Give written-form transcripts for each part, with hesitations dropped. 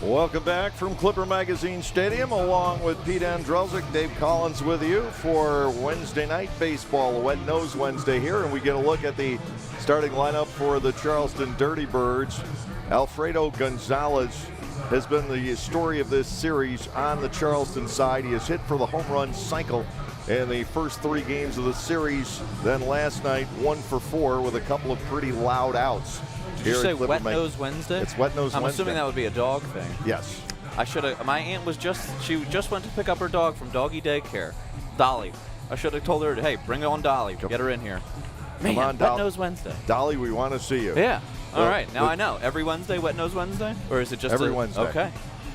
Welcome back from Clipper Magazine Stadium, along with Pete Andrelzik, Dave Collins with you for Wednesday night baseball, a Wet Nose Wednesday here, and we get a look at the starting lineup for the Charleston Dirty Birds. Alfredo Gonzalez has been the story of this series on the Charleston side. He has hit for the home run cycle in the first 3 games of the series. Then last night, 1 for 4 with a couple of pretty loud outs. Did you say Wet Nose Wednesday? It's Wet Nose Wednesday. I'm assuming that would be a dog thing. Yes. I should have. My aunt she just went to pick up her dog from doggy daycare, Dolly. I should have told her, hey, bring on Dolly. Get her in here. Man, Come on, Wet Nose Wednesday. Dolly, we want to see you. Yeah. All right. Now I know. Every Wednesday, Wet Nose Wednesday? Or is it just every Wednesday? Okay.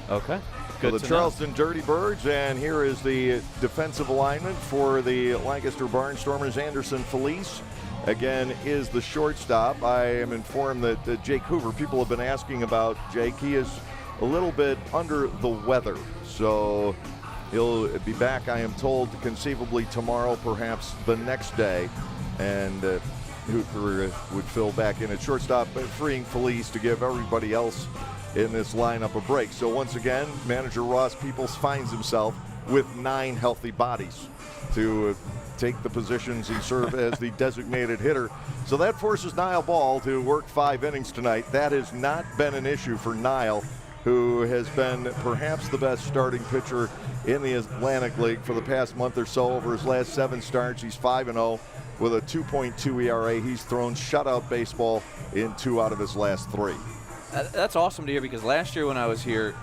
Okay. So the Charleston Dirty Birds, and here is the defensive alignment for the Lancaster Barnstormers. Anderson Felice, again, is the shortstop. I am informed that Jake Hoover, people have been asking about Jake. He is a little bit under the weather, so he'll be back, I am told, conceivably tomorrow, perhaps the next day. And Hoover would fill back in at shortstop, freeing Felice to give everybody else in this lineup a break. So once again, manager Ross Peoples finds himself with 9 healthy bodies to take the positions and serve as the designated hitter. So that forces Niall Ball to work 5 innings tonight. That has not been an issue for Niall, who has been perhaps the best starting pitcher in the Atlantic League for the past month or so. Over his last 7 starts, he's 5-0 with a 2.2 ERA. He's thrown shutout baseball in 2 out of his last 3. That's awesome to hear, because last year when I was here,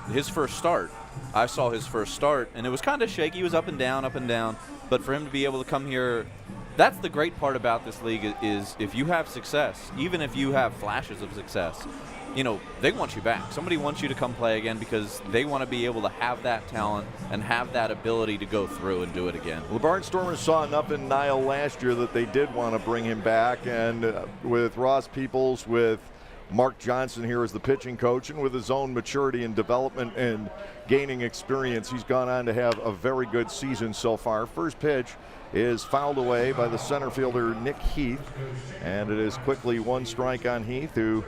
I saw his first start, and it was kind of shaky. He was up and down. But for him to be able to come here, that's the great part about this league is if you have success, even if you have flashes of success, they want you back. Somebody wants you to come play again because they want to be able to have that talent and have that ability to go through and do it again. Well, the Barnstormers saw enough in Niall last year that they did want to bring him back, and with Ross Peoples, with Mark Johnson here as the pitching coach, and with his own maturity and development and gaining experience, he's gone on to have a very good season so far. First pitch is fouled away by the center fielder Nick Heath, and it is quickly 1 strike on Heath, who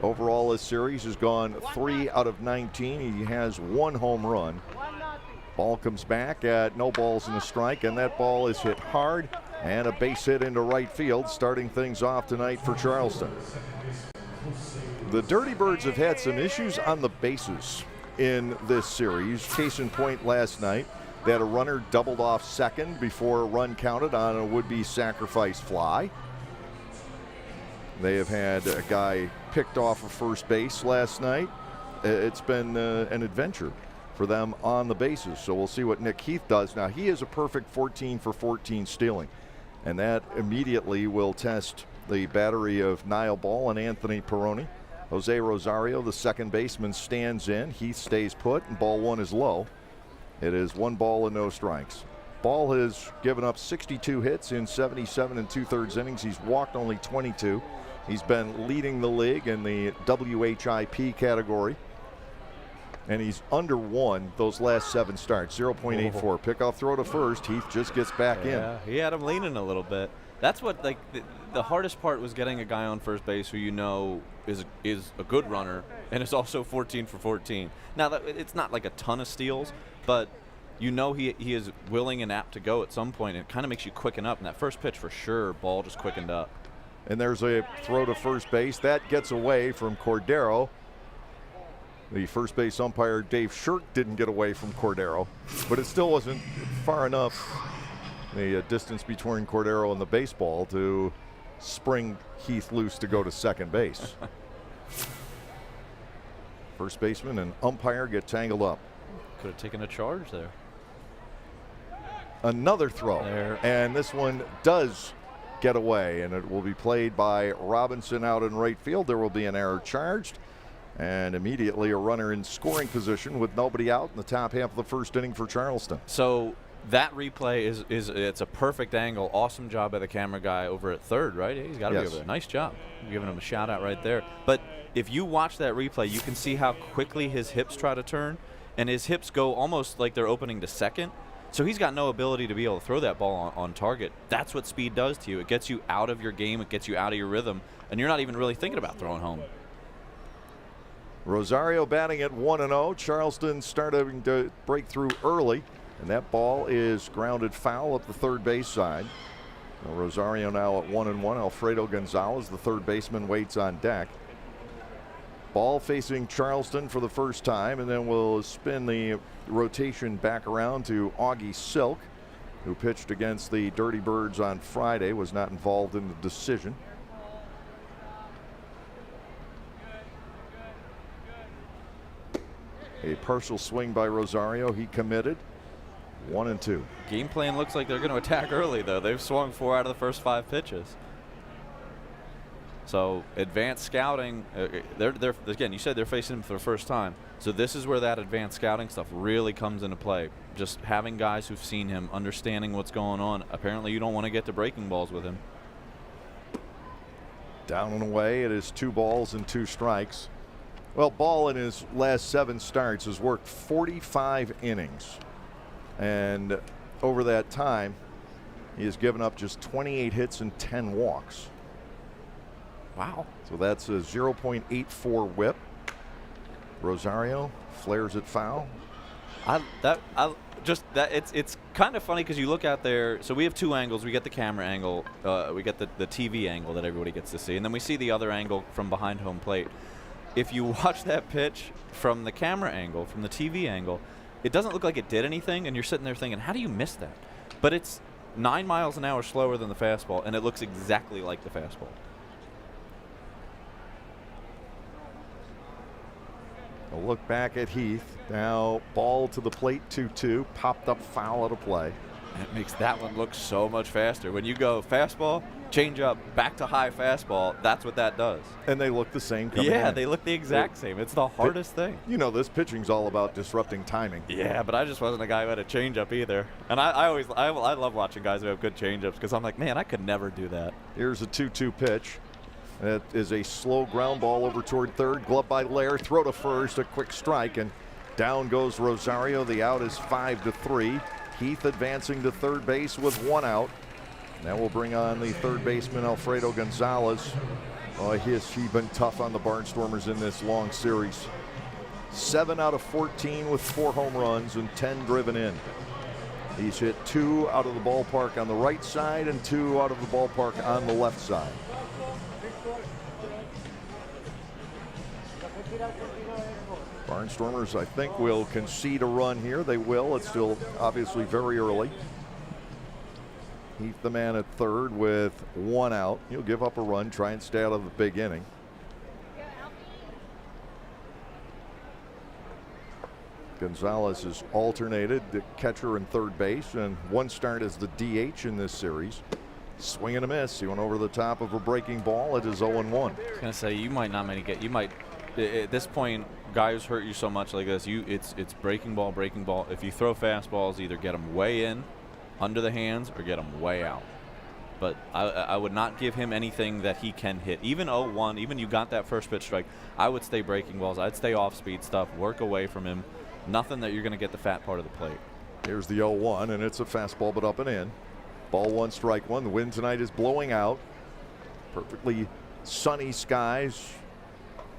overall this series has gone 3 out of 19. He has 1 home run. Ball comes back at no balls and a strike, and that ball is hit hard, and a base hit into right field, starting things off tonight for Charleston. The Dirty Birds have had some issues on the bases in this series. Case in point, last night, they had a runner doubled off second before a run counted on a would-be sacrifice fly. They have had a guy picked off of first base last night. It's been an adventure for them on the bases, so we'll see what Nick Heath does. Now, he is a perfect 14 for 14 stealing, and that immediately will test the battery of Niall Ball and Anthony Peroni. Jose Rosario, the second baseman, stands in. Heath stays put, and ball 1 is low. It is 1 ball and no strikes. Ball has given up 62 hits in 77 2/3 innings. He's walked only 22. He's been leading the league in the WHIP category, and he's under 1 those last 7 starts, 0.84. Pickoff throw to first. Heath just gets back in. He had him leaning a little bit. That's what, the hardest part was getting a guy on first base who is a good runner and is also 14 for 14. Now, it's not like a ton of steals, but he is willing and apt to go at some point, and it kind of makes you quicken up. And that first pitch, for sure, Ball just quickened up. And there's a throw to first base. That gets away from Cordero. The first base umpire, Dave Shirk, didn't get away from Cordero, but it still wasn't far enough, the distance between Cordero and the baseball, to spring Heath loose to go to second base. First baseman and umpire get tangled up. Could have taken a charge there. Another throw, and this one does get away, and it will be played by Robinson out in right field. There will be an error charged, and immediately a runner in scoring position with nobody out in the top half of the first inning for Charleston. So that replay it's a perfect angle. Awesome job by the camera guy over at third, right? He's got to be over there. Nice job. I'm giving him a shout out right there. But if you watch that replay, you can see how quickly his hips try to turn, and his hips go almost like they're opening to second. So he's got no ability to be able to throw that ball on target. That's what speed does to you. It gets you out of your game. It gets you out of your rhythm, and you're not even really thinking about throwing home. Rosario batting at 1-0. Charleston starting to break through early, and that ball is grounded foul up the third base side. Now Rosario now at 1-1. Alfredo Gonzalez, the third baseman, waits on deck. Ball facing Charleston for the first time, and then we'll spin the rotation back around to Augie Silk, who pitched against the Dirty Birds on Friday, was not involved in the decision. A partial swing by Rosario. He committed. 1-2. Game plan looks like they're going to attack early, though. They've swung 4 out of the first 5 pitches. So advanced scouting, they're again, you said they're facing him for the first time. So this is where that advanced scouting stuff really comes into play. Just having guys who've seen him, understanding what's going on. Apparently you don't want to get to breaking balls with him. Down and away. It is 2 balls and 2 strikes. Well, Ball in his last 7 starts has worked 45 innings. And over that time, he has given up just 28 hits and 10 walks. Wow. So that's a 0.84 whip. Rosario flares it foul. It's kind of funny because you look out there. So we have 2 angles. We get the camera angle. We get the TV angle that everybody gets to see, and then we see the other angle from behind home plate. If you watch that pitch from the camera angle, from the TV angle, it doesn't look like it did anything, and you're sitting there thinking, how do you miss that? But it's 9 miles an hour slower than the fastball, and it looks exactly like the fastball. A look back at Heath. Now ball to the plate, 2-2. Popped up foul out of play. It makes that one look so much faster. When you go fastball, change up, back to high fastball, that's what that does. And they look the same coming Yeah, in. They look the exact same. It's the hardest thing. You know, this pitching's all about disrupting timing. Yeah, but I just wasn't a guy who had a changeup either. And I love watching guys who have good changeups because I'm like, man, I could never do that. Here's a 2-2 pitch. That is a slow ground ball over toward third. Glove by Lair. Throw to first. A quick strike. And down goes Rosario. The out is 5-3. Heath advancing to third base with 1 out. Now we'll bring on the third baseman, Alfredo Gonzalez. Oh, he's been tough on the Barnstormers in this long series. 7 out of 14 with 4 home runs and 10 driven in. He's hit 2 out of the ballpark on the right side and 2 out of the ballpark on the left side. Barnstormers, I think, will concede a run here. They will. It's still obviously very early. Heath, the man at third, with 1 out. He'll give up a run, try and stay out of the big inning. Gonzalez has alternated the catcher and third base, and 1 start as the DH in this series. Swing and a miss. He went over the top of a breaking ball. It is 0-1. I was gonna say you might not many get. You might at this point, guys hurt you so much like this. It's breaking ball. If you throw fastballs, either get them way in, under the hands, or get them way out. But I would not give him anything that he can hit. Even 0-1, even you got that first pitch strike, I would stay breaking balls. I'd stay off speed stuff. Work away from him. Nothing that you're gonna get the fat part of the plate. Here's the 0-1, and it's a fastball, but up and in. Ball 1, strike 1. The wind tonight is blowing out. Perfectly sunny skies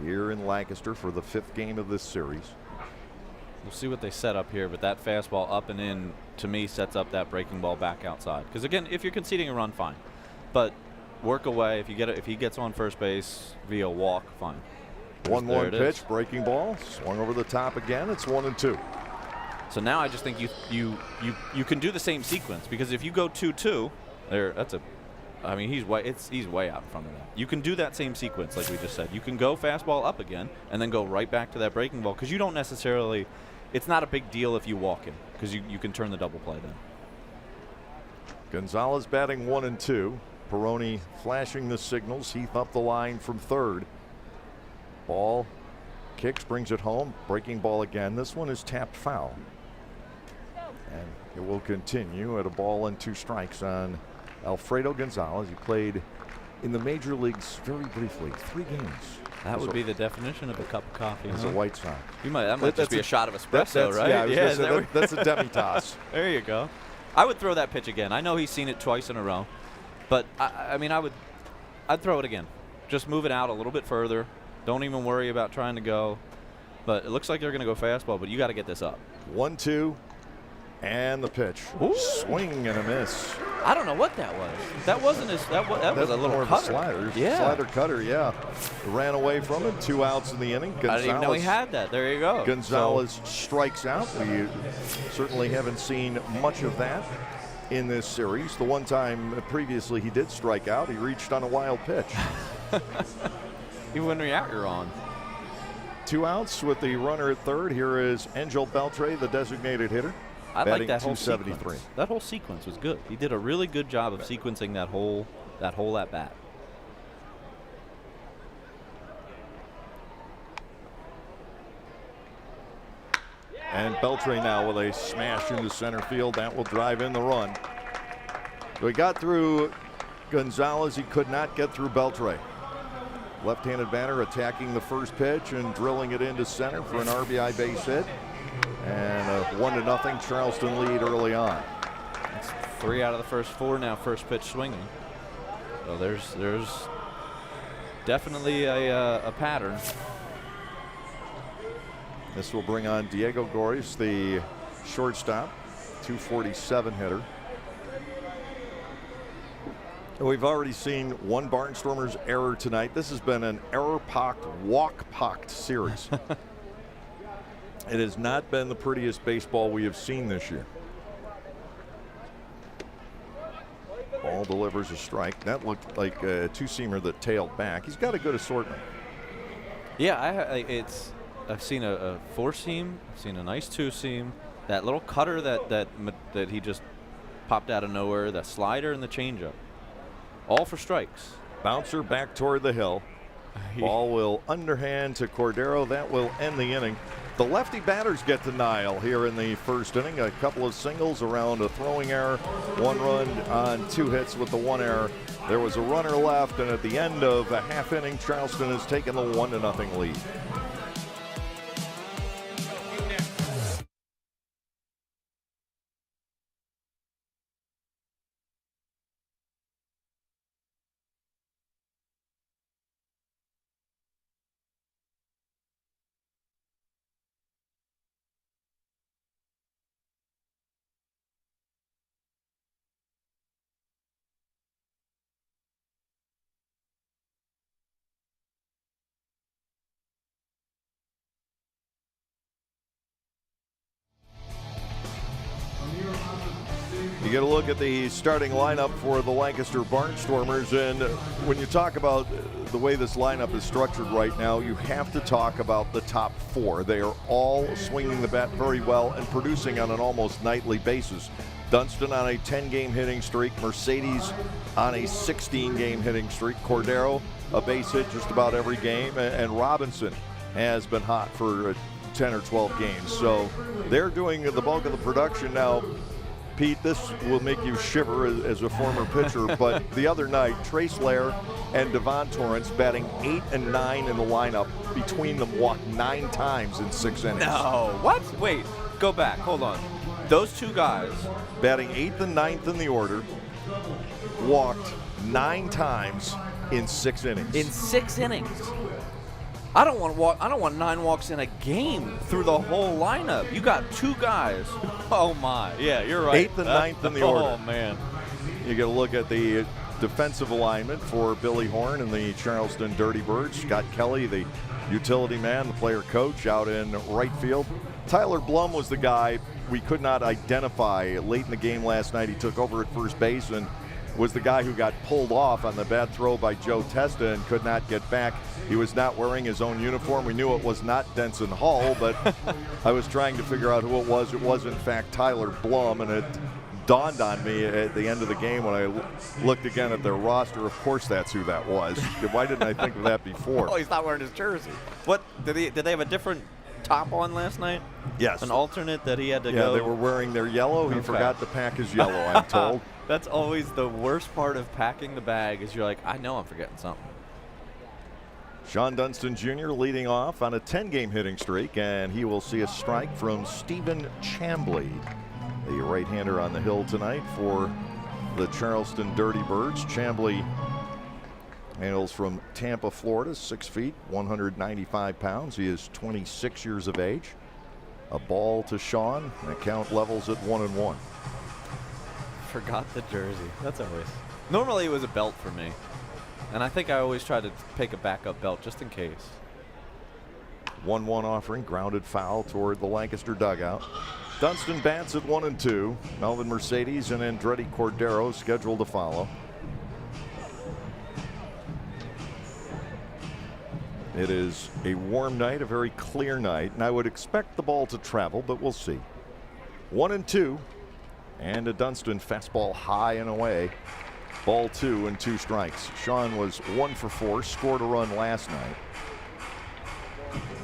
here in Lancaster for the 5th game of this series. We'll see what they set up here, but that fastball up and in, to me, sets up that breaking ball back outside. Because again, if you're conceding a run, fine. But work away. If he gets on first base via walk, fine. 1-1 pitch, breaking ball, swung over the top again. It's 1-2. So now I just think you can do the same sequence, because if you go 2-2, he's way out in front of that. You can do that same sequence like we just said. You can go fastball up again and then go right back to that breaking ball, because you don't necessarily. It's not a big deal if you walk in, because you can turn the double play then. Gonzalez batting 1-2. Peroni flashing the signals. Heath up the line from third. Ball kicks, brings it home. Breaking ball again. This one is tapped foul. And it will continue at a ball and 2 strikes on Alfredo Gonzalez. He played in the major leagues very briefly, 3 games. That would be the definition of a cup of coffee. As a White Sox. That might just be a shot of espresso, right? Yeah, I was gonna say, that's a demi-tasse. There you go. I would throw that pitch again. I know he's seen it twice in a row, but I'd throw it again. Just move it out a little bit further. Don't even worry about trying to go. But it looks like they're going to go fastball, but you got to get this up. 1-2, and the pitch. Ooh. Swing and a miss. I don't know what that was. That wasn't his. That was a little more cutter. Of a slider. Yeah. Slider cutter, yeah. Ran away from him. 2 outs in the inning. I didn't even know he had that. There you go. Gonzalez strikes out. We certainly haven't seen much of that in this series. The one time previously he did strike out, he reached on a wild pitch. Even when you're on. 2 outs with the runner at third. Here is Angel Beltre, the designated hitter. I like that whole 273. sequence. That whole sequence was good. He did a really good job of sequencing that whole at bat. And Beltre now with a smash into center field. That will drive in the run. We got through Gonzalez. He could not get through Beltre. Left-handed batter attacking the first pitch and drilling it into center for an RBI base hit. And a 1-0 Charleston lead early on. It's 3 out of the first 4 now. First pitch swinging. So there's definitely a pattern. This will bring on Diego Gores, the shortstop, 247 hitter. We've already seen one Barnstormers error tonight. This has been an error-pocked, walk-pocked series. It has not been the prettiest baseball we have seen this year. Ball delivers a strike. That looked like a two-seamer that tailed back. He's got a good assortment. Yeah, I've seen a 4-seam. I've seen a nice 2-seam. That little cutter that he just popped out of nowhere. That slider and the changeup. All for strikes. Bouncer back toward the hill. Ball will underhand to Cordero. That will end the inning. The lefty batters get to Nile here in the first inning. A couple of singles around a throwing error. 1 run on 2 hits with the 1 error. There was a runner left, and at the end of a half inning, Charleston has taken the 1-0 lead. You get a look at the starting lineup for the Lancaster Barnstormers, and when you talk about the way this lineup is structured right now, you have to talk about the top 4. They are all swinging the bat very well and producing on an almost nightly basis. Dunston on a 10-game hitting streak, Mercedes on a 16-game hitting streak, Cordero a base hit just about every game, and Robinson has been hot for 10 or 12 games. So they're doing the bulk of the production now. Pete, this will make you shiver as a former pitcher, but the other night, Trace Lair and Devon Torrance batting 8 and 9 in the lineup. Between them, walked 9 times in 6 innings. No, what? Wait, go back. Hold on. Those 2 guys batting 8th and 9th in the order, walked 9 times in 6 innings. In 6 innings. I don't want 9 walks in a game through the whole lineup. You got 2 guys. Oh my. Yeah, you're right. 8th and 9th in the order. Oh man. You get a look at the defensive alignment for Billy Horn and the Charleston Dirty Birds. Scott Kelly, the utility man, the player coach out in right field. Tyler Blum was the guy we could not identify late in the game last night. He took over at first base and was the guy who got pulled off on the bad throw by Joe Testa and could not get back. He was not wearing his own uniform. We knew it was not Denson Hall, but I was trying to figure out who it was. It was, in fact, Tyler Blum, and it dawned on me at the end of the game when I looked again at their roster. Of course that's who that was. Why didn't I think of that before? Oh, he's not wearing his jersey. What, did they have a different top on last night? Yes. An alternate that he had to go? Yeah, they were wearing their yellow. He forgot to pack his yellow, I'm told. That's always the worst part of packing the bag is you're like, I know I'm forgetting something. Sean Dunston Jr. leading off on a 10-game hitting streak, and he will see a strike from Stephen Chambly, the right-hander on the hill tonight for the Charleston Dirty Birds. Chambly Hails from Tampa, Florida, 6 feet, 195 pounds. He is 26 years of age. A ball to Sean. Account levels at 1-1. Forgot the jersey. That's always. Normally it was a belt for me. And I think I always try to pick a backup belt just in case. 1-1 offering, grounded foul toward the Lancaster dugout. Dunston bats at 1-2. Melvin Mercedes and Andretti Cordero scheduled to follow. It is a warm night, a very clear night, and I would expect the ball to travel, but we'll see. 1-2, and a Dunston fastball high and away. Ball 2 and 2 strikes. Sean was 1 for 4, scored a run last night.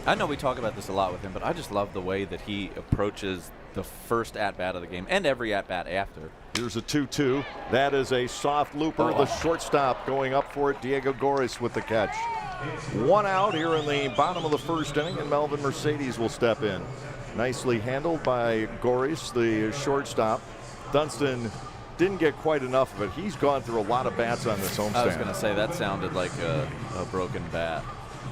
I know we talk about this a lot with him, but I just love the way that he approaches the first at-bat of the game and every at-bat after. Here's a 2-2. That is a soft looper. The shortstop going up for it, Diego Goris with the catch. 1 out here in the bottom of the first inning, and Melvin Mercedes will step in. Nicely handled by Goris, the shortstop. Dunston didn't get quite enough of it. He's gone through a lot of bats on this homestand. I was going to say that sounded like a broken bat.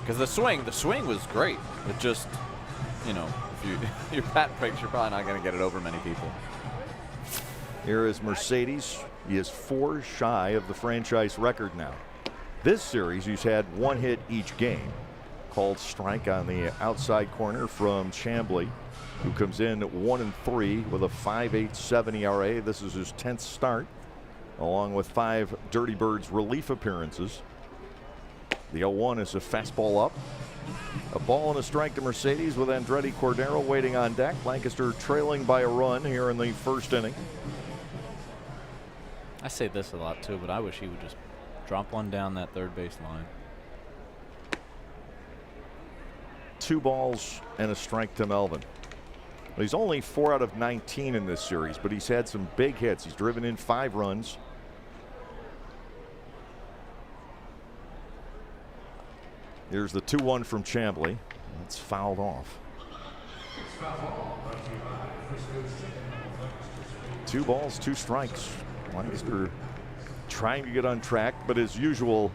Because the swing was great. It just, if your bat breaks, you're probably not going to get it over many people. Here is Mercedes. He is 4 shy of the franchise record now. This series, he's had 1 hit each game. Called strike on the outside corner from Chambly, who comes in at 1-3 with a 5.87 ERA. This is his 10th start, along with 5 Dirty Birds relief appearances. The 0-1 is a fastball up. A ball and a strike to Mercedes with Andretti Cordero waiting on deck. Lancaster trailing by a run here in the first inning. I say this a lot too, but I wish he would just drop one down that third base line. 2 balls and a strike to Melvin. Well, he's only 4 out of 19 in this series, but he's had some big hits. He's driven in 5 runs. Here's the 2-1 from Chambly. That's fouled off. 2 balls, 2 strikes. Lancaster trying to get on track, but as usual,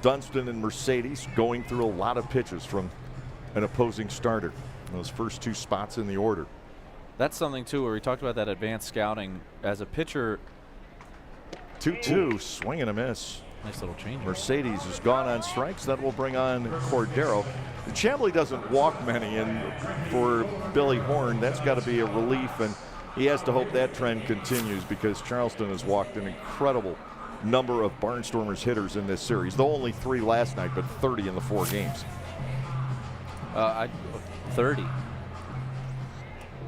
Dunston and Mercedes going through a lot of pitches from an opposing starter in those first 2 spots in the order. That's something too where we talked about that advanced scouting as a pitcher. 2-2, swing and a miss. Nice little change. Mercedes has gone on strikes. That will bring on Cordero. Chambly doesn't walk many, and for Billy Horn, that's got to be a relief, and he has to hope that trend continues because Charleston has walked an incredible number of Barnstormers hitters in this series, though only 3 last night, but 30 in the 4 games. 30.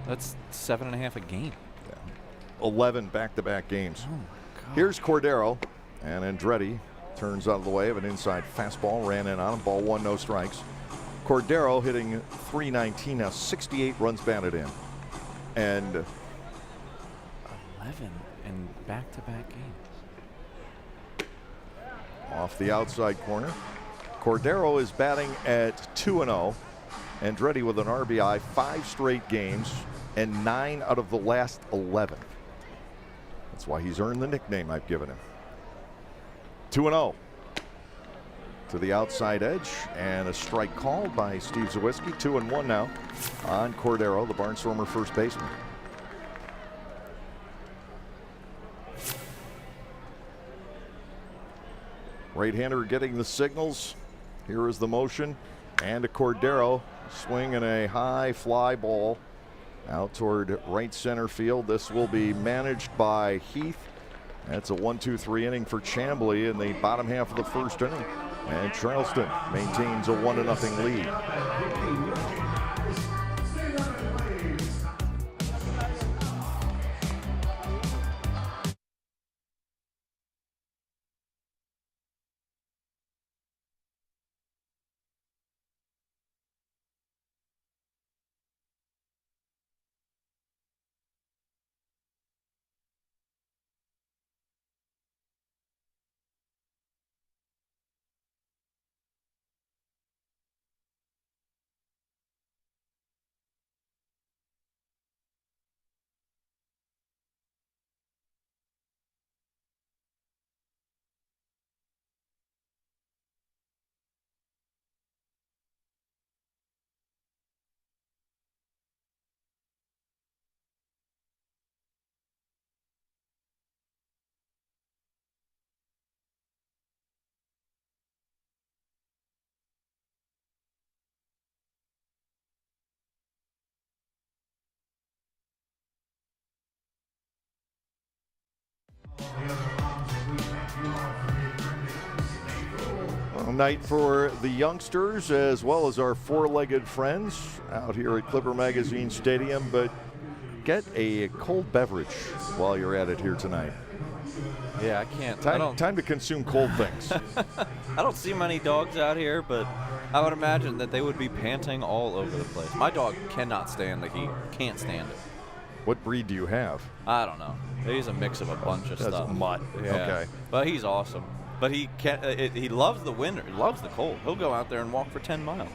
That's 7.5 a game. 11 back-to-back games. Oh my God. Here's Cordero, and Andretti turns out of the way of an inside fastball, ran in on him, ball 1, no strikes. Cordero hitting .319 now, 68 runs batted in, and 11 in back-to-back games. Off the outside corner, Cordero is batting at 2-0. Andretti with an RBI, 5 straight games, and 9 out of the last 11. That's why he's earned the nickname I've given him. 2-0 to the outside edge, and a strike called by Steve Zawiski. 2-1 now on Cordero, the Barnstormer first baseman. Right-hander getting the signals. Here is the motion, and a Cordero swing and a high fly ball out toward right center field. This will be managed by Heath. That's a 1-2-3 inning for Chambly in the bottom half of the first inning, and Charleston maintains a 1-0 lead. A night for the youngsters as well as our four-legged friends out here at Clipper Magazine Stadium, but get a cold beverage while you're at it here tonight. Yeah, I can't. Time to consume cold things. I don't see many dogs out here, but I would imagine that they would be panting all over the place. My dog cannot stand the heat. Can't stand it. What breed do you have? I don't know. He's a mix of a bunch of That's stuff. mutt. Yeah. Okay. But he's awesome. But he he loves the winter. He loves the cold. He'll go out there and walk for 10 miles.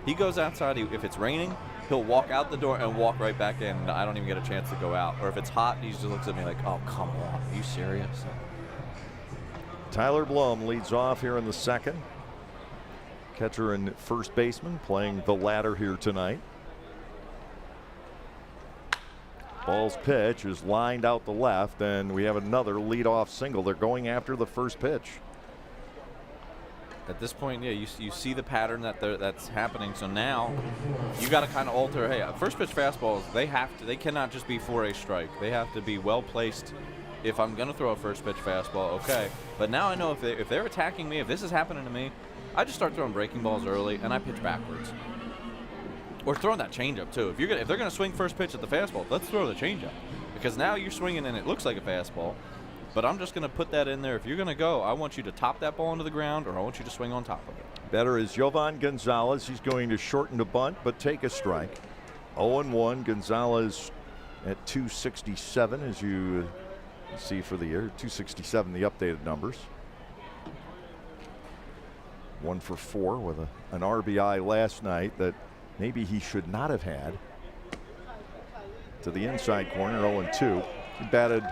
He goes outside. If it's raining, he'll walk out the door and walk right back in. I don't even get a chance to go out. Or if it's hot, he just looks at me like, oh, come on. Are you serious? Tyler Blum leads off here in the second. Catcher and first baseman playing the ladder here tonight. Ball's pitch is lined out the left, and we have another leadoff single. They're going after the first pitch. At this point, yeah, you see the pattern that's happening. So now you got to kind of alter. Hey, first pitch fastballs, they cannot just be for a strike. They have to be well placed. If I'm going to throw a first pitch fastball, okay. But now I know if they're attacking me, if this is happening to me, I just start throwing breaking balls early and I pitch backwards. Or throwing that changeup too. If they're going to swing first pitch at the fastball, let's throw the changeup, because now you're swinging and it looks like a fastball. But I'm just going to put that in there. If you're going to go, I want you to top that ball into the ground, or I want you to swing on top of it. Batter is Jovan Gonzalez. He's going to shorten the bunt, but take a strike. 0-1. Gonzalez at 267, as you see for the year. 267, the updated numbers. 1 for 4 with an RBI last night that maybe he should not have had. To the inside corner, 0-2. He batted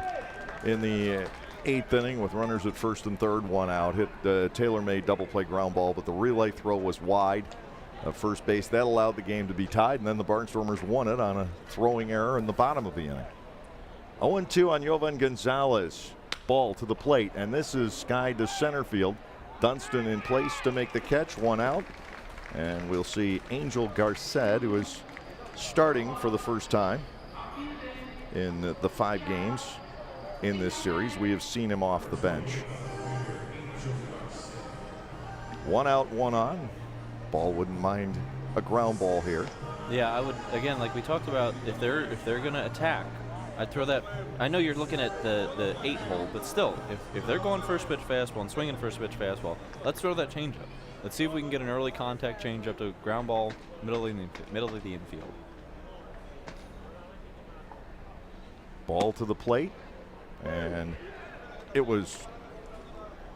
in the 8th inning with runners at first and third, 1 out. Hit the tailor-made double play ground ball, but the relay throw was wide of first base. That allowed the game to be tied, and then the Barnstormers won it on a throwing error in the bottom of the inning. 0-2 on Jovan Gonzalez. Ball to the plate, and this is skied to center field. Dunston in place to make the catch, 1 out. And we'll see Angel Garced, who is starting for the first time in the 5 games in this series. We have seen him off the bench. 1 out, 1 on. Ball wouldn't mind a ground ball here. Yeah, I would, again, like we talked about, if they're going to attack, I'd throw that. I know you're looking at the 8 hole, but still, if they're going first pitch fastball and swinging first pitch fastball, let's throw that changeup. Let's see if we can get an early contact changeup to ground ball, middle of the infield. Ball to the plate, and it was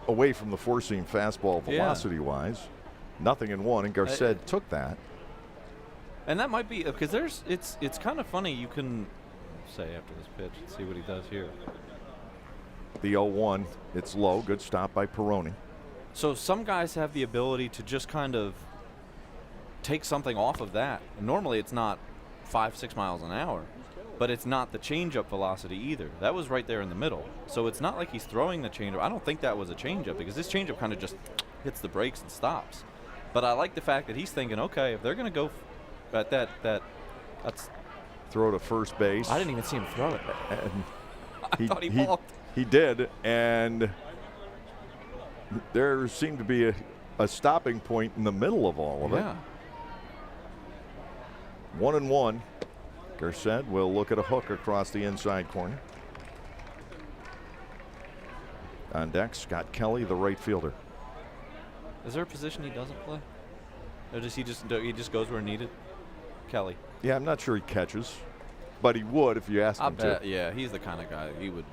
away from the four-seam fastball velocity-wise. Nothing in 1, and Garced took that. And that might be because it's kind of funny. You can say after this pitch, let's see what he does here. The 0-1, it's low. Good stop by Peroni. So some guys have the ability to just kind of take something off of that. And normally it's not 5-6 miles an hour, but it's not the changeup velocity either. That was right there in the middle. So it's not like he's throwing the changeup. I don't think that was a changeup, because this changeup kind of just hits the brakes and stops. But I like the fact that he's thinking, okay, if they're going to go at that's throw to first base. I didn't even see him throw it. And I thought he walked. He did, and there seemed to be a stopping point in the middle of all of it. 1-1. Garced will look at a hook across the inside corner. On deck, Scott Kelly, the right fielder. Is there a position he doesn't play? Or does he just goes where needed? Kelly. Yeah, I'm not sure he catches, but he would if you asked him to. Yeah, he's the kind of guy he would.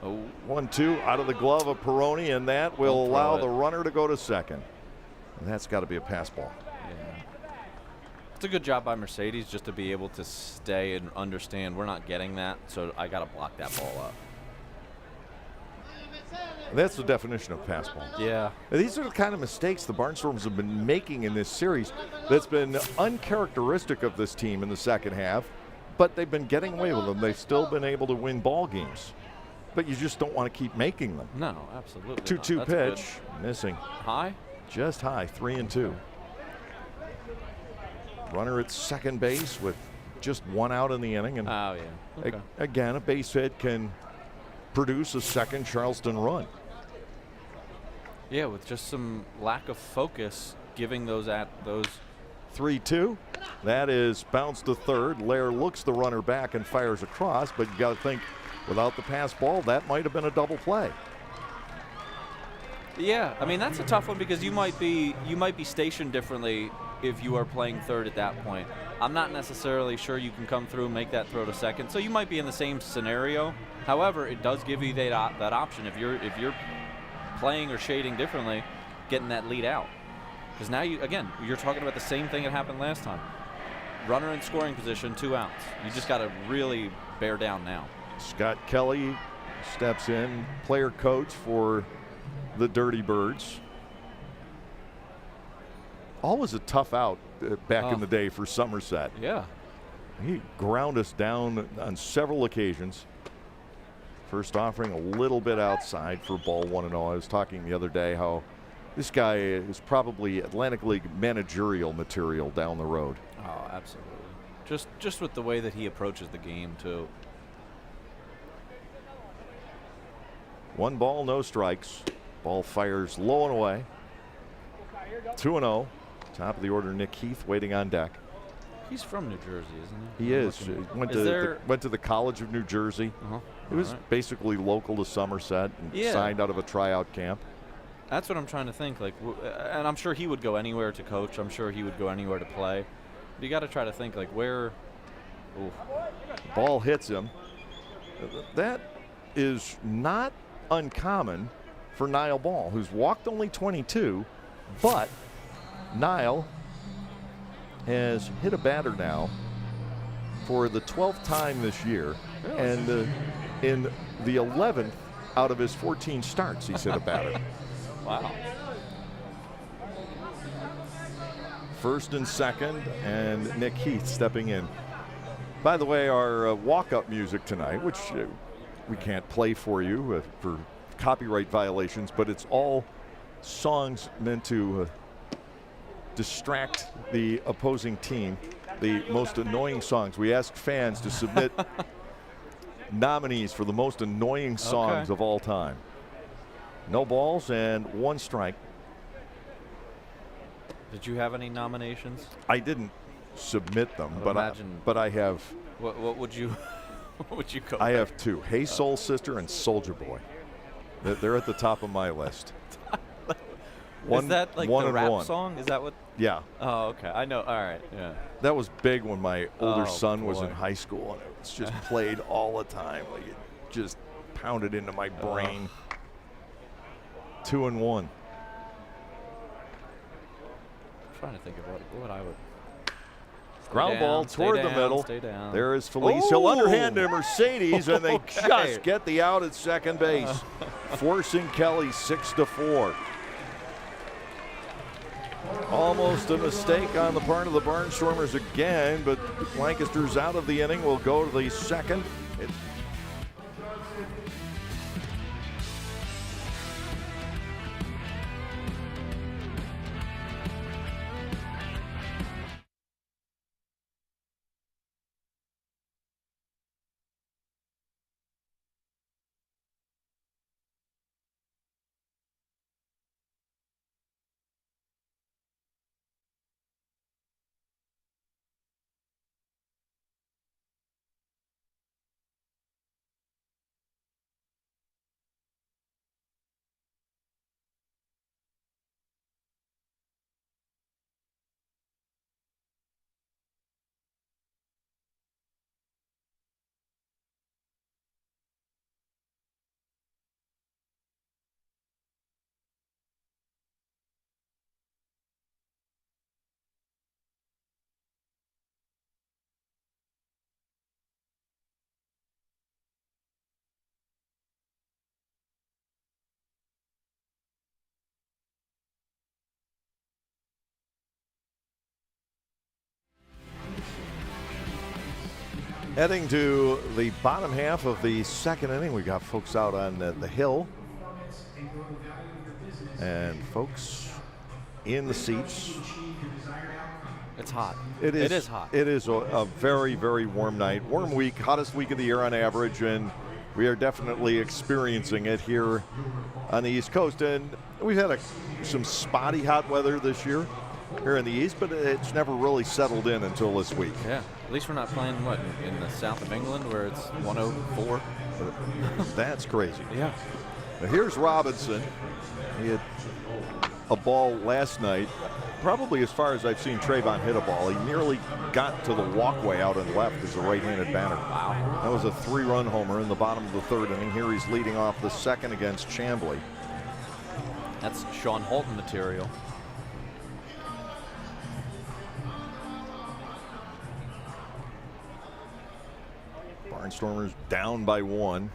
Oh. 1-2 out of the glove of Peroni, and that will allow the runner to go to second. And that's got to be a pass ball. Yeah. It's a good job by Mercedes just to be able to stay and understand we're not getting that, so I got to block that ball up. That's the definition of pass ball. Yeah. These are the kind of mistakes the Barnstormers have been making in this series that's been uncharacteristic of this team in the second half, but they've been getting away with them. They've still been able to win ball games, but you just don't want to keep making them. No, absolutely 2-2 pitch, good. missing. High? Just high, 3-2. Runner at second base with just 1 out in the inning. And oh, yeah. Okay. again, a base hit can produce a second Charleston run. Yeah, with just some lack of focus, giving those 3-2. That is bounced to third. Lair looks the runner back and fires across, but you got to think without the pass ball, that might have been a double play. Yeah, I mean that's a tough one because you might be stationed differently if you are playing third at that point. I'm not necessarily sure you can come through and make that throw to second, so you might be in the same scenario. However, it does give you that option if you're playing or shading differently, getting that lead out. Because now you're talking about the same thing that happened last time. Runner in scoring position, 2 outs. You just got to really bear down now. Scott Kelly steps in, player coach for the Dirty Birds. Always a tough out back in the day for Somerset. Yeah. He ground us down on several occasions. First offering a little bit outside for ball 1-0. I was talking the other day how this guy is probably Atlantic League managerial material down the road. Oh, absolutely. Just with the way that he approaches the game, too. 1 ball, no strikes. Ball fires low and away. 2-0. Top of the order, Nick Heath waiting on deck. He's from New Jersey, isn't he? He is. Went to the College of New Jersey. He was basically local to Somerset and signed out of a tryout camp. That's what I'm trying to think. Like, and I'm sure he would go anywhere to coach. I'm sure he would go anywhere to play. But you got to try to think like where. Ooh. Ball hits him. That is not uncommon for Niall Ball, who's walked only 22, but Niall has hit a batter now for the 12th time this year, and in the 11th out of his 14 starts, he's hit a batter. Wow. First and second, and Nick Heath stepping in. By the way, our walk-up music tonight, which we can't play for you for copyright violations, but it's all songs meant to distract the opposing team. The most annoying songs. We asked fans to submit nominees for the most annoying songs of all time. No balls and 1 strike. Did you have any nominations? I didn't submit them, but I have. What would you? What would you go? I have 2: Hey Soul Sister and Soldier Boy. They're at the top of my list. Is that like the rap song? Is that what? Yeah. Oh, okay. I know. All right. Yeah. That was big when my older son was in high school, and it was just played all the time. Like it just pounded into my brain. 2-1. I'm trying to think of what I would. Ground ball toward the middle. Stay down. There is Felice. He'll underhand to Mercedes, and they just get the out at second base, forcing Kelly 6-4. Almost a mistake on the part of the Barnstormers again, but Lancaster's out of the inning. Will go to the second. Heading to the bottom half of the second inning, we got folks out on the hill and folks in the seats. It's hot. It is hot. It is a very, very warm night. Warm week, hottest week of the year on average, and we are definitely experiencing it here on the East Coast. And we've had some spotty hot weather this year here in the East, but it's never really settled in until this week. Yeah, at least we're not playing, what, in the south of England where it's 104? That's crazy. Yeah. Now here's Robinson. He had a ball last night, probably as far as I've seen Trayvon hit a ball. He nearly got to the walkway out and left as a right-handed batter. Wow. That was a 3-run homer in the bottom of the 3rd inning. Here he's leading off the 2nd against Chamblee. That's Sean Holton material. Barnstormers down by 1.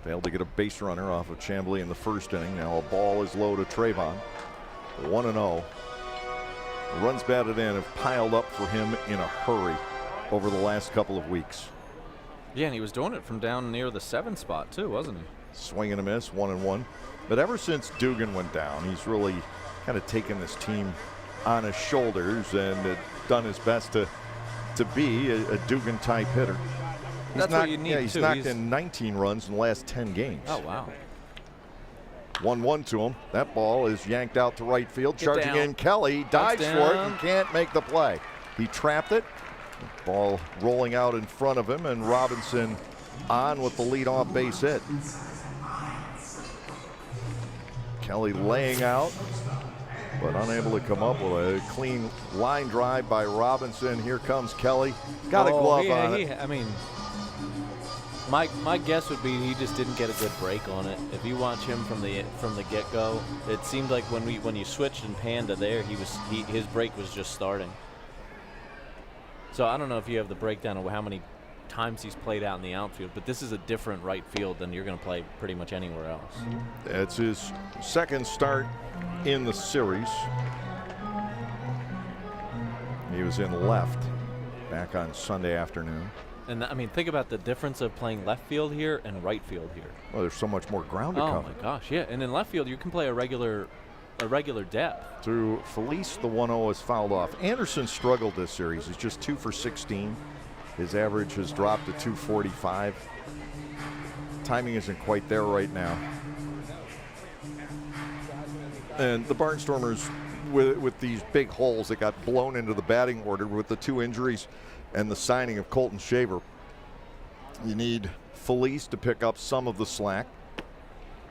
Failed to get a base runner off of Chamblee in the 1st inning. Now a ball is low to Trayvon. 1-0. Runs batted in have piled up for him in a hurry over the last couple of weeks. Yeah, and he was doing it from down near the 7 spot too, wasn't he? Swing and a miss, 1-1. But ever since Dugan went down, he's really kind of taken this team on his shoulders and done his best to be a Dugan type hitter. That's what you need. Yeah, he's knocked in 19 runs in the last 10 games. Oh, wow. 1-1 to him. That ball is yanked out to right field. Get Charging down. in Kelly. Dives for it and can't make the play. He trapped it. Ball rolling out in front of him, and Robinson on with the leadoff base hit. Kelly laying out, but unable to come up with a clean line drive by Robinson. Here comes Kelly. Got a glove on it. I mean, my guess would be he just didn't get a good break on it. If you watch him from the get-go, it seemed like when you switched and panned to there, his break was just starting. So I don't know if you have the breakdown of how many times he's played out in the outfield, but this is a different right field than you're going to play pretty much anywhere else. It's his 2nd start in the series. He was in left back on Sunday afternoon. And I mean, think about the difference of playing left field here and right field here. Well, there's so much more ground to Oh cover. my gosh, yeah. And in left field, you can play a regular depth. To Felice, the 1-0 is fouled off. Anderson struggled this series. He's just 2 for 16. His average has dropped to 245. Timing isn't quite there right now. And the Barnstormers, with these big holes that got blown into the batting order with the 2 injuries and the signing of Colton Shaver, you need Felice to pick up some of the slack.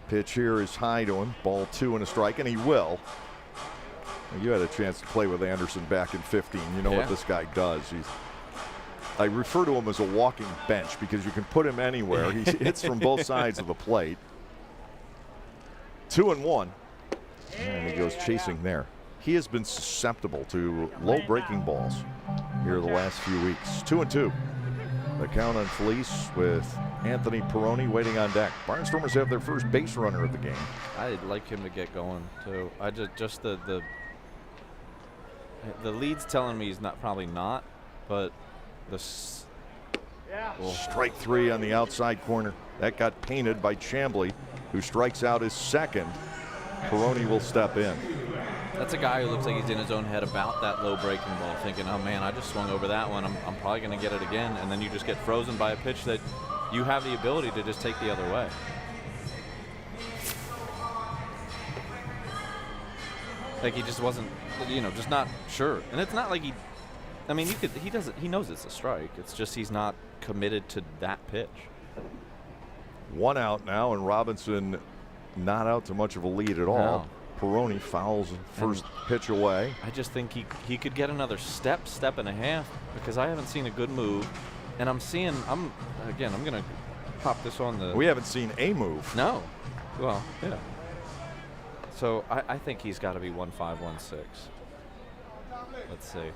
Pitch here is high to him. Ball 2 and a strike, and he will. You had a chance to play with Anderson back in 15. You know what this guy does. I refer to him as a walking bench because you can put him anywhere. He hits from both sides of the plate. 2-1. And he goes chasing there. He has been susceptible to low breaking balls here the last few weeks. 2-2. The count on Felice with Anthony Peroni waiting on deck. Barnstormers have their first base runner of the game. I'd like him to get going too. I just the lead's telling me he's probably not, but Strike 3 on the outside corner. That got painted by Chamblee, who strikes out his 2nd. Peroni will step in. That's a guy who looks like he's in his own head about that low breaking ball, thinking, oh man, I just swung over that one. I'm probably going to get it again. And then you just get frozen by a pitch that you have the ability to just take the other way. Like he just wasn't, just not sure. And it's not like he knows it's a strike. It's just he's not committed to that pitch. 1 out now, and Robinson not out to much of a lead at all. No. Peroni fouls first pitch away. I just think he could get another step and a half because I haven't seen a good move. And I'm going to pop this on the. We haven't seen a move. No. Well, yeah. So I think he's got to be 1.5, 1.6. Let's see.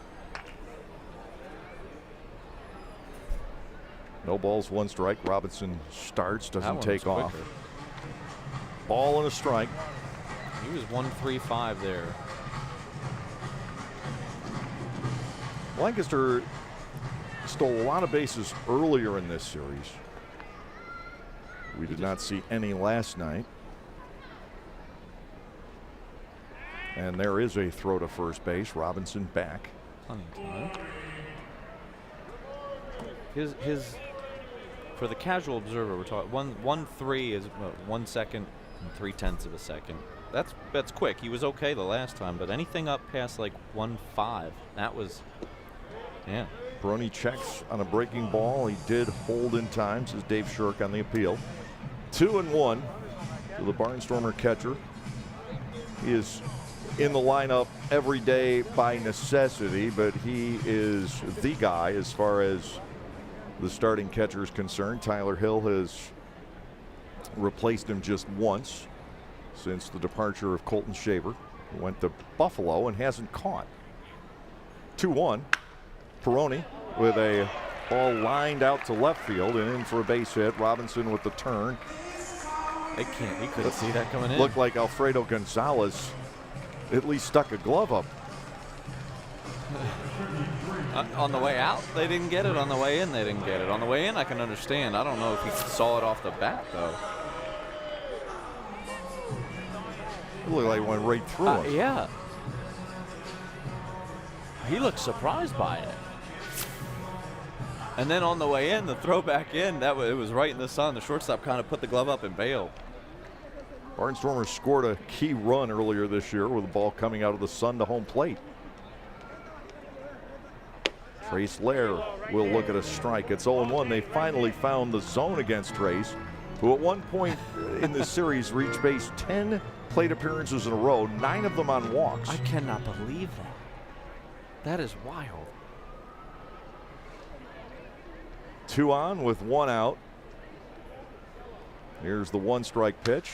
No balls, 1 strike. Robinson starts, That doesn't one take was off. quicker. Ball and a strike. He was 1.35 there. Lancaster stole a lot of bases earlier in this series. We did not see any last night. And there is a throw to first base. Robinson back. Plenty of time. His for the casual observer, we're talking 1.3 is 1 second and 0.3 of a second. That's quick. He was okay the last time, but anything up past like 1.5, that was, yeah. Peroni checks on a breaking ball. He did hold in time, says Dave Shirk on the appeal. 2-1 to the Barnstormer catcher. He is in the lineup every day by necessity, but he is the guy as far as the starting catcher is concerned. Tyler Hill has replaced him just once since the departure of Colton Shaver, who went to Buffalo and hasn't caught. 2-1. Peroni with a ball lined out to left field and in for a base hit. Robinson with the turn. He couldn't see that coming in. Looked like Alfredo Gonzalez at least stuck a glove up. On the way out, they didn't get it. On the way in, they didn't get it. On the way in, I can understand. I don't know if he saw it off the bat, though. It looked like it went right through him. Yeah. He looked surprised by it. And then on the way in, the throw back in, it was right in the sun. The shortstop kind of put the glove up and bailed. Barnstormers scored a key run earlier this year with the ball coming out of the sun to home plate. Trace Lair will look at a strike. It's 0-1. They finally found the zone against Trace, who at one point in this series reached base 10 plate appearances in a row, 9 of them on walks. I cannot believe that. That is wild. 2 on with 1 out. Here's the 1-strike pitch.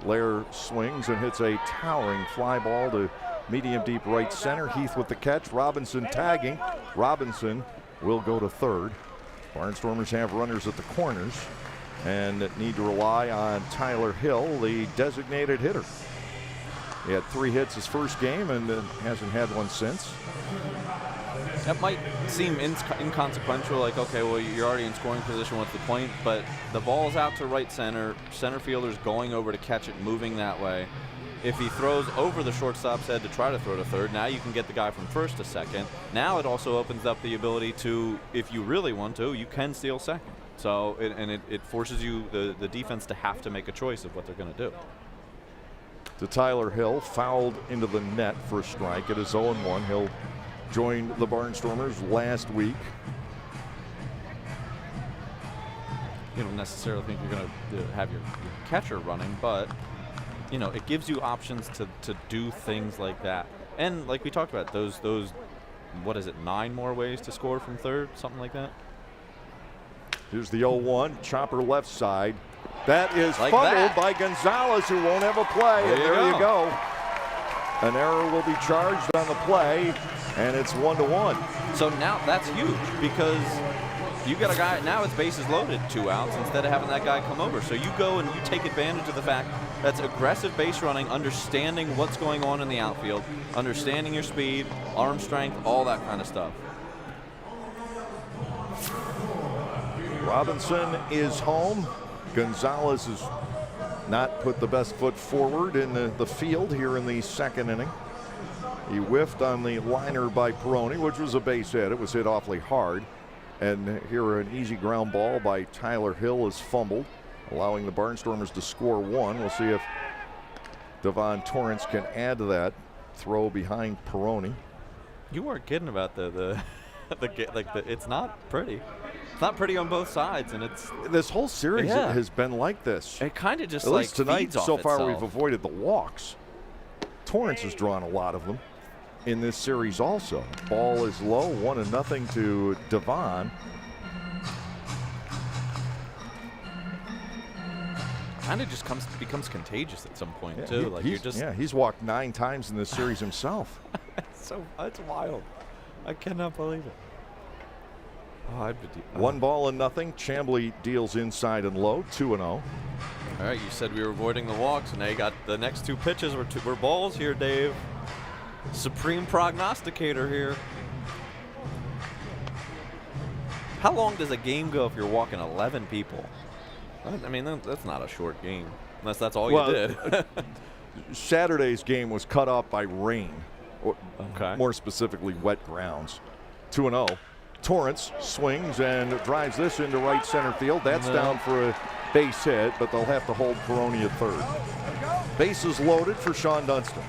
Lair swings and hits a towering fly ball to medium deep right center. Heath with the catch. Robinson tagging. Robinson will go to third. Barnstormers have runners at the corners and need to rely on Tyler Hill, the designated hitter. He had 3 hits his first game and hasn't had one since. That might seem inconsequential, like, okay, well, you're already in scoring position, what's the point? But the ball's out to right center. Center fielder's going over to catch it, moving that way. If he throws over the shortstop's head to try to throw to third, now you can get the guy from first to second. Now it also opens up the ability to, if you really want to, you can steal second. So, it forces you, the defense, to have to make a choice of what they're going to do. To Tyler Hill, fouled into the net for a strike. It is 0-1. Hill joined the Barnstormers last week. You don't necessarily think you're going to have your catcher running, but you know, it gives you options to do things like that. And like we talked about, those what is it, 9 more ways to score from third, something like that. Here's the 0-1, chopper left side. That is like fumbled that. by Gonzalez, who won't have a play. There and you there go. you go. An error will be charged on the play, and it's 1-1. So now that's huge because you got a guy, now it's bases loaded, 2 outs, instead of having that guy come over. So you go and you take advantage of the fact that's aggressive base running, understanding what's going on in the outfield, understanding your speed, arm strength, all that kind of stuff. Robinson is home. Gonzalez has not put the best foot forward in the field here in the second inning. He whiffed on the liner by Peroni, which was a base hit. It was hit awfully hard. And here an easy ground ball by Tyler Hill is fumbled, allowing the Barnstormers to score 1. We'll see if Devon Torrance can add to that throw behind Peroni. You weren't kidding about it's not pretty. It's not pretty on both sides, and it's This whole series has been like this. it kind of just At like least tonight, feeds off so far, itself. we've avoided the walks. Torrance has drawn a lot of them in this series also. Ball is low, 1-0 to Devon. Kind of just becomes contagious at some point too. Like he's walked 9 times in this series himself. It's wild. I cannot believe it. Oh, 1-0. Chamblee deals inside and low, 2-0. All right, you said we were avoiding the walks, and now you got the next 2 pitches were balls here, Dave. Supreme prognosticator here. How long does a game go if you're walking 11 people? I mean, that's not a short game, unless that's all you did. Saturday's game was cut off by rain, Okay. more specifically wet grounds. 2-0. Torrance swings and drives this into right center field. That's down for a base hit, but they'll have to hold Peroni at third. Bases loaded for Sean Dunston.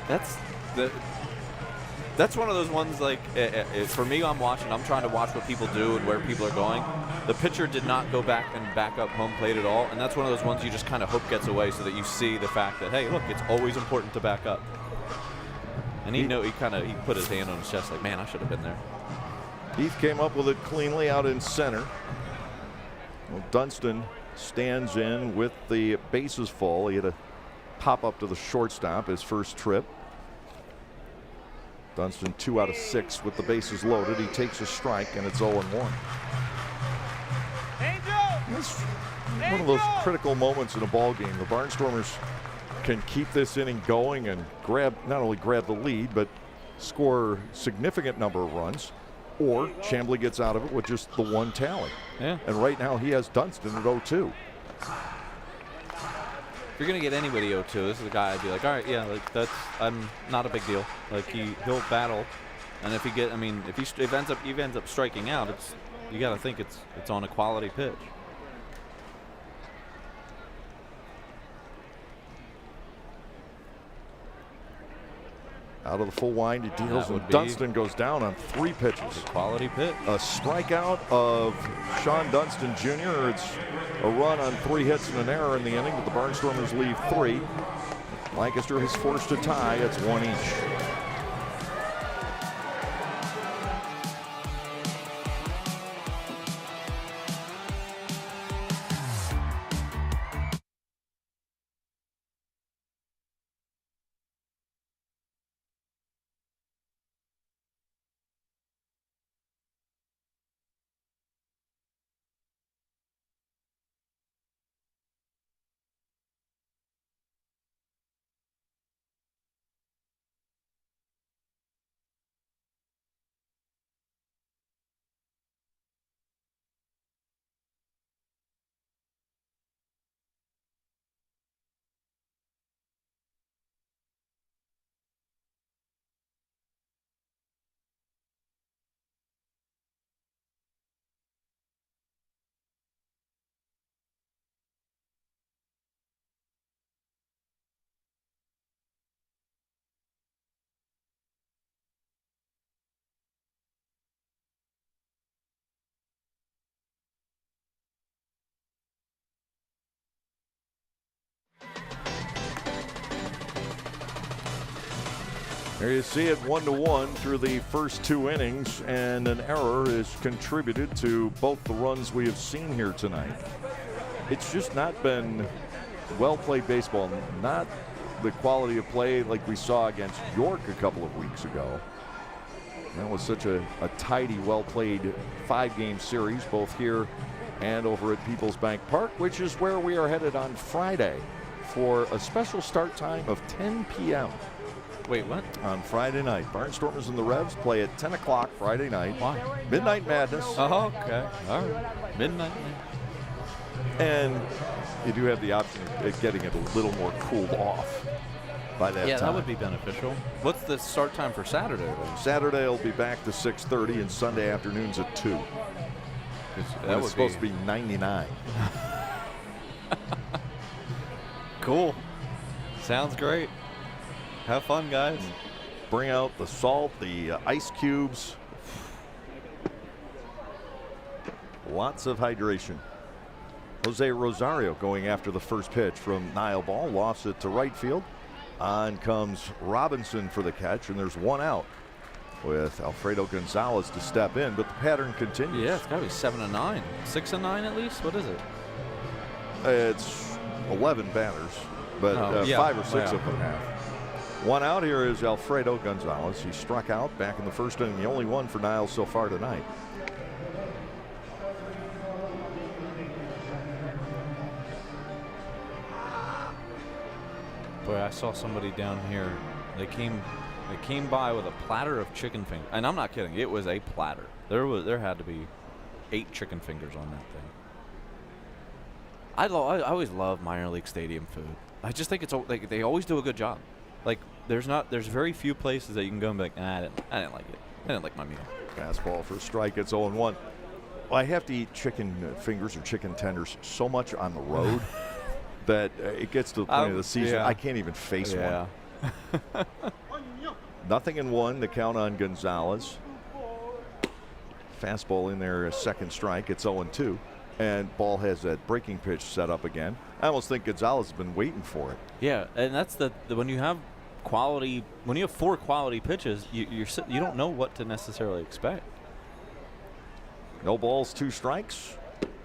That's one of those ones, like, for me, I'm trying to watch what people do and where people are going. The pitcher did not go back and back up home plate at all, and that's one of those ones you just kind of hope gets away so that you see the fact that, hey, look, it's always important to back up. And he put his hand on his chest like, man, I should have been there. Heath came up with it cleanly out in center. Well, Dunston stands in with the bases full. He had a pop up to the shortstop his first trip. Dunston 2 out of 6 with the bases loaded. He takes a strike, and it's 0-1. It's one of those critical moments in a ball game. The Barnstormers can keep this inning going and not only grab the lead, but score a significant number of runs, or Chamblee gets out of it with just the one tally. Yeah. And right now he has Dunston at 0-2. If you're gonna get anybody 0-2, this is the guy I'd be like, all right, yeah, like I'm not a big deal. Like he'll battle, and if he ends up striking out, you got to think it's on a quality pitch. Out of the full wind, he deals, and Dunston goes down on 3 pitches. Quality pitch. A strikeout of Sean Dunston Jr. It's a run on 3 hits and an error in the inning, but the Barnstormers leave 3. Lancaster has forced a tie. It's 1 each. There you see it 1-1 through the first 2 innings, and an error has contributed to both the runs we have seen here tonight. It's just not been well-played baseball, not the quality of play like we saw against York a couple of weeks ago. That was such a tidy, well-played 5-game series, both here and over at Peoples Bank Park, which is where we are headed on Friday for a special start time of 10 p.m. Wait, what? On Friday night. Barnstormers and the Revs play at 10 o'clock Friday night. Why? Midnight Madness. Oh, okay. All right. Midnight. And you do have the option of getting it a little more cooled off by that time. Yeah, that would be beneficial. What's the start time for Saturday, though? Saturday will be back to 6:30, and Sunday afternoons at 2. That was supposed to be 99. Cool. Sounds great. Have fun, guys. Bring out the salt, the ice cubes. Lots of hydration. Jose Rosario going after the first pitch from Niall Ball. Lofts it to right field. On comes Robinson for the catch, and there's 1 out with Alfredo Gonzalez to step in, but the pattern continues. Yeah, it's got to be 7-9. 6-9 at least? What is it? It's 11 batters, but 5 or 6 of them have. 1 out. Here is Alfredo Gonzalez. He struck out back in the first inning, the only one for Niles so far tonight. Boy, I saw somebody down here. They came by with a platter of chicken fingers, and I'm not kidding. It was a platter. There had to be 8 chicken fingers on that thing. I always love minor league stadium food. I just think it's like they always do a good job. Like there's very few places that you can go and be like, nah, I didn't like it. I didn't like my meal. Fastball for a strike. It's 0-1. Well, I have to eat chicken fingers or chicken tenders so much on the road that it gets to the point of the season I can't even face one. 0-1, the count on Gonzalez. Fastball in there, a second strike. It's 0-2. And ball has that breaking pitch set up again. I almost think Gonzalez has been waiting for it. Yeah, and that's the when you have quality, when you have 4 quality pitches, you don't know what to necessarily expect. No balls, 2 strikes.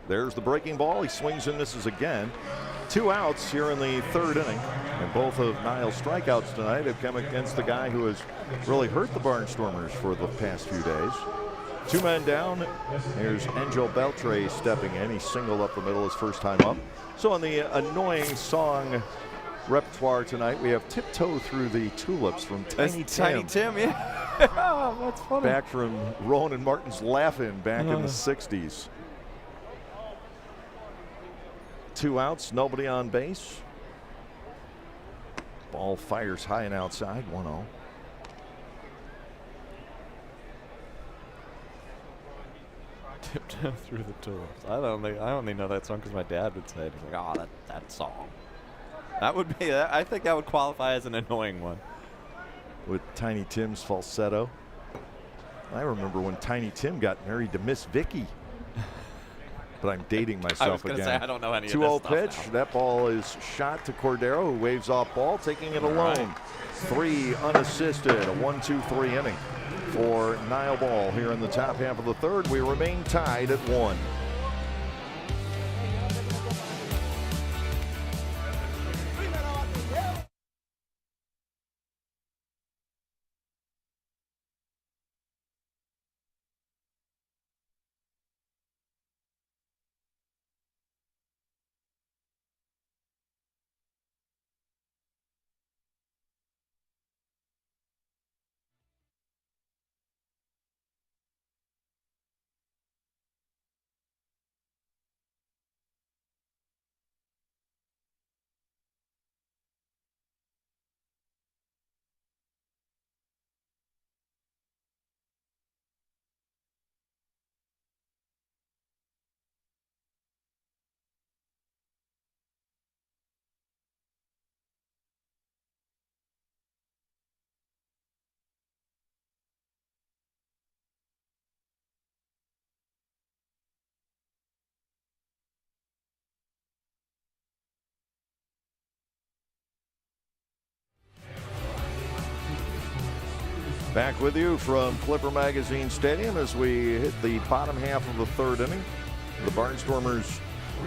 There's the breaking ball. He swings and misses again. 2 outs here in the 3rd inning. And both of Niles' strikeouts tonight have come against the guy who has really hurt the Barnstormers for the past few days. 2 men down. Here's Angel Beltre stepping in. He singled up the middle his first time up. So on the annoying song repertoire tonight, we have Tiptoe Through the Tulips from Tiny Tim. Tiny Tim, yeah. That's funny. Back from Rowan and Martin's Laugh-In back in the 60s. 2 outs, nobody on base. Ball fires high and outside, 1-0. Tiptoe Through the Tulips. I only know that song because my dad would say it. He's like, oh, that song. That would be. I think that would qualify as an annoying one. With Tiny Tim's falsetto. I remember when Tiny Tim got married to Miss Vicky. But I'm dating myself again. I was going to say, I don't know any of this 2-0 stuff pitch. now. That ball is shot to Cordero, who waves off ball, taking it alone. 3 unassisted. A 1-2-3 inning for Niall Ball here in the top half of the 3rd. We remain tied at 1. Back with you from Clipper Magazine Stadium as we hit the bottom half of the 3rd inning. The Barnstormers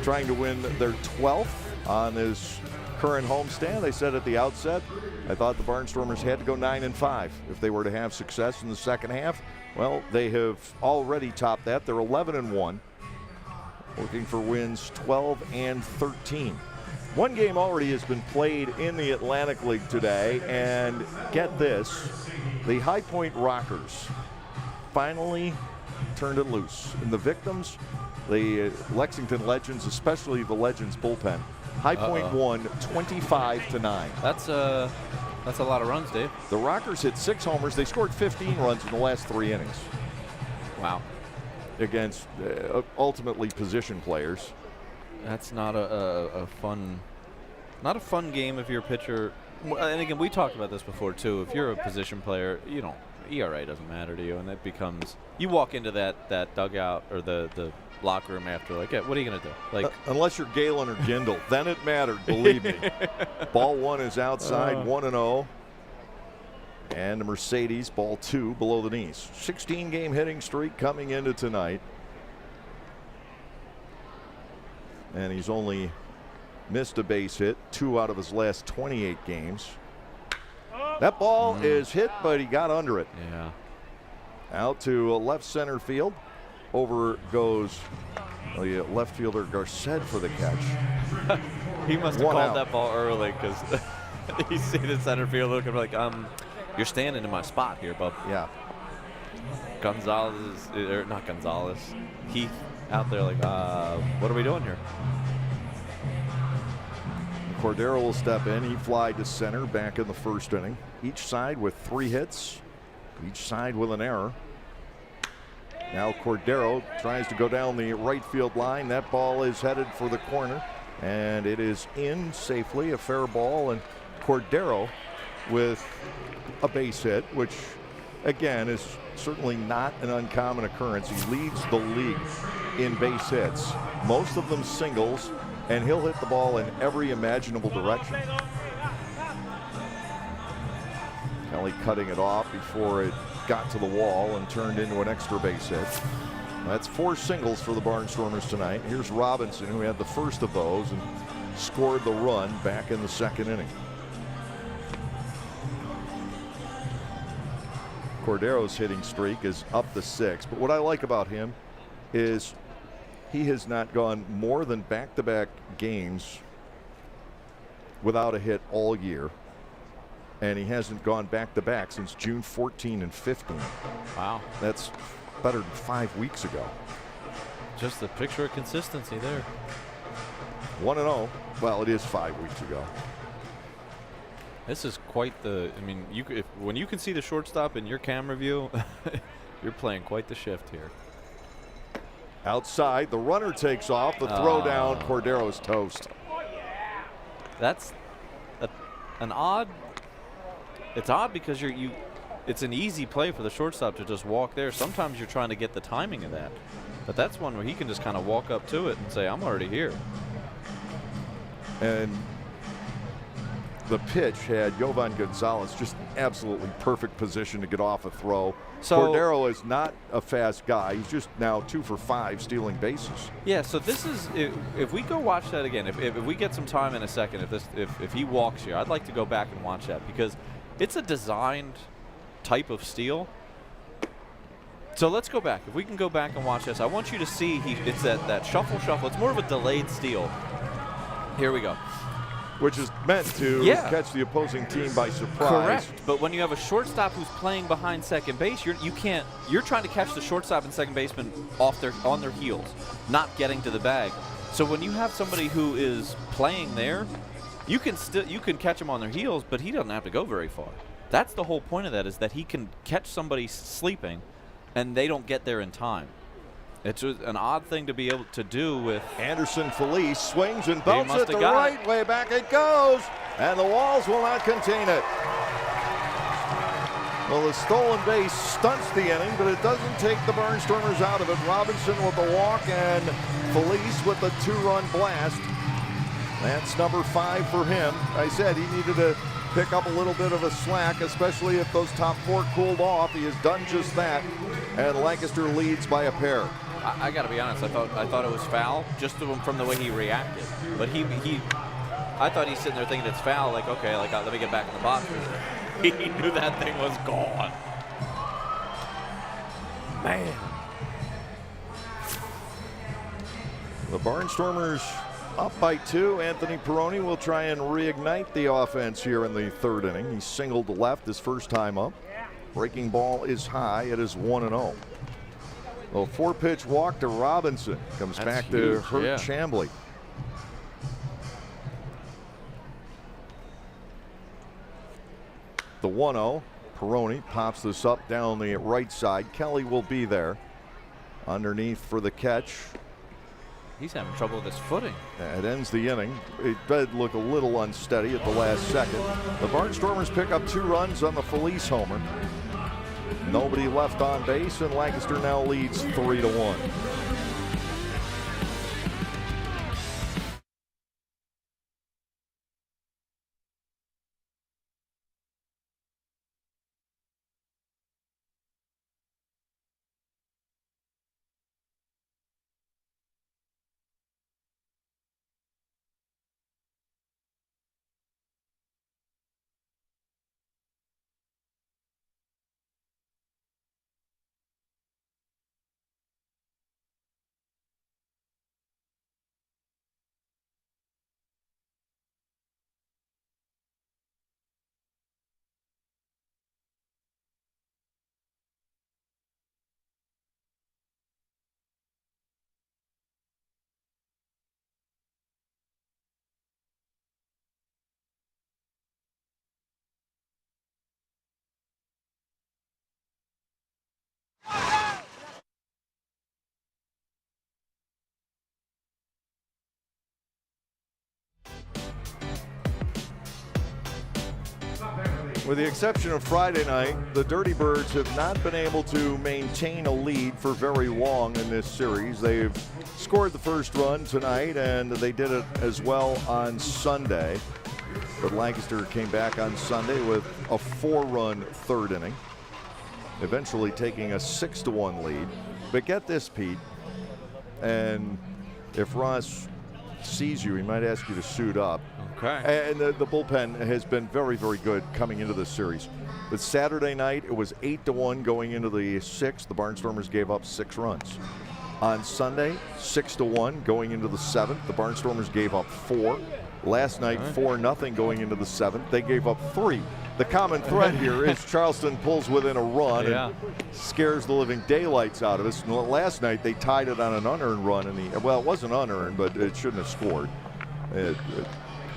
trying to win their 12th on this current homestand. They said at the outset, I thought the Barnstormers had to go 9-5 if they were to have success in the second half. Well, they have already topped that. They're 11-1, looking for wins 12 and 13. One game already has been played in the Atlantic League today, and get this, the High Point Rockers finally turned it loose. And the victims, the Lexington Legends, especially the Legends bullpen. High Point won 25-9. That's a lot of runs, Dave. The Rockers hit 6 homers. They scored 15 runs in the last 3 innings. Wow. Against ultimately position players. That's not a fun game if you're a pitcher. And again, we talked about this before too. If you're a position player, ERA doesn't matter to you, and that becomes you walk into that dugout or the locker room after like, yeah, what are you gonna do? Like unless you're Galen or Gindel, then it mattered. Believe me. Ball 1 is outside, 1-0. And the Mercedes, ball 2 below the knees. 16-game hitting streak coming into tonight. And he's only missed a base hit 2 out of his last 28 games. That ball is hit, but he got under it. Yeah. Out to left center field. Over goes the left fielder Garced for the catch. He must have called that ball early because he's sitting in center field looking like, you're standing in my spot here, bub. Yeah. Gonzalez, or not Gonzalez, Heath out there like, what are we doing here? Cordero will step in. He fly to center back in the 1st inning. Each side with 3 hits. Each side with an error. Now Cordero tries to go down the right field line. That ball is headed for the corner, and it is in safely, a fair ball. And Cordero with a base hit, which again is certainly not an uncommon occurrence. He leads the league in base hits, most of them singles, and he'll hit the ball in every imaginable direction. Kelly cutting it off before it got to the wall and turned into an extra base hit. That's 4 singles for the Barnstormers tonight. Here's Robinson, who had the first of those and scored the run back in the second inning. Cordero's hitting streak is up to 6, but what I like about him is he has not gone more than back-to-back games without a hit all year. And he hasn't gone back-to-back since June 14 and 15. Wow. That's better than 5 weeks ago. Just the picture of consistency there. 1-0. Well, it is 5 weeks ago. This is quite the. I mean, when you can see the shortstop in your camera view, you're playing quite the shift here. Outside, the runner takes off. The throw down, Cordero's toast. That's an odd. It's odd because it's an easy play for the shortstop to just walk there. Sometimes you're trying to get the timing of that, but that's one where he can just kind of walk up to it and say, "I'm already here." And the pitch had Jovan Gonzalez just absolutely perfect position to get off a throw. So Cordero is not a fast guy. He's just now 2 for 5 stealing bases. Yeah, so this is if we go watch that again, if we get some time in a second, if he walks here, I'd like to go back and watch that because it's a designed type of steal. So let's go back. If we can go back and watch this, I want you to see it's that shuffle. It's more of a delayed steal. Here we go. Which is meant to catch the opposing team by surprise. Correct. But when you have a shortstop who's playing behind second base, you're trying to catch the shortstop and second baseman on their heels, not getting to the bag. So when you have somebody who is playing there, you can catch them on their heels, but he doesn't have to go very far. That's the whole point of that, is that he can catch somebody sleeping, and they don't get there in time. It's an odd thing to be able to do with. Anderson Felice swings and belts it the got right way. Back it goes, and the walls will not contain it. Well, the stolen base stunts the inning, but it doesn't take the Barnstormers out of it. Robinson with the walk and Felice with the 2-run blast. That's number 5 for him. I said he needed to pick up a little bit of a slack, especially if those top 4 cooled off. He has done just that, and Lancaster leads by a pair. I got to be honest. I thought it was foul just from the way he reacted. But I thought he's sitting there thinking it's foul. Like, okay, let me get back in the box. He knew that thing was gone. Man. The Barnstormers up by 2. Anthony Peroni will try and reignite the offense here in the 3rd inning. He singled to left his first time up. Breaking ball is high. It is 1-0. A 4-pitch walk to Robinson. Comes back huge, to Hurt Chambly. The 1-0. Peroni pops this up down the right side. Kelly will be there. Underneath for the catch. He's having trouble with his footing. It ends the inning. It did look a little unsteady at the last second. The Barnstormers pick up 2 runs on the Felice homer. Nobody left on base, and Lancaster now leads 3-1. With the exception of Friday night, the Dirty Birds have not been able to maintain a lead for very long in this series. They've scored the first run tonight, and they did it as well on Sunday. But Lancaster came back on Sunday with a 4-run third inning, eventually taking a 6-1 lead. But get this, Pete, and if Ross sees you, he might ask you to suit up. Okay. And the bullpen has been very, very good coming into this series. But Saturday night, it was 8-1 going into the 6th. The Barnstormers gave up 6 runs. On Sunday, 6-1 going into the 7th. The Barnstormers gave up 4. Last night, 4-0 going into the 7th. They gave up 3. The common thread here is Charleston pulls within a run and scares the living daylights out of us. Last night, they tied it on an unearned run. Well, it wasn't unearned, but it shouldn't have scored. It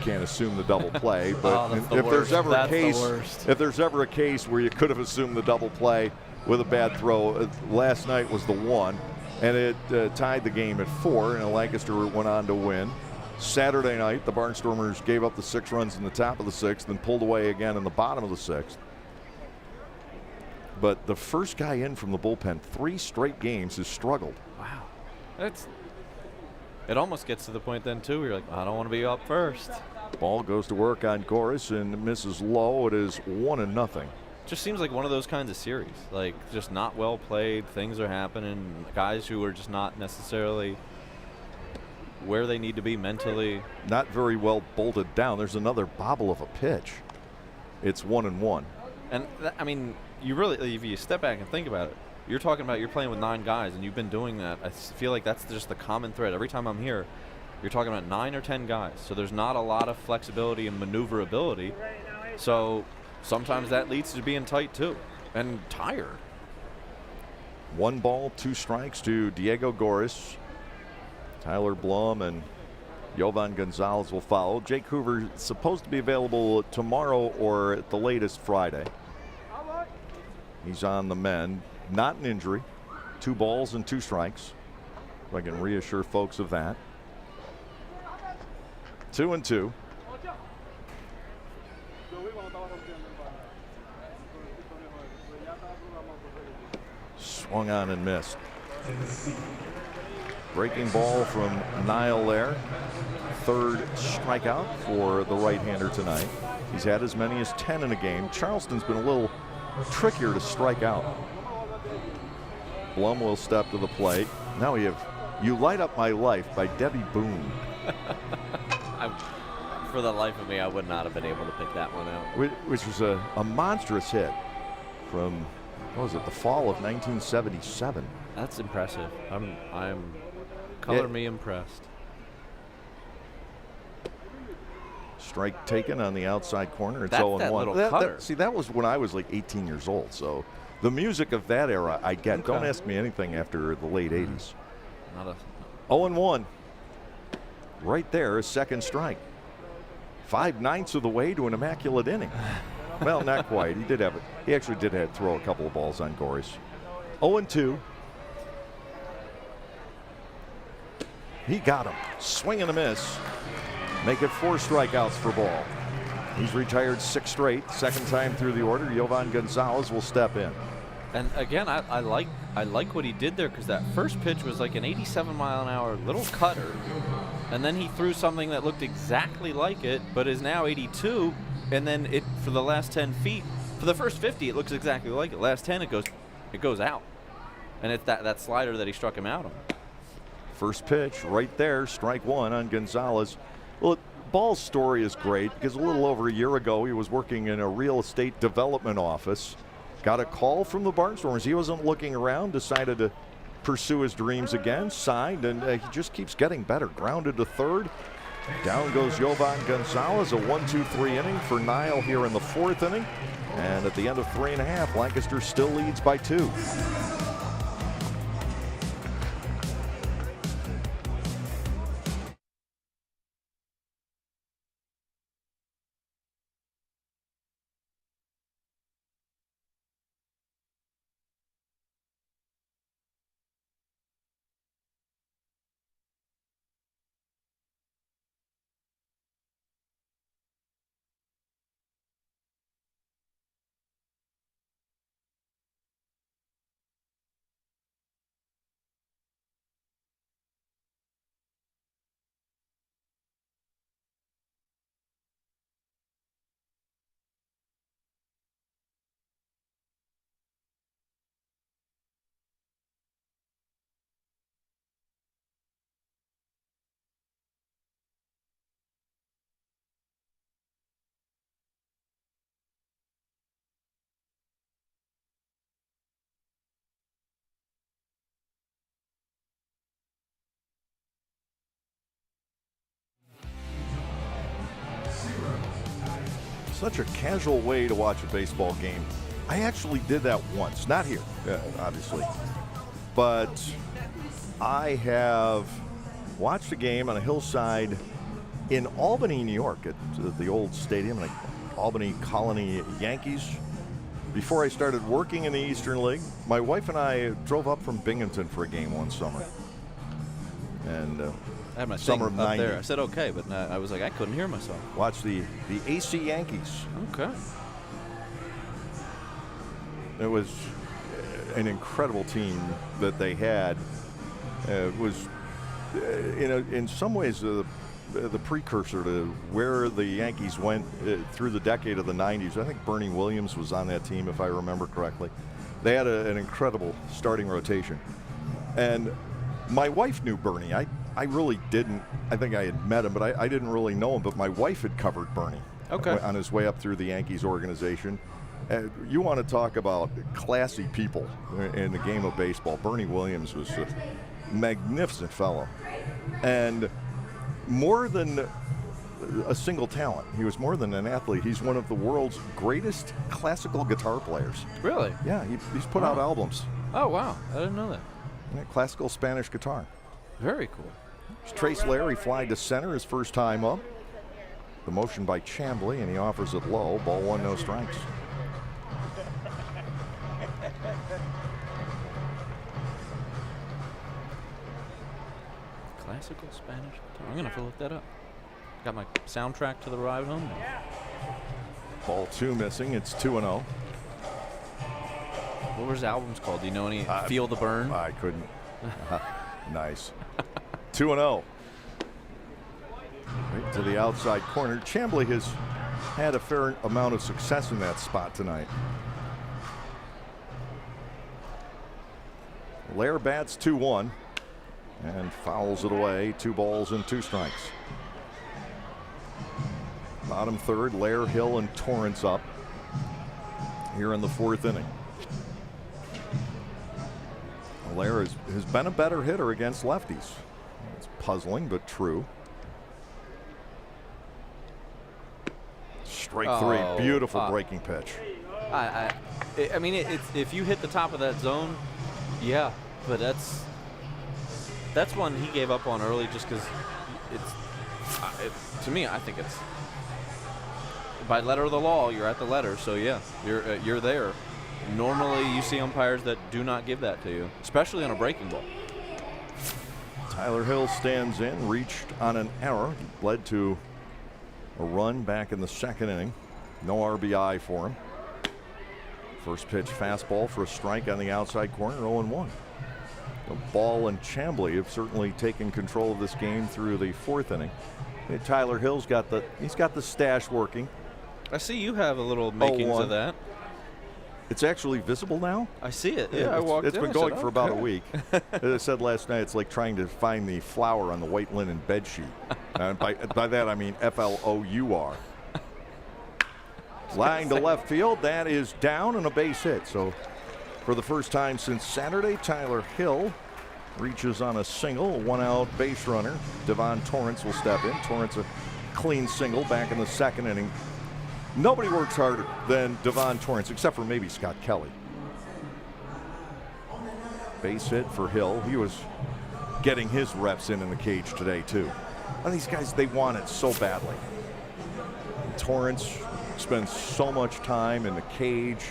can't assume the double play, but if there's ever a case where you could have assumed the double play with a bad throw, last night was the one, and it tied the game at 4, and Lancaster went on to win. Saturday night, the Barnstormers gave up the 6 runs in the top of the 6th and pulled away again in the bottom of the 6th. But the first guy in from the bullpen 3 straight games has struggled. Wow. It almost gets to the point then, too, where you're like, I don't want to be up first. Ball goes to work on Goris and misses low. It is 1-0. Just seems like one of those kinds of series. Like, just not well played. Things are happening. Guys who are just not necessarily where they need to be mentally. Not very well bolted down. There's another bobble of a pitch. It's 1-1. And, I mean, you really, if you step back and think about it, you're talking about you're playing with 9 guys, and you've been doing that. I feel like that's just the common thread. Every time I'm here, you're talking about 9 or 10 guys. So there's not a lot of flexibility and maneuverability. So sometimes that leads to being tight, too, and tired. 1 ball, 2 strikes to Diego Goris. Tyler Blum and Jovan Gonzalez will follow. Jake Hoover is supposed to be available tomorrow or at the latest Friday. He's on the mend. Not an injury. 2 balls and 2 strikes. If I can reassure folks of that. 2-2. Swung on and missed. Breaking ball from Niall there. 3rd strikeout for the right-hander tonight. He's had as many as 10 in a game. Charleston's been a little trickier to strike out. Blum will step to the plate. Now we have You Light Up My Life by Debbie Boone. For the life of me, I would not have been able to pick that one out. Which was a monstrous hit from, what was it, the fall of 1977. That's impressive. I'm color me impressed. Strike taken on the outside corner. It's That 0-1. little cutter. See, that was when I was like 18 years old. So the music of that era, I get. Okay. Don't ask me anything after the late 80s. Not a 0-1. Right there, a second strike. 5/9 of the way to an immaculate inning. Well, not quite. He actually did have throw a couple of balls on Goris. 0-2. He got him. Swing and a miss. Make it 4 strikeouts for Ball. He's retired 6 straight. Second time through the order. Jovan Gonzalez will step in. And again, I like what he did there, because that first pitch was like an 87-mile-an-hour little cutter, and then he threw something that looked exactly like it, but is now 82. And then it, for the last 10 feet, for the first 50, it looks exactly like it. Last 10, it goes out, and it's that slider that he struck him out on. First pitch right there, strike 1 on Gonzalez. Well, Ball's story is great because a little over a year ago he was working in a real estate development office. Got a call from the Barnstormers. He wasn't looking around, decided to pursue his dreams again, signed, and he just keeps getting better. Grounded to third. Down goes Jovan Gonzalez. A 1-2-3 inning for Niall here in the 4th inning. And at the end of 3.5, Lancaster still leads by 2. such a casual way to watch a baseball game. I actually did that once, not here, obviously, but I have watched a game on a hillside in Albany, New York, at the old stadium, like Albany Colony Yankees. Before I started working in the Eastern League, my wife and I drove up from Binghamton for a game one summer. And I had my summer thing of up 90. there. I said okay, but I was like, I couldn't hear myself. Watched the AC Yankees. Okay. It was an incredible team that they had. It was, in some ways, the precursor to where the Yankees went through the decade of the 90s. I think Bernie Williams was on that team, if I remember correctly. They had an incredible starting rotation. And my wife knew Bernie. I really didn't. I think I had met him, but I didn't really know him. But my wife had covered Bernie on his way up through the Yankees organization. You want to talk about classy people in the game of baseball. Bernie Williams was a magnificent fellow. And more than a single talent, he was more than an athlete. He's one of the world's greatest classical guitar players. Really? Yeah, he's put out albums. Oh, wow. I didn't know that. Yeah, classical Spanish guitar. Very cool. Trace Larry fly to center his first time up. The motion by Chambly, and he offers it low. Ball one, no strikes. Classical Spanish guitar. I'm going to have to look that up. Got my soundtrack to the ride home. Ball two missing. It's 2-0. What was the album's called? Do you know any? Feel the Burn? I couldn't. Nice. 2-0. Right to the outside corner. Chambly has had a fair amount of success in that spot tonight. Lair bats 2-1 and fouls it away. 2 balls and 2 strikes. Bottom third, Lair, Hill, and Torrance up here in the 4th inning. Lair has been a better hitter against lefties. It's puzzling, but true. Strike 3, beautiful breaking pitch. I mean, it's if you hit the top of that zone, yeah, but that's one he gave up on early just because to me, I think it's by letter of the law, you're at the letter, so yeah, you're there. Normally, you see umpires that do not give that to you, especially on a breaking ball. Tyler Hill stands in, reached on an error, led to a run back in the 2nd inning. No RBI for him. First pitch fastball for a strike on the outside corner, 0-1. The Ball and Chambly have certainly taken control of this game through the 4th inning. And Tyler Hill's got the stash working. I see you have a little makings of that. It's actually visible now? I see it. Yeah, it's been going for about a week. As I said last night, it's like trying to find the flower on the white linen bed sheet. By that I mean Flour. Line to left field. That is down and a base hit. So for the first time since Saturday, Tyler Hill reaches on a single, 1-out base runner. Devon Torrance will step in. Torrance a clean single back in the 2nd inning. Nobody works harder than Devon Torrance, except for maybe Scott Kelly. Base hit for Hill. He was getting his reps in the cage today, too. And these guys, they want it so badly. Torrance spends so much time in the cage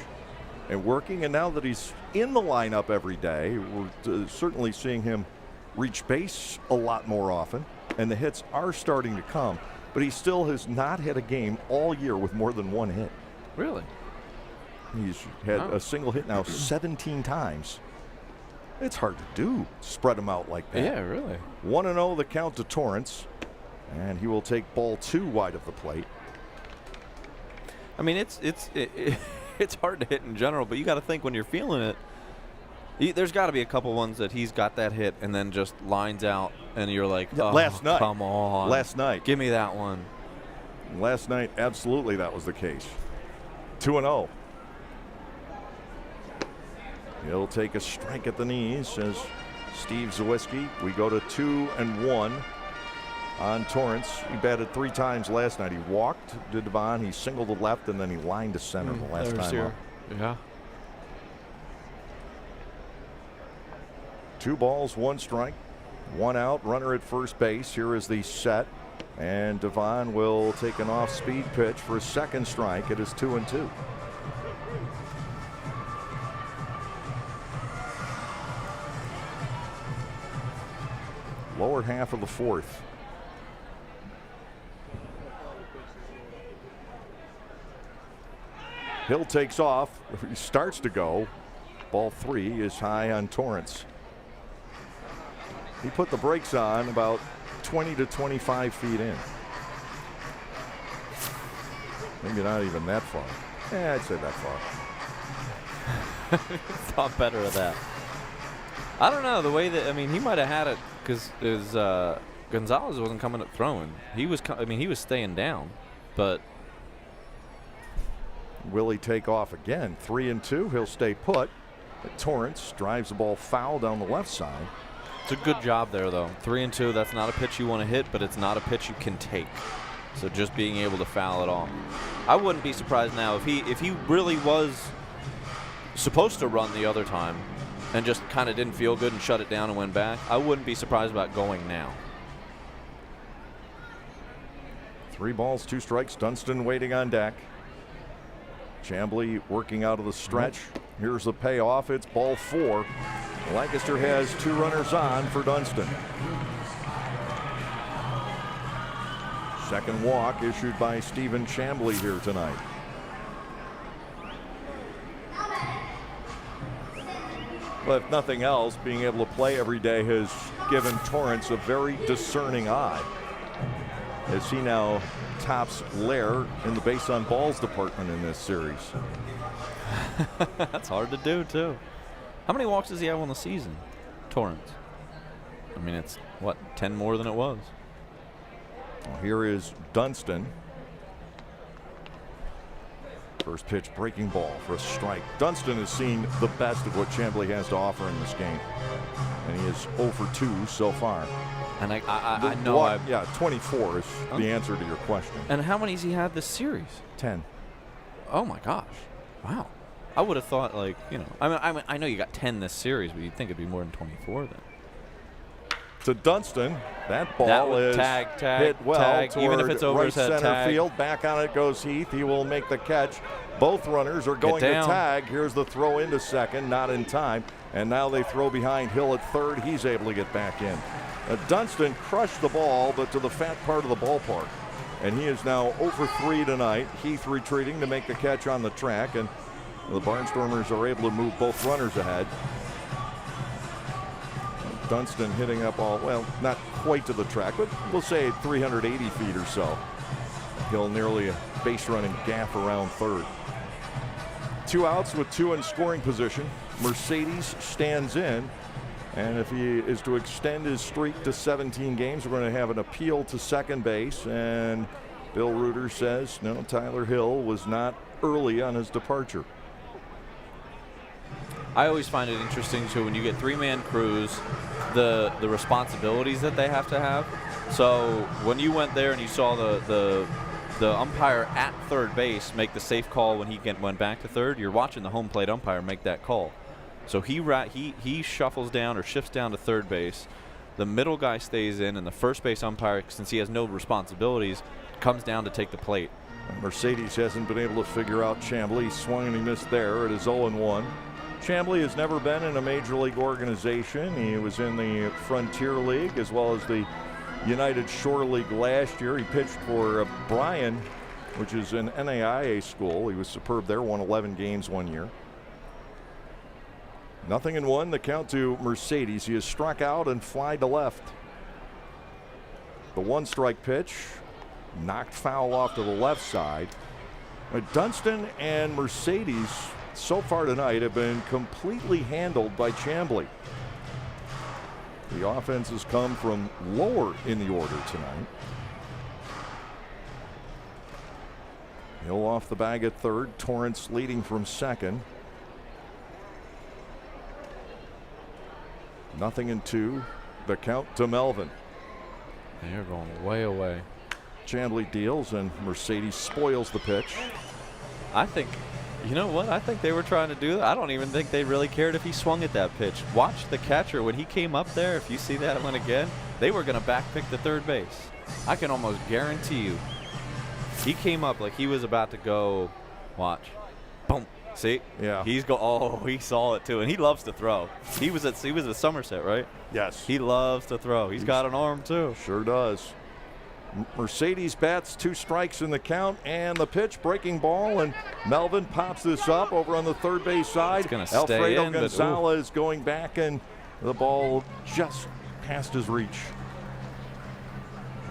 and working, and now that he's in the lineup every day, we're certainly seeing him reach base a lot more often, and the hits are starting to come. But he still has not had a game all year with more than 1 hit. Really? He's had a single hit now 17 times. It's hard to do, spread them out like that. Yeah, really. 1-0 the count to Torrance, and he will take ball 2 wide of the plate. I mean, it's hard to hit in general, but you got to think when you're feeling it. There's got to be a couple ones that he's got that hit and then just lines out, and you're like, oh, last night. Come on. Last night. Give me that one. Last night, absolutely that was the case. 2-0. He'll take a strike at the knees, says Steve Zawiski. We go to 2-1. on Torrance. He batted 3 times last night. He walked to Devon, he singled to left, and then he lined to center the last time up. Yeah. 2 balls, 1 strike, 1 out, runner at first base. Here is the set, and Devon will take an off-speed pitch for a second strike. It is 2-2. Lower half of the 4th. Hill takes off. He starts to go. Ball 3 is high on Torrance. He put the brakes on about 20 to 25 feet in. Maybe not even that far. Yeah, I'd say that far. Thought better of that. I don't know the way that, I mean, he might have had it because Gonzalez wasn't coming up throwing. He was, he was staying down, but. Will he take off again? 3-2. He'll stay put. Torrance drives the ball foul down the left side. It's a good job there, though. 3-2. That's not a pitch you want to hit, but it's not a pitch you can take. So just being able to foul it off. I wouldn't be surprised now if he really was supposed to run the other time and just kind of didn't feel good and shut it down and went back. I wouldn't be surprised about going now. 3 balls, 2 strikes. Dunston waiting on deck. Chambly working out of the stretch. Here's the payoff. It's ball 4. Lancaster has 2 runners on for Dunston. Second walk issued by Stephen Chambly here tonight. But if nothing else, being able to play every day has given Torrance a very discerning eye, as he now tops Lair in the base on balls department in this series. That's hard to do, too. How many walks does he have on the season, Torrance? I mean, it's, what, 10 more than it was? Well, here is Dunston. First pitch, breaking ball for a strike. Dunston has seen the best of what Chambly has to offer in this game, and he is 0 for 2 so far. And I know. Yeah, 24 is the answer to your question. And how many has he had this series? 10. Oh my gosh! Wow. I would have thought, like, you know, I know you got 10 this series, but you'd think it'd be more than 24 then. To Dunston, that ball is tag, hit well tag, toward even if it's over right his head, center tag. field. Back on it goes Heath. He will make the catch. Both runners are going to tag. Here's the throw into second, not in time. And now they throw behind Hill at third. He's able to get back in. Dunston crushed the ball, but to the fat part of the ballpark. And he is now 0 for 3 tonight. Heath retreating to make the catch on the track, and the Barnstormers are able to move both runners ahead. Dunston hitting up all, well, not quite to the track, but we'll say 380 feet or so. He'll nearly a base running gaff around third. 2 outs with 2 in scoring position. Mercedes stands in. And if he is to extend his streak to 17 games, we're going to have an appeal to second base. And Bill Reuter says, no, Tyler Hill was not early on his departure. I always find it interesting, too, when you get 3-man crews, the responsibilities that they have to have. So when you went there and you saw the umpire at third base make the safe call when he went back to third, you're watching the home plate umpire make that call. So he shuffles down or shifts down to third base. The middle guy stays in, and the first base umpire, since he has no responsibilities, comes down to take the plate. Mercedes hasn't been able to figure out Chambly. He swung and he missed there. It is 0-1. Chambly has never been in a major league organization. He was in the Frontier League as well as the United Shore League last year. He pitched for Bryan, which is an NAIA school. He was superb there, won 11 games one year. 0-1, the count to Mercedes. He has struck out and fly to left. The 1-strike pitch knocked foul off to the left side. But Dunston and Mercedes so far tonight have been completely handled by Chambly. The offense has come from lower in the order tonight. Hill off the bag at third. Torrance leading from second. 0-2. The count to Melvin. They're going way away. Chambly deals, and Mercedes spoils the pitch. I think, you know what? I think they were trying to do that. I don't even think they really cared if he swung at that pitch. Watch the catcher. When he came up there, if you see that one again, they were going to backpick the third base. I can almost guarantee you. He came up like he was about to go, watch, boom. See? Yeah. He's he saw it too, and he loves to throw. He was at Somerset, right? Yes. He loves to throw. He's got an arm too. Sure does. Mercedes bats, 2 strikes in the count, and the pitch, breaking ball, and Melvin pops this up over on the third base side. It's gonna stay Alfredo in, but, Gonzalez going back, and the ball just past his reach.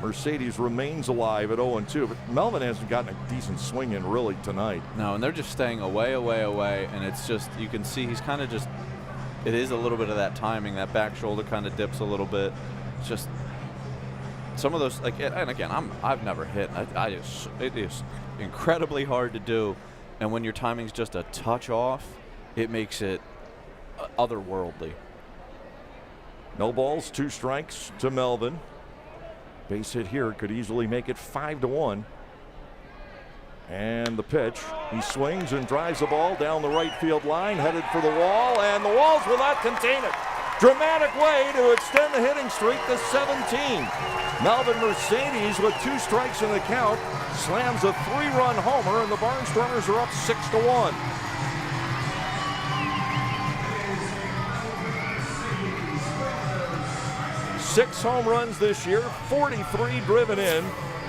Mercedes remains alive at 0-2, but Melvin hasn't gotten a decent swing in really tonight. No, and they're just staying away, and it's just, you can see he's kind of just, it is a little bit of that timing. That back shoulder kind of dips a little bit. It's just some of those, like, and again, I've never hit. It is incredibly hard to do, and when your timing's just a touch off, it makes it otherworldly. No balls, 2 strikes to Melvin. Base hit here could easily make it 5-1. And the pitch, he swings and drives the ball down the right field line, headed for the wall, and the Walls will not contain it. Dramatic way to extend the hitting streak to 17. Melvin Mercedes, with 2 strikes in the count, slams a 3-run homer, and the Barnstormers are up 6-1. Six home runs this year, 43 driven in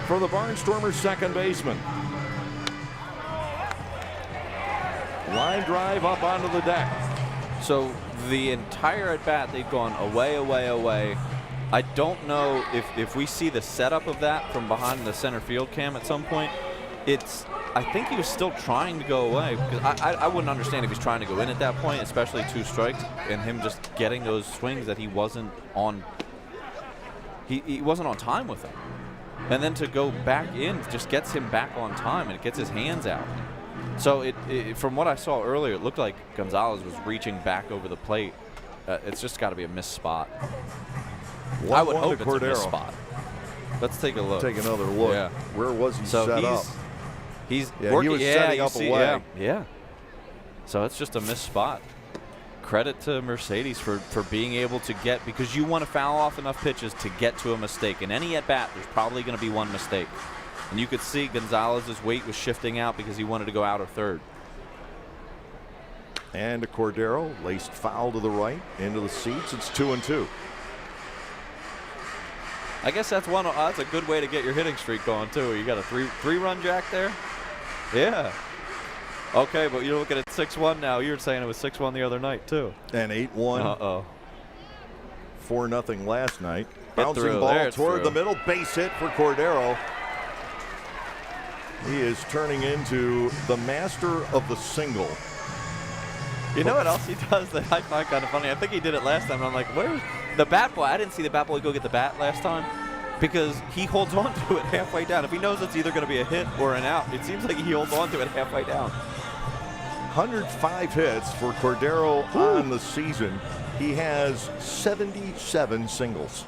for the Barnstormers second baseman. Line drive up onto the deck. So the entire at-bat, they've gone away. I don't know if we see the setup of that from behind the center field cam at some point. I think he was still trying to go away, because I wouldn't understand if he's trying to go in at that point, especially 2 strikes, and him just getting those swings that he wasn't on. He wasn't on time with them. And then to go back in just gets him back on time, and it gets his hands out. So from what I saw earlier, it looked like Gonzalez was reaching back over the plate. It's just got to be a missed spot. I would hope it's a missed spot. Let's take a look. Take another look. Yeah. Where was he set up? He's yeah, working. He was setting up away. Yeah. So it's just a missed spot. Credit to Mercedes for being able to get, because you want to foul off enough pitches to get to a mistake. In any at-bat, there's probably going to be one mistake. And you could see Gonzalez's weight was shifting out because he wanted to go out or third. And a Cordero, laced foul to the right, into the seats. It's 2-2. I guess that's a good way to get your hitting streak going too. You got a three-run jack there? Yeah. Okay, but you're looking at 6-1 now. You were saying it was 6-1 the other night, too. And 8-1. Uh-oh. 4-0 last night. Get Bouncing through. ball toward the middle. Base hit for Cordero. He is turning into the master of the single. You know what else he does that I find kind of funny? I think he did it last time, and I'm like, where's the bat boy? I didn't see the bat boy go get the bat last time, because he holds on to it halfway down. If he knows it's either going to be a hit or an out, it seems like he holds on to it halfway down. 105 hits for Cordero on the season. He has 77 singles.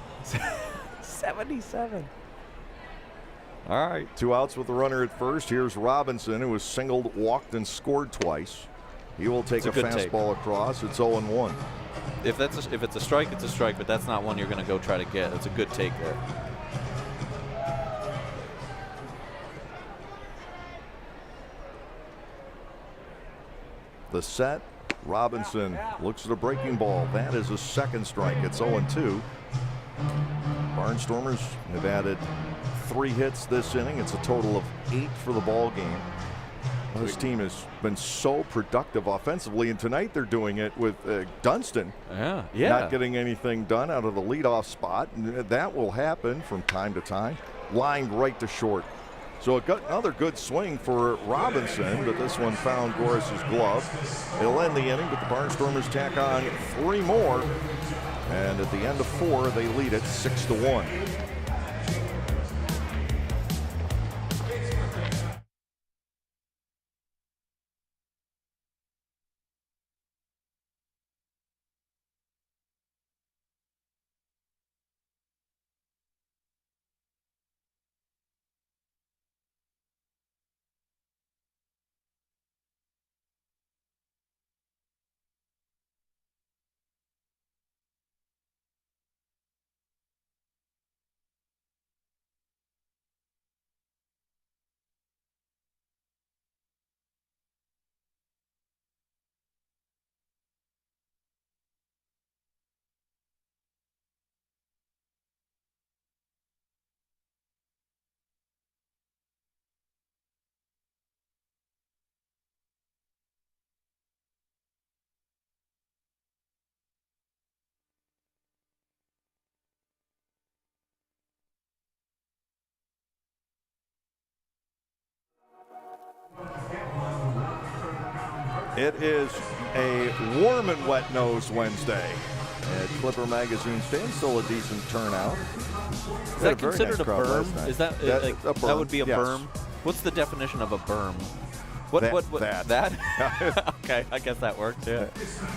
77. All right. 2 outs with the runner at first. Here's Robinson, who was singled, walked, and scored twice. He will take a fastball across. It's 0-1. If it's a strike, it's a strike, but that's not one you're going to go try to get. It's a good take there. The set. Robinson looks at a breaking ball. That is a second strike. It's 0-2. Barnstormers have added 3 hits this inning. It's a total of 8 for the ball game. This team has been so productive offensively, and tonight they're doing it with Dunston not getting anything done out of the leadoff spot. And that will happen from time to time. Lined right to short. So it got another good swing for Robinson, but this one found Goris's glove. It'll end the inning, but the Barnstormers tack on 3 more. And at the end of 4, they lead it 6-1. It is a warm and wet nose Wednesday at Clipper Magazine Stand. Still a decent turnout. Is that considered a berm? Is that like, a berm, that would be a yes. berm? What's the definition of a berm? What? That. That? Okay, I guess that works. Yeah.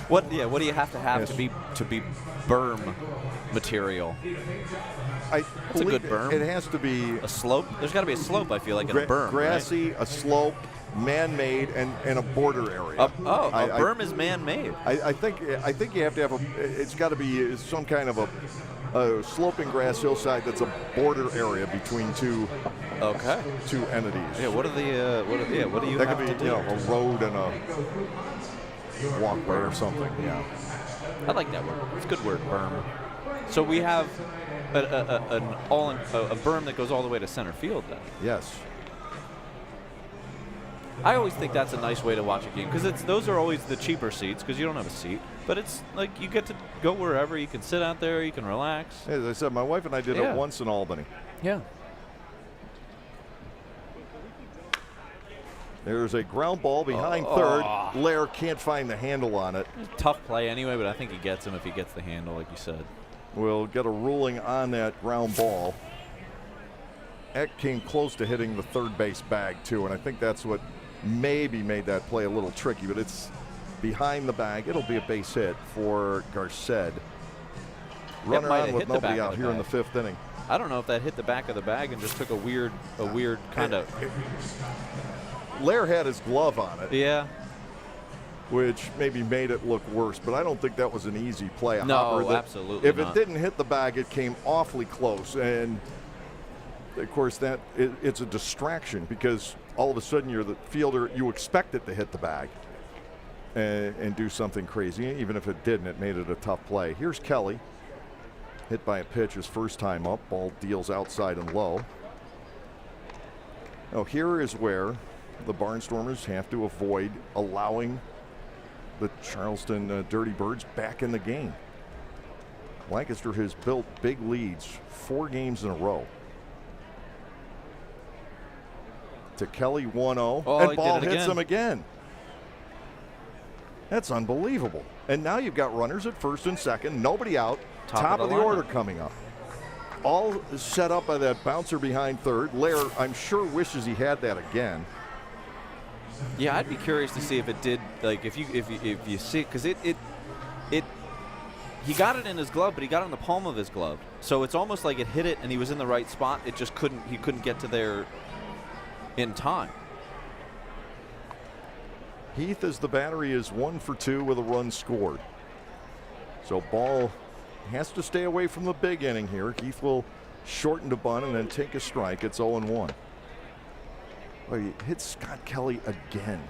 What? Yeah. What do you have Yes. to be berm material? It's a good berm. It has to be A slope? There's got to be a slope. I feel like in a berm. grassy, a slope, man-made, and a border area. A berm is man-made. I think you have to have it's got to be some kind of a sloping grass hillside that's a border area between two entities. Yeah. What do you That have could be to do? a road and a walkway or something. Yeah. I like that word. It's a good word, berm. So we have a berm that goes all the way to center field then. Yes. I always think that's a nice way to watch a game because those are always the cheaper seats because you don't have a seat. But it's like you get to go wherever. You can sit out there. You can relax. As I said, my wife and I did it once in Albany. Yeah. There's a ground ball behind third. Lair can't find the handle on it. Tough play anyway, but I think he gets him if he gets the handle, like you said. We'll get a ruling on that ground ball. Eck came close to hitting the third base bag, too, and I think that's what maybe made that play a little tricky, but it's behind the bag. It'll be a base hit for Garced. Runner on with nobody out here in the fifth inning. I don't know if that hit the back of the bag and just took a weird kind of. Lair had his glove on it. Yeah. Which maybe made it look worse, but I don't think that was an easy play. No, absolutely If not. it didn't hit the bag, it came awfully close, and of course it's a distraction because all of a sudden you're the fielder. You expect it to hit the bag and do something crazy. Even if it didn't, it made it a tough play. Here's Kelly, hit by a pitch his first time up. Ball deals outside and low. Now here is where the Barnstormers have to avoid allowing the Charleston Dirty Birds back in the game. Lancaster has built big leads 4 games in a row. To Kelly 1-0, and ball hits him again. That's unbelievable. And now you've got runners at first and second, nobody out, top of the order coming up. All set up by that bouncer behind third. Lair, I'm sure, wishes he had that again. Yeah, I'd be curious to see if it did. Like if you see, because he got it in his glove, but he got it in the palm of his glove. So it's almost like it hit it, and he was in the right spot. It just he couldn't get to there in time. Heath, as the battery, is 1 for 2 with a run scored. So ball has to stay away from the big inning here. Heath will shorten to bunt and then take a strike. It's 0-1. Well, he hit Scott Kelly again.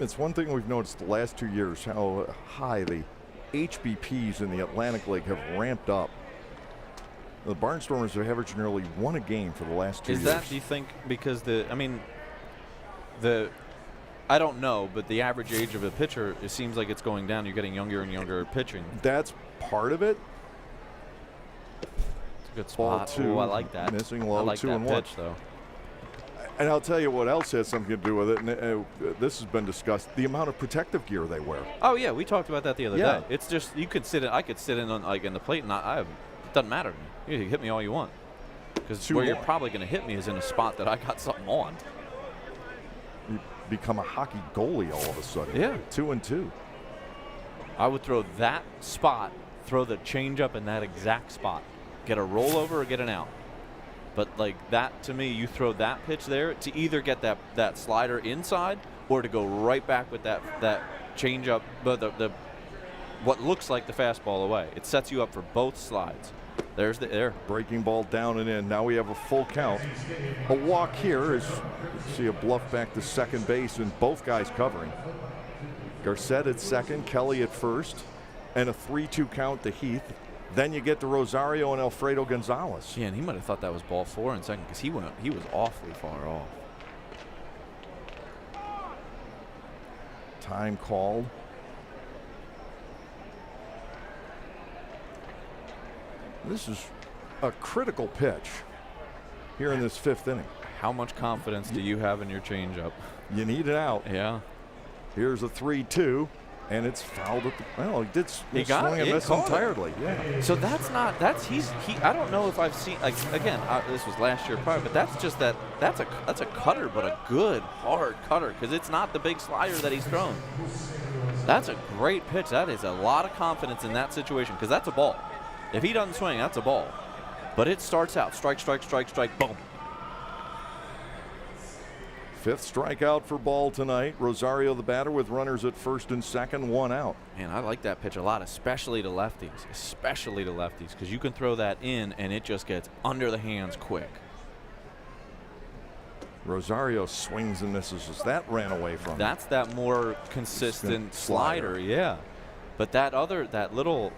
It's one thing we've noticed the last 2 years, how high the HBPs in the Atlantic League have ramped up. The Barnstormers have averaged nearly 1 a game for the last 2 years. Is that, do you think, because I don't know, but the average age of a pitcher, it seems like it's going down. You're getting younger and younger pitching. That's part of it. It's a good spot. Ball 2, Ooh, I like that. Missing low, I like 2 that and 1. pitch, though. And I'll tell you what else has something to do with it, and this has been discussed, the amount of protective gear they wear. Oh, yeah, we talked about that the other Yeah. day. It's just, I could sit in on, like, in the plate, and it doesn't matter to me. You can hit me all you want. Because where you're probably going to hit me is in a spot that I got something on. You become a hockey goalie all of a sudden. Yeah. 2-2. I would throw that spot, throw the changeup in that exact spot. Get a rollover or get an out. But like that, to me, you throw that pitch there to either get that slider inside or to go right back with that changeup, but the what looks like the fastball away. It sets you up for both slides. There's the air. Breaking ball down and in. Now we have a full count. A walk here as you see a bluff back to second base and both guys covering. Garced at second, Kelly at first, and a 3-2 count to Heath. Then you get to Rosario and Alfredo Gonzalez. Yeah, and he might have thought that was ball 4 in second because he was awfully far off. Time called. This is a critical pitch. here in this 5th inning. How much confidence do you have in your changeup? You need it out. Yeah. Here's a 3-2, and it's fouled at the. Well, he did He got swing it. and He miss caught it. entirely. Yeah. So that's not, that's, he, I don't know if I've seen, like, again, this was last year probably, but that's just that's a cutter, but a good, hard cutter, because it's not the big slider that he's thrown. That's a great pitch. That is a lot of confidence in that situation, because that's a ball. If he doesn't swing, that's a ball. But it starts out, strike, strike, strike, strike, boom. 5th strikeout for Ball tonight. Rosario the batter with runners at first and second, 1 out. Man, I like that pitch a lot, especially to lefties, because you can throw that in and it just gets under the hands quick. Rosario swings and misses as that ran away from him. That's that more consistent slider, yeah. But that little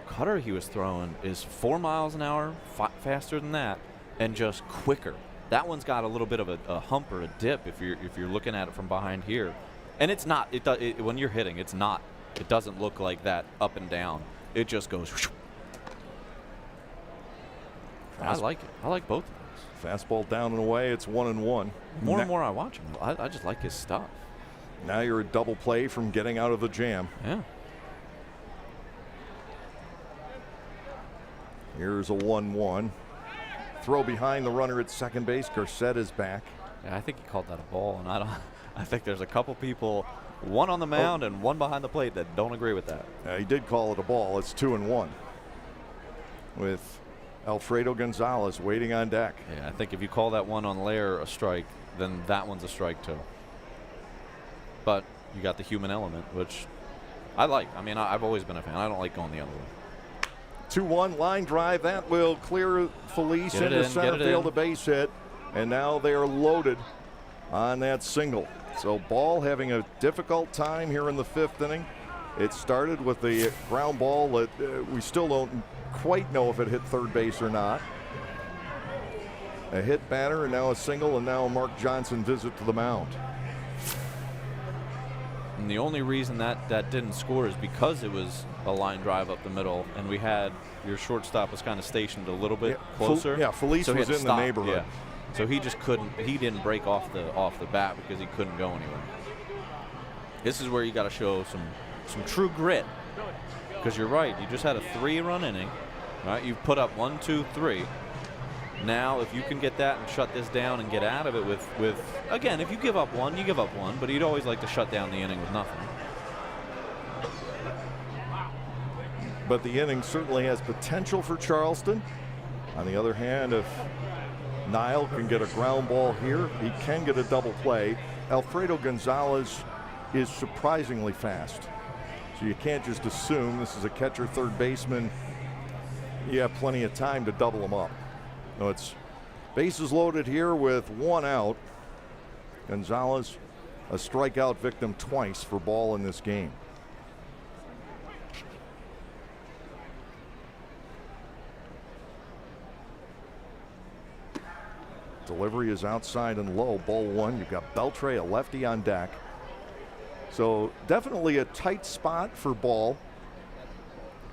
cutter he was throwing is 4 miles an hour, faster than that, and just quicker. That one's got a little bit of a hump or a dip if you're looking at it from behind here, and it's not. When you're hitting, it's not. It doesn't look like that up and down. It just goes. I like it. I like both of those. Fastball down and away. It's 1-1. More and more I watch him, I just like his stuff. Now you're a double play from getting out of the jam. Yeah. Here's a 1-1. Throw behind the runner at second base. Garcett is back. Yeah, I think he called that a ball, and I think there's a couple people, one on the mound and one behind the plate, that don't agree with that. He did call it a ball. It's 2-1 with Alfredo Gonzalez waiting on deck. Yeah, I think if you call that one on Lair a strike, then that one's a strike too. But you got the human element, which I like. I mean, I've always been a fan. I don't like going the other way. 2-1 line drive. That will clear Felice into center field, a base hit. And now they are loaded on that single. So Ball having a difficult time here in the 5th inning. It started with the ground ball that we still don't quite know if it hit third base or not. A hit batter and now a single, and now a Mark Johnson visit to the mound. And the only reason that didn't score is because it was a line drive up the middle, and we had your shortstop was kind of stationed a little bit closer. Felice so was in the neighborhood. Yeah. So he just couldn't. He didn't break off the bat because he couldn't go anywhere. This is where you got to show some true grit, because you're right. You just had a 3-run inning, right? You put up 1, 2, 3. Now, if you can get that and shut this down and get out of it with again, if you give up one, you give up one, but you'd always like to shut down the inning with nothing. But the inning certainly has potential for Charleston. On the other hand, if Nile can get a ground ball here, he can get a double play. Alfredo Gonzalez is surprisingly fast. So you can't just assume this is a catcher, third baseman. You have plenty of time to double him up. No, it's bases loaded here with 1 out. Gonzalez, a strikeout victim twice for Ball in this game. Delivery is outside and low. Ball 1. You've got Beltre, a lefty on deck. So definitely a tight spot for Ball.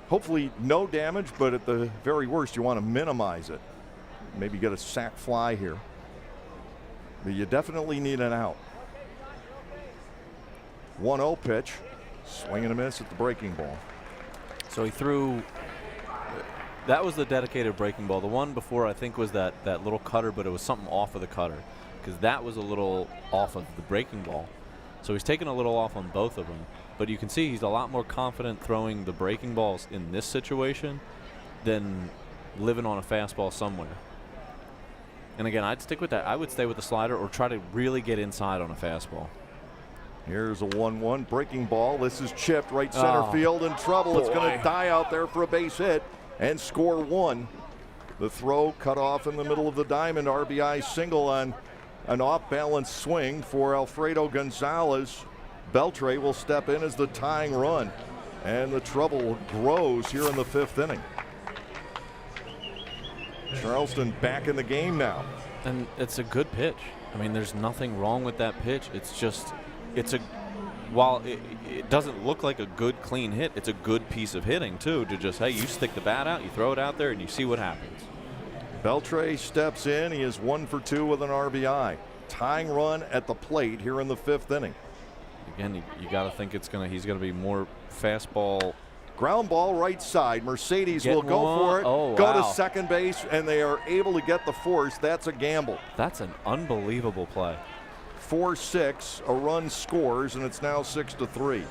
Hopefully no damage, but at the very worst, you want to minimize it. Maybe get a sac fly here. But you definitely need an out. 1-0 pitch. Swing and a miss at the breaking ball. So he threw. That was the dedicated breaking ball. The one before, I think, was that little cutter, but it was something off of the cutter, because that was a little off of the breaking ball. So he's taking a little off on both of them. But you can see he's a lot more confident throwing the breaking balls in this situation than living on a fastball somewhere. And again, I'd stick with that. I would stay with the slider or try to really get inside on a fastball. Here's a 1-1 breaking ball. This is chipped right center field, in trouble. It's going to die out there for a base hit and score 1. The throw cut off in the middle of the diamond. RBI single on an off-balance swing for Alfredo Gonzalez. Beltre will step in as the tying run, and the trouble grows here in the 5th inning. Charleston back in the game now. And it's a good pitch. I mean, there's nothing wrong with that pitch. It's just, while it doesn't look like a good clean hit, it's a good piece of hitting too, to just, hey, you stick the bat out, you throw it out there, and you see what happens. Beltre steps in. He is 1 for 2 with an RBI. Tying run at the plate here in the 5th inning. Again, you got to think he's going to be more fastball. Ground ball right side. Mercedes will go for it, Oh, go wow. to second base, and they are able to get the force. That's a gamble. That's an unbelievable play. 4-6, a run scores, and it's now 6-3.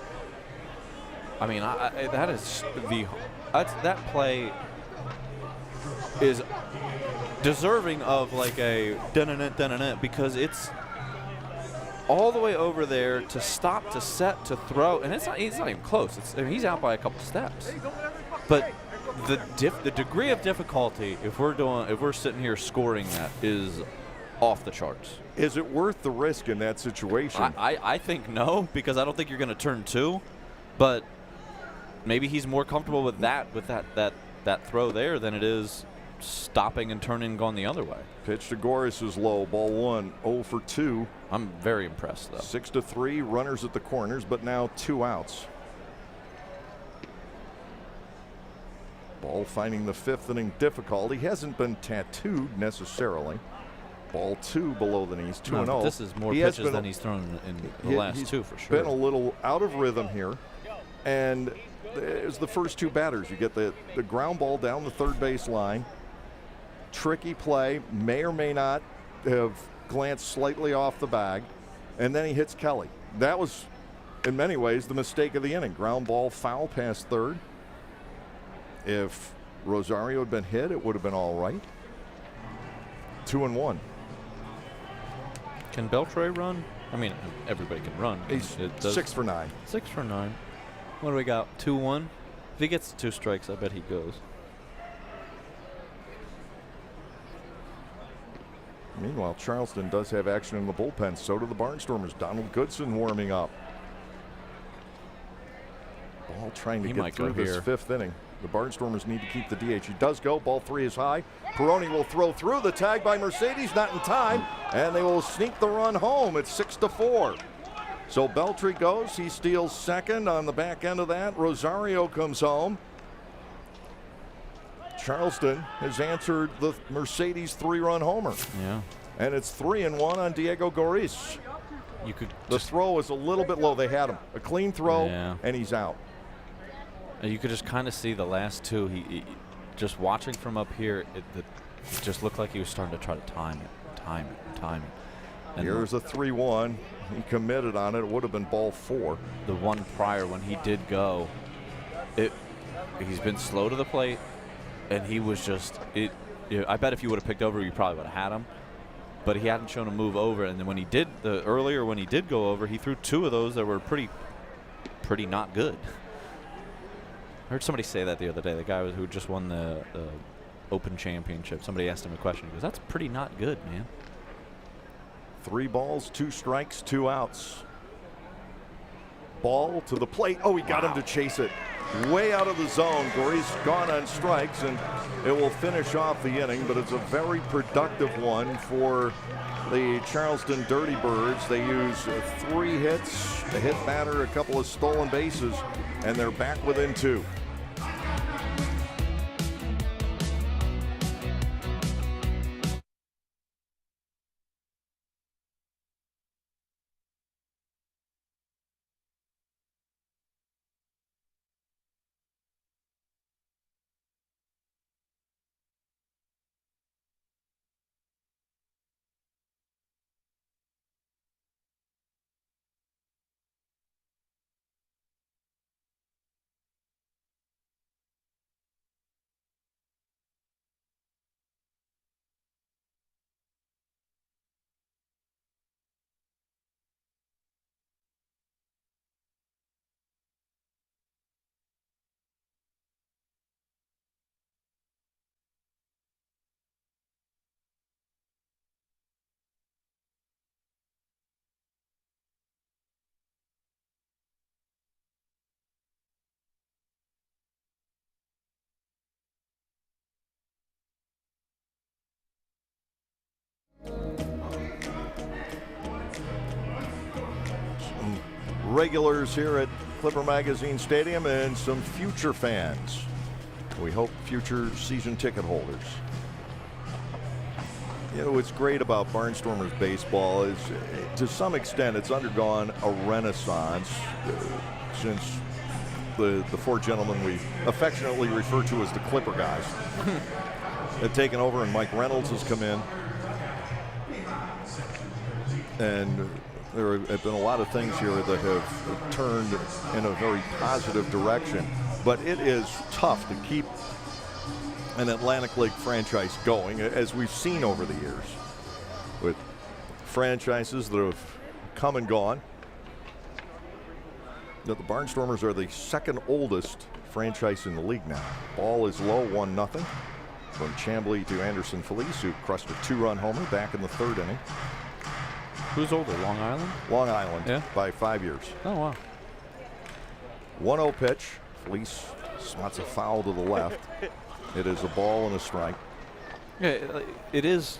I mean, that play is deserving of like a dun-dun-dun-dun-dun because it's all the way over there to stop, to set, to throw, and it's not even close. He's out by a couple steps. But the degree of difficulty, if we're sitting here scoring that, is off the charts. Is it worth the risk in that situation? I think no, because I don't think you're going to turn 2, but maybe he's more comfortable with that throw there than it is stopping and turning and going the other way. Pitch to Goris is low. Ball 1, 0 for 2. I'm very impressed, though. 6-3, runners at the corners, but now 2 outs. Ball finding the 5th inning difficult. He hasn't been tattooed necessarily. Ball 2 below the knees, 2-0. But this is more pitches than he's thrown in the last 2 for sure. Been a little out of rhythm here, and it's the first 2 batters. You get the ground ball down the third base line. Tricky play, may or may not have glanced slightly off the bag, and then he hits Kelly. That was, in many ways, the mistake of the inning. Ground ball foul past third. If Rosario had been hit, it would have been all right. 2-1. Can Beltre run? I mean, everybody can run. He's 6 for 9. 6 for 9. What do we got? 2-1. If he gets 2 strikes, I bet he goes. Meanwhile, Charleston does have action in the bullpen. So do the Barnstormers. Donald Goodson warming up. Ball trying to get through this 5th inning. The Barnstormers need to keep the DH. He does go. Ball 3 is high. Peroni will throw through the tag by Mercedes. Not in time. And they will sneak the run home. It's 6-4. So Beltre goes. He steals second on the back end of that. Rosario comes home. Charleston has answered the Mercedes 3-run homer. Yeah. And it's 3-1 on Diego Goris. The throw is a little bit low. They had him. A clean throw, and he's out. You could just kind of see the last 2. He just watching from up here, it just looked like he was starting to try to time it. And here's a 3-1. He committed on it. It would have been ball 4. The one prior when he did go, he's been slow to the plate. And he was just I bet if you would have picked over, you probably would have had him. But he hadn't shown a move over. And then when he did earlier when he did go over, he threw 2 of those that were pretty not good. I heard somebody say that the other day. The guy who just won the Open Championship. Somebody asked him a question. He goes, "That's pretty not good, man." 3 balls, 2 strikes, 2 outs. Ball to the plate. Oh, he got him to chase it. Way out of the zone. Goris gone on strikes, and it will finish off the inning, but it's a very productive one for the Charleston Dirty Birds. They use 3 hits, a hit batter, a couple of stolen bases, and they're back within 2. Regulars here at Clipper Magazine Stadium and some future fans. We hope future season ticket holders. You know, what's great about Barnstormers baseball is, to some extent, it's undergone a renaissance since the four gentlemen we affectionately refer to as the Clipper guys have taken over, and Mike Reynolds has come in. And there have been a lot of things here that have turned in a very positive direction. But it is tough to keep an Atlantic League franchise going, as we've seen over the years, with franchises that have come and gone. The Barnstormers are the second oldest franchise in the league now. Ball is low, 1-0. From Chamblee to Anderson Felice, who crushed a 2-run homer back in the third inning. Who's older, Long Island? Long Island, yeah, by 5 years. Oh, wow. 1-0 pitch. Felice swats a foul to the left. It is a ball and a strike. Yeah, it is.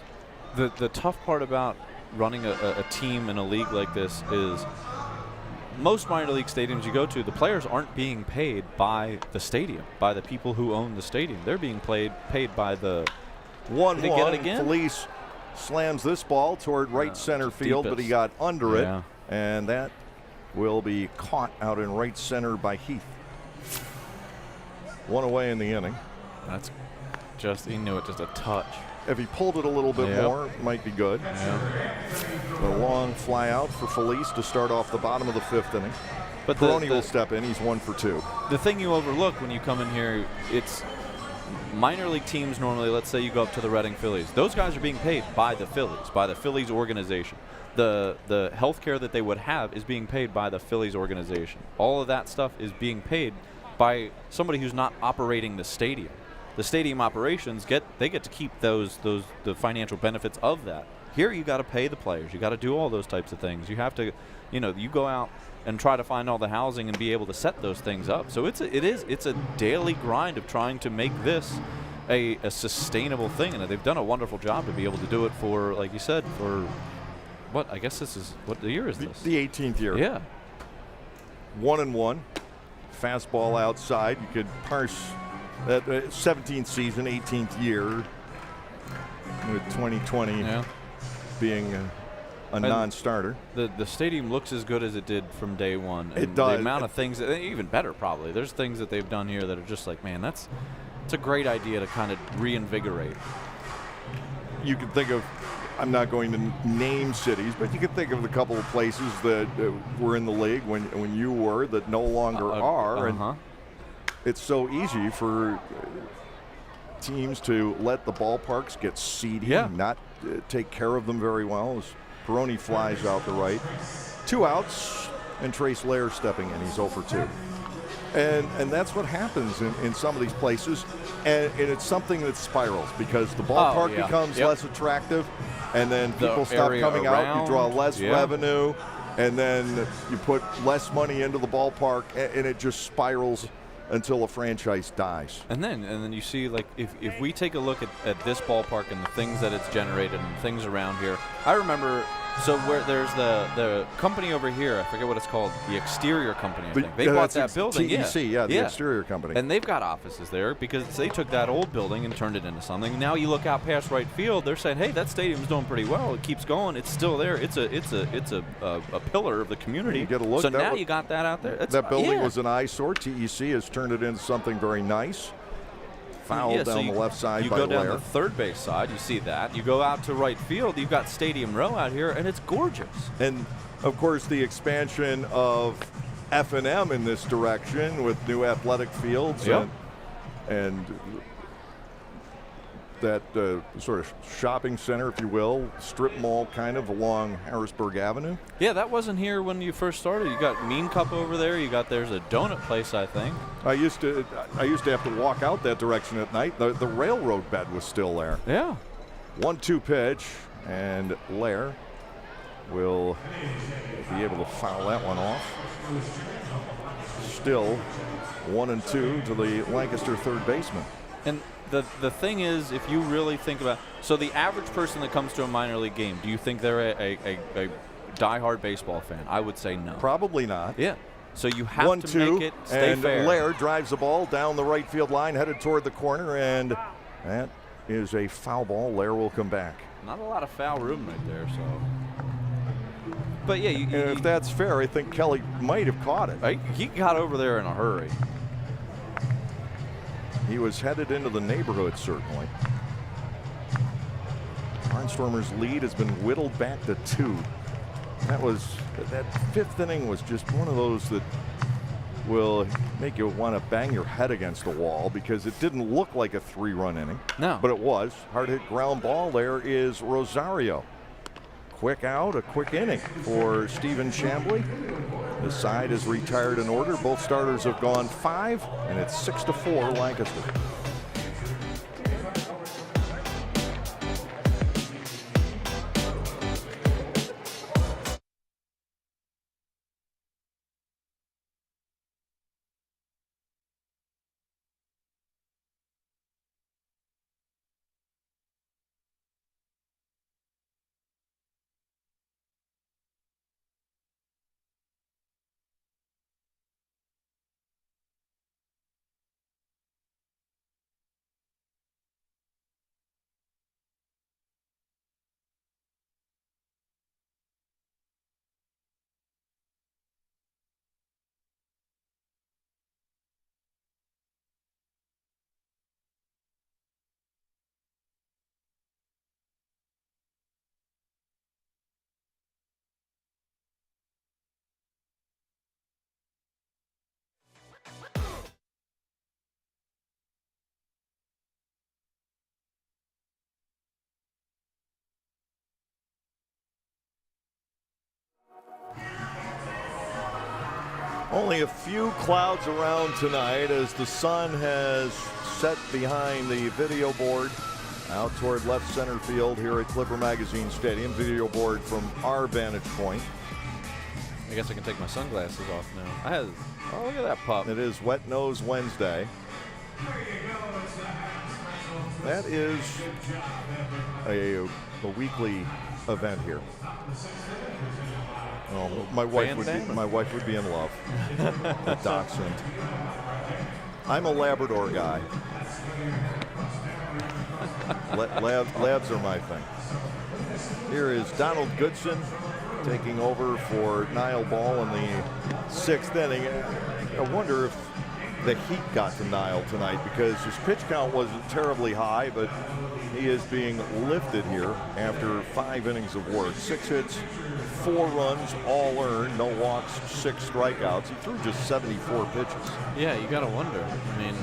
The tough part about running a team in a league like this is most minor league stadiums you go to, the players aren't being paid by the stadium, by the people who own the stadium. They're being paid by the 1-1. Did he get it again? Felice slams this ball toward right center field, deepest. but he got under it, Yeah. and that will be caught out in right center by Heath. 1 away in the inning. That's just, he knew it just a touch. If he pulled it a little bit Yep. more, it might be good. Yeah. A long fly out for Felice to start off the bottom of the 5th inning. But Peroni will step in. He's 1 for 2. The thing you overlook when you come in here, it's minor league teams normally, let's say you go up to the Reading Phillies. Those guys are being paid by the Phillies organization. The health care that they would have is being paid by the Phillies organization. All of that stuff is being paid by somebody who's not operating the stadium. The stadium operations get to keep the financial benefits of that. Here you got to pay the players. You got to do all those types of things. You have to, you go out and try to find all the housing and be able to set those things up. So it's a daily grind of trying to make this a sustainable thing, and they've done a wonderful job to be able to do it for, like you said, for what I guess this is what the year is this? The 18th year. Yeah. 1-1. Fastball outside. You could parse that 17th season, 18th year, with 2020 being a non-starter. The stadium looks as good as it did from day one. It And does. The amount of things, even better probably. There's things that they've done here that are just like, man, it's a great idea to kind of reinvigorate. You could think of, I'm not going to name cities, but you could think of a couple of places that were in the league when you were that no longer are. And it's so easy for teams to let the ballparks get seedy, not take care of them very well. As Peroni flies out the right. 2 outs, and Trace Lair stepping in. He's 0 for 2. And that's what happens in some of these places. And it's something that spirals because the ballpark becomes less attractive, and then people stop coming out. You draw less revenue, and then you put less money into the ballpark, and it just spirals until a franchise dies. And then you see, like, if we take a look at this ballpark and the things that it's generated and things around here, I remember, so where there's the company over here, I forget what it's called, the exterior company, I think. They bought that building. TEC, the exterior company. And they've got offices there because they took that old building and turned it into something. Now you look out past right field, they're saying, hey, that stadium's doing pretty well. It keeps going. It's still there. It's a pillar of the community. You get a look. So now you got that out there. That building was an eyesore. TEC has turned it into something very nice. Foul down the left side by Lair. You go down the third base side, you see that. You go out to right field, you've got Stadium Row out here, and it's gorgeous. And, of course, the expansion of F&M in this direction with new athletic fields and that sort of shopping center, if you will, strip mall kind of along Harrisburg Avenue. Yeah, that wasn't here when you first started. You got Mean Cup over there. There's a donut place, I think. I used to have to walk out that direction at night. The railroad bed was still there. Yeah. 1-2 pitch, and Lair will be able to foul that one off. Still 1-2 to the Lancaster third baseman. And the thing is, if you really think about, so the average person that comes to a minor league game, do you think they're a diehard baseball fan? I would say no. Probably not. Yeah. So you have to make it stay and fair. Lair drives the ball down the right field line, headed toward the corner, and that is a foul ball. Lair will come back. not a lot of foul room right there. So, but yeah, And if that's fair, I think Kelly might have caught it. he got over there in a hurry. He was headed into the neighborhood, certainly. Barnstormers' lead has been whittled back to 2. That fifth inning was just one of those that will make you want to bang your head against the wall because it didn't look like a 3-run inning. No. But it was. Hard hit ground ball. There is Rosario. Quick out, a quick inning for Stephen Chambly. The side is retired in order. Both starters have gone 5, and it's 6-4 Lancaster. Only a few clouds around tonight as the sun has set behind the video board out toward left center field here at Clipper Magazine Stadium. Video board from our vantage point. I guess I can take my sunglasses off now. Oh, look at that pup. It is Wet Nose Wednesday. That is a weekly event here. Oh, my wife would be in love. A dachshund. I'm a Labrador guy. Labs are my thing. Here is Donald Goodson taking over for Niall Ball in the 6th inning. I wonder if the heat got to Niall tonight because his pitch count wasn't terribly high, but he is being lifted here after 5 innings of work. 6 hits, 4 runs, all earned, no walks, 6 strikeouts. He threw just 74 pitches. Yeah, you got to wonder. I mean,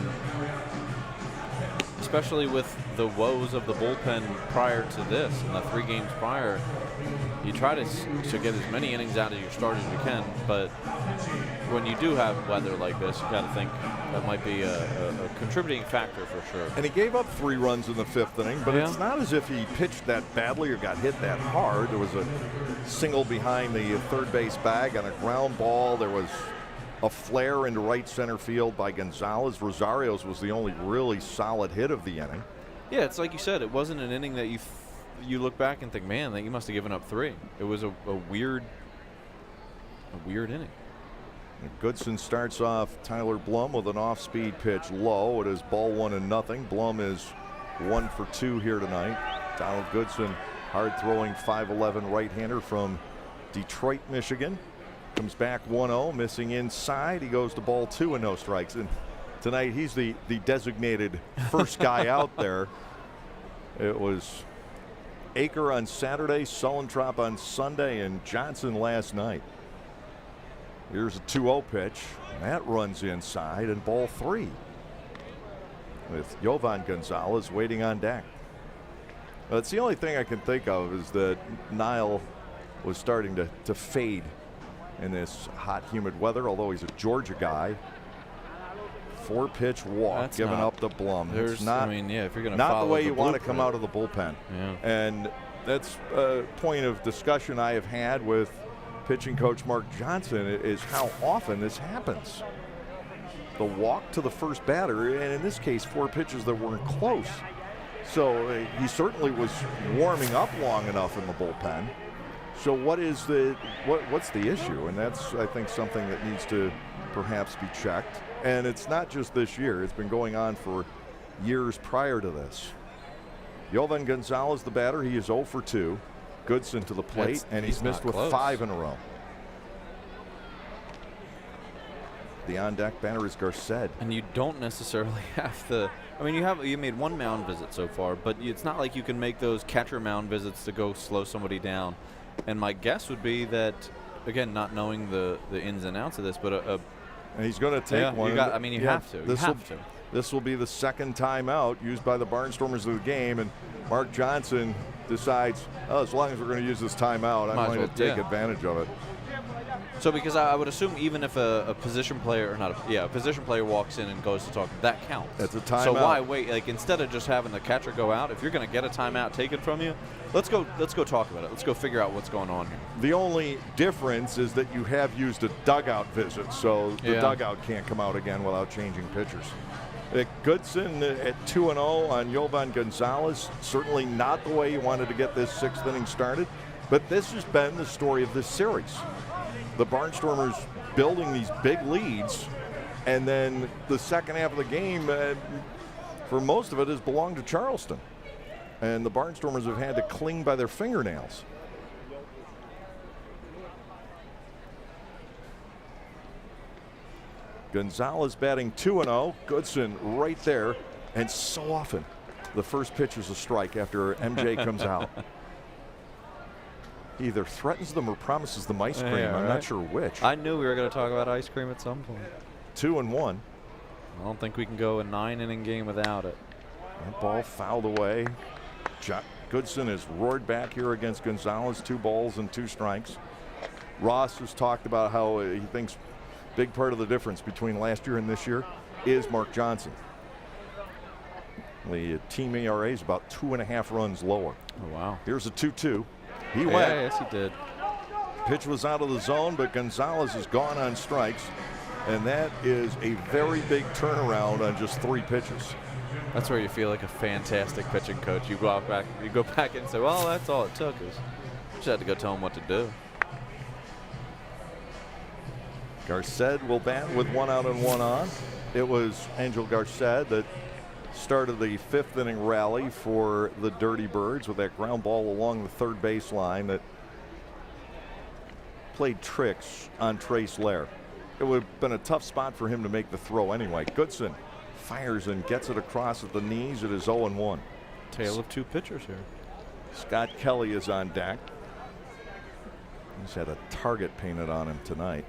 especially with the woes of the bullpen prior to this and the 3 games prior, you try to get as many innings out of your starters as you can, but when you do have weather like this, you got to think that might be a contributing factor for sure. And he gave up 3 runs in the 5th inning, but it's not as if he pitched that badly or got hit that hard. There was a single behind the third base bag on a ground ball. There was a flare into right center field by Gonzalez. Rosario's was the only really solid hit of the inning. Yeah, it's like you said, it wasn't an inning that you look back and think, man, that you must have given up 3. It was a weird inning. Goodson starts off Tyler Blum with an off-speed pitch low. It is ball 1-0. Blum is 1 for 2 here tonight. Donald Goodson, hard-throwing 5'11" right-hander from Detroit, Michigan. Comes back 1-0, missing inside. He goes to ball 2 and no strikes. And tonight he's the designated first guy out there. It was Aker on Saturday, Sullentrop on Sunday, and Johnson last night. Here's a 2-0 pitch. And that runs inside and ball 3. With Jovan Gonzalez waiting on deck. That's the only thing I can think of is that Niall was starting to fade in this hot, humid weather, although he's a Georgia guy. 4-pitch walk given up to Blum. It's not, if you're going to not the way you want to blueprint. come out of the bullpen. Yeah. And that's a point of discussion I have had with pitching coach Mark Johnson is how often this happens. The walk to the first batter, and in this case, 4 pitches that weren't close. So he certainly was warming up long enough in the bullpen. So what's the issue? And that's, I think, something that needs to perhaps be checked. And it's not just this year. It's been going on for years prior to this. Jovan Gonzalez, the batter, he is 0 for 2. Goodson to the plate, and he's missed with close. 5 in a row. The on-deck batter is Garced. And you don't necessarily have to. I mean, you made one mound visit so far, but it's not like you can make those catcher mound visits to go slow somebody down. And my guess would be that, again, not knowing the ins and outs of this, but And he's going to take one. You have to. You have to. This will be the second timeout used by the Barnstormers of the game, and Mark Johnson decides, as long as we're going to use this timeout, I'm going to take advantage of it. So because I would assume even if a position player, a position player walks in and goes to talk, that counts. That's a timeout. So why wait? Like, instead of just having the catcher go out, if you're going to get a timeout taken from you, let's go talk about it. Let's go figure out what's going on here. The only difference is that you have used a dugout visit, so the dugout can't come out again without changing pitchers. Goodson at 2-0 on Jovan Gonzalez. Certainly not the way he wanted to get this 6th inning started, but this has been the story of this series. The Barnstormers building these big leads, and then the second half of the game, for most of it, has belonged to Charleston. And the Barnstormers have had to cling by their fingernails. Gonzalez batting 2-0. Goodson right there. And so often, the first pitch is a strike after MJ comes out. He either threatens them or promises them ice cream. I'm not sure which. I knew we were going to talk about ice cream at some point. 2-1. I don't think we can go a 9-inning game without it. That ball fouled away. Goodson has roared back here against Gonzalez. 2 balls and 2 strikes. Ross has talked about how he thinks big part of the difference between last year and this year is Mark Johnson. The team ERA is about 2.5 runs lower. Oh, wow. Here's a 2-2. He went. Yes, he did. Pitch was out of the zone, but Gonzalez is gone on strikes, and that is a very big turnaround on just 3 pitches. That's where you feel like a fantastic pitching coach. You go back and say, well, that's all it took. Just had to go tell him what to do. Garced will bat with 1 out and 1 on. It was Angel Garced that started the 5th inning rally for the Dirty Birds with that ground ball along the third baseline that played tricks on Trace Lair. It would have been a tough spot for him to make the throw anyway. Goodson fires and gets it across at the knees. It is 0-1. Tale of 2 pitchers here. Scott Kelly is on deck. He's had a target painted on him tonight.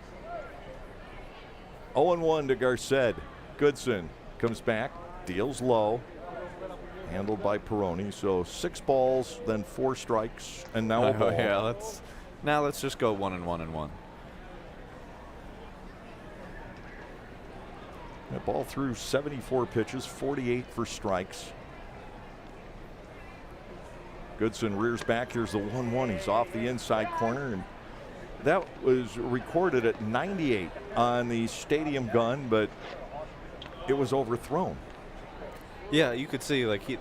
0-1 to Garced. Goodson comes back, deals low, handled by Peroni. So 6 balls, then 4 strikes, and now a ball. Yeah, let's just go 1-1. That ball threw 74 pitches, 48 for strikes. Goodson rears back. Here's the 1-1. He's off the inside corner, and that was recorded at 98 on the stadium gun, but it was overthrown. Yeah, you could see like he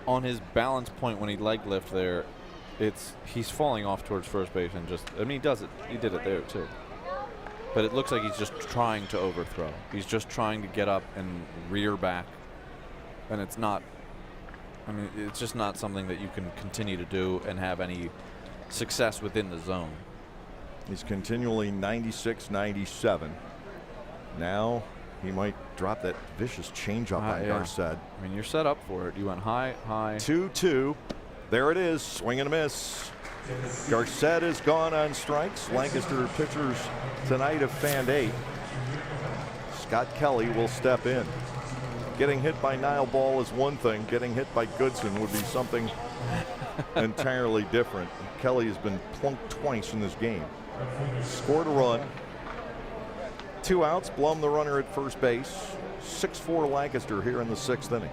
on his balance point when he leg lift there. He's falling off towards first base and he does it. He did it there too. But it looks like he's just trying to overthrow. He's just trying to get up and rear back, and it's not. I mean, it's just not something that you can continue to do and have any success within the zone. He's continually 96, 97. Now he might drop that vicious changeup on Garced. I mean, you're set up for it. You went high. 2-2. There it is. Swing and a miss. Garced is gone on strikes. Lancaster pitchers tonight have fanned 8. Scott Kelly will step in. Getting hit by Niall Ball is one thing. Getting hit by Goodson would be something entirely different. Kelly has been plunked twice in this game. Scored a run. 2 outs. Blum the runner at first base. 6-4 Lancaster here in the 6th inning.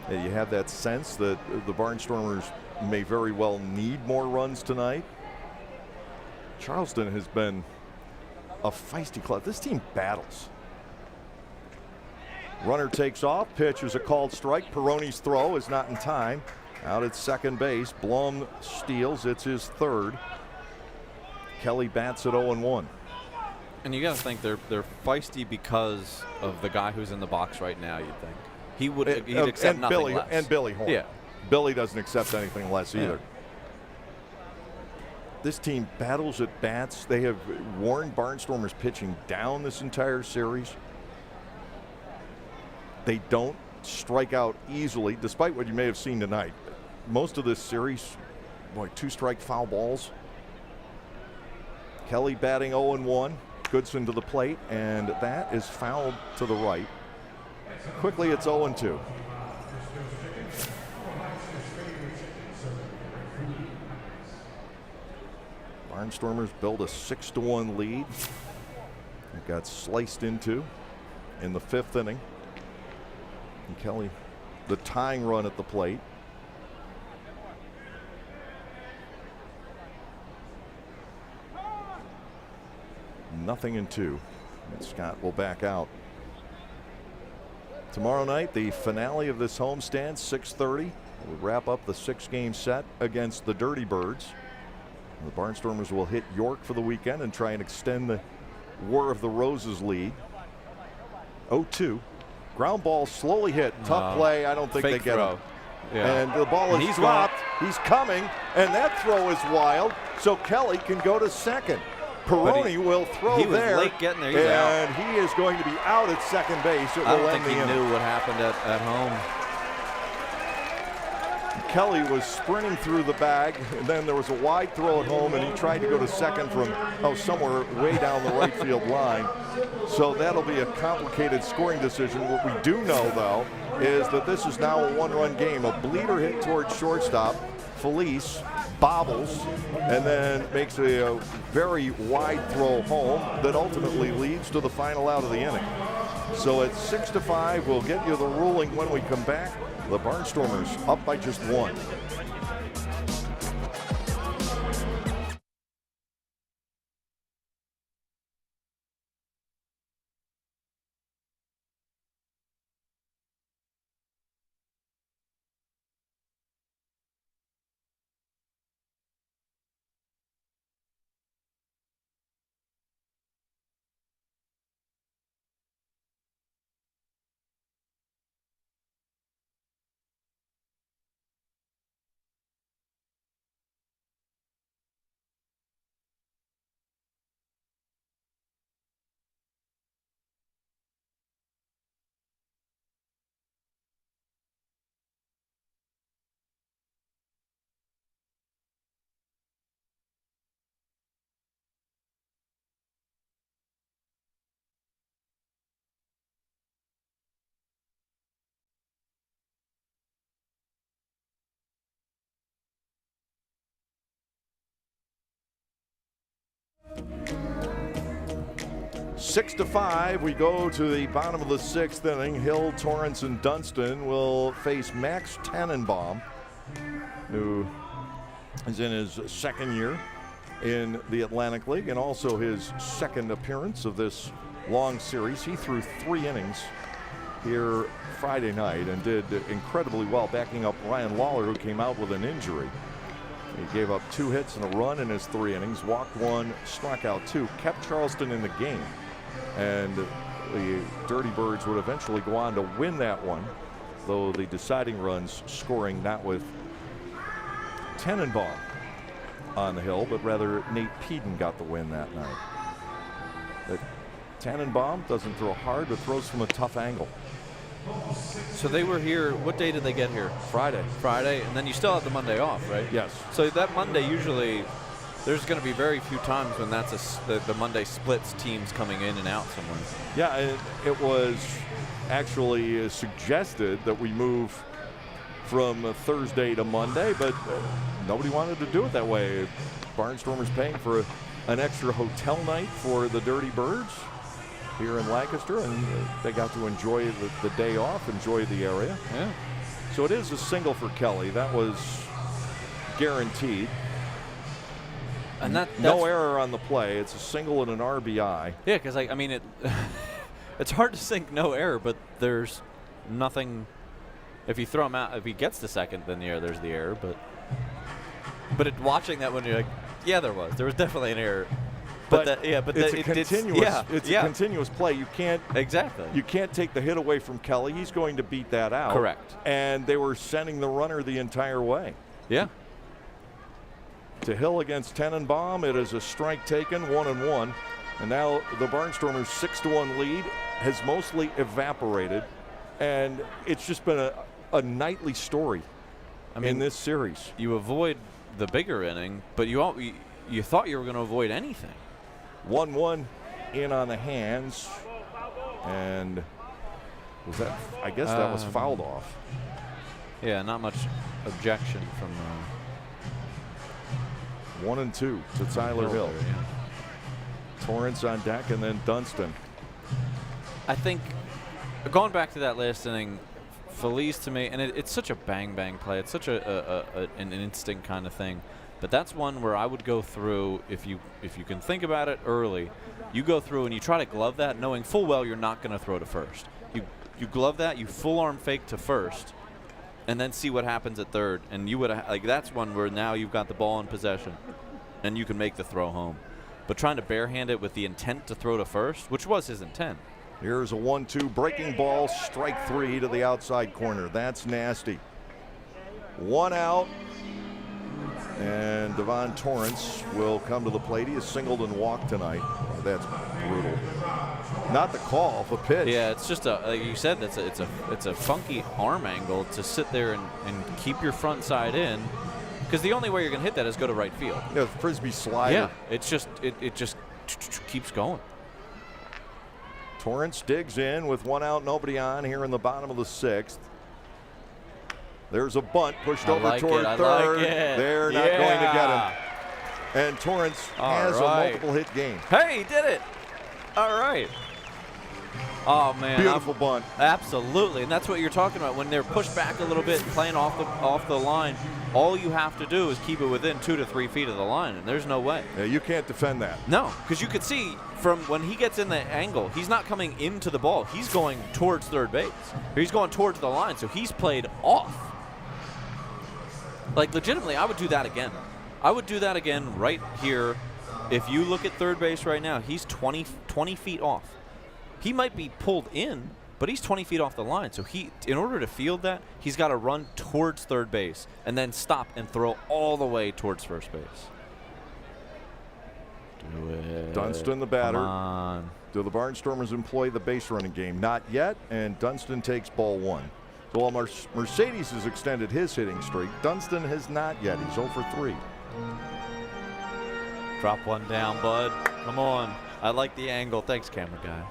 You have that sense that the Barnstormers may very well need more runs tonight. Charleston has been a feisty club. This team battles. Runner takes off. Pitch is a called strike. Peroni's throw is not in time. Out at second base. Blum steals. It's his 3rd. Kelly bats at 0-1. And you got to think they're feisty because of the guy who's in the box right now. You'd think he'd accept and nothing less. And Billy Horn. Yeah, Billy doesn't accept anything less either. Yeah. This team battles at bats. They have worn Barnstormers pitching down this entire series. They don't strike out easily, despite what you may have seen tonight. Most of this series, boy, 2-strike foul balls. Kelly batting 0-1. Goodson to the plate, and that is fouled to the right. Quickly, it's 0-2. Barnstormers build a 6-1 lead. It got sliced into in the 5th inning. And Kelly, the tying run at the plate. Nothing in 2. And Scott will back out. Tomorrow night, the finale of this homestand, 6:30. We'll wrap up the 6-game set against the Dirty Birds. The Barnstormers will hit York for the weekend and try and extend the War of the Roses lead. 0-2. Ground ball slowly hit. Tough play. I don't think they get throw. it. Yeah. And the ball is dropped. He's coming, and that throw is wild. So Kelly can go to second. Peroni will throw he was there. late getting there. He's and out. he is going to be out at second base. It I will don't end think the he inning. knew what happened at home. Kelly was sprinting through the bag, and then there was a wide throw at home, and he tried to go to second from somewhere way down the right field line. So that'll be a complicated scoring decision. What we do know, though, is that this is now a 1-run game. A bleeder hit towards shortstop. Felice bobbles and then makes a very wide throw home that ultimately leads to the final out of the inning. So at 6-5, we'll get you the ruling when we come back. The Barnstormers up by just 1. Six to 5, we go to the bottom of the 6th inning. Hill, Torrance, and Dunston will face Max Tannenbaum, who is in his 2nd year in the Atlantic League and also his 2nd appearance of this long series. He threw 3 innings here Friday night and did incredibly well, backing up Ryan Lawler, who came out with an injury. He gave up 2 hits and a run in his 3 innings, walked 1, struck out 2, kept Charleston in the game. And the Dirty Birds would eventually go on to win that one, though the deciding runs scoring not with Tannenbaum on the hill, but rather Nate Peden got the win that night. But Tannenbaum doesn't throw hard, but throws from a tough angle. So they were here. What day did they get here? Friday. Friday, and then you still have the Monday off, right? Yes. So that Monday, usually there's going to be very few times when that's the Monday splits teams coming in and out somewhere. Yeah, it was actually suggested that we move from Thursday to Monday, but nobody wanted to do it that way. Barnstormers paying for an extra hotel night for the Dirty Birds here in Lancaster, and they got to enjoy the day off, enjoy the area. Yeah. So it is a single for Kelly. That was guaranteed. And no error on the play. It's a single and an RBI. Yeah, because I mean it's hard to think no error, but there's nothing. If you throw him out, if he gets to second, then there's the error. But watching that one, you're like, yeah, there was definitely an error. But it's a continuous. It's a continuous play. You can't exactly. You can't take the hit away from Kelly. He's going to beat that out. Correct. And they were sending the runner the entire way. Yeah. To Hill against Tenenbaum. It is a strike taken, 1-1. And now the Barnstormers' 6-1 lead has mostly evaporated. And it's just been a nightly story in this series. You avoid the bigger inning, but you thought you were going to avoid anything. 1-1 in on the hands. And was that? I guess that was fouled off. Yeah, not much objection from 1-2 to Tyler Hill. There, yeah. Torrance on deck, and then Dunston. I think going back to that last inning, Feliz to me, and it's such a bang play. It's such an instinct kind of thing. But that's one where I would go through, if you can think about it early, you go through and you try to glove that, knowing full well you're not going to throw to first. You glove that, you full arm fake to first, and then see what happens at third. And you would that's one where now you've got the ball in possession, and you can make the throw home. But trying to barehand it with the intent to throw to first, which was his intent. Here's a 1-2 breaking ball, strike 3 to the outside corner. That's nasty. 1 out, and Devon Torrance will come to the plate. He has singled and walked tonight. Oh, that's brutal. Not the call, the pitch. Yeah, it's just like you said, it's a funky arm angle to sit there and keep your front side in, because the only way you're going to hit that is go to right field. Yeah, the frisbee slider. Yeah, it just keeps going. Torrance digs in with 1 out, nobody on here in the bottom of the 6th. There's a bunt pushed over toward third. They're not going to get him. And Torrance has a multiple hit game. Hey, he did it. All right. Oh, man. Beautiful bunt. Absolutely. And that's what you're talking about. When they're pushed back a little bit and playing off the line, all you have to do is keep it within 2 to 3 feet of the line, and there's no way. Yeah, you can't defend that. No, because you could see from when he gets in the angle, he's not coming into the ball. He's going towards third base. Or he's going towards the line, so he's played off. Like, legitimately, I would do that again. I would do that again right here. If you look at third base right now, he's 20 feet off. He might be pulled in, but he's 20 feet off the line. So in order to field that, he's got to run towards third base and then stop and throw all the way towards first base. Do it. Dunston, the batter. Come on. Do the Barnstormers employ the base running game? Not yet, and Dunston takes ball 1. So while Mercedes has extended his hitting streak, Dunston has not yet. He's 0 for 3. Drop one down, bud. Come on. I like the angle. Thanks, camera guys.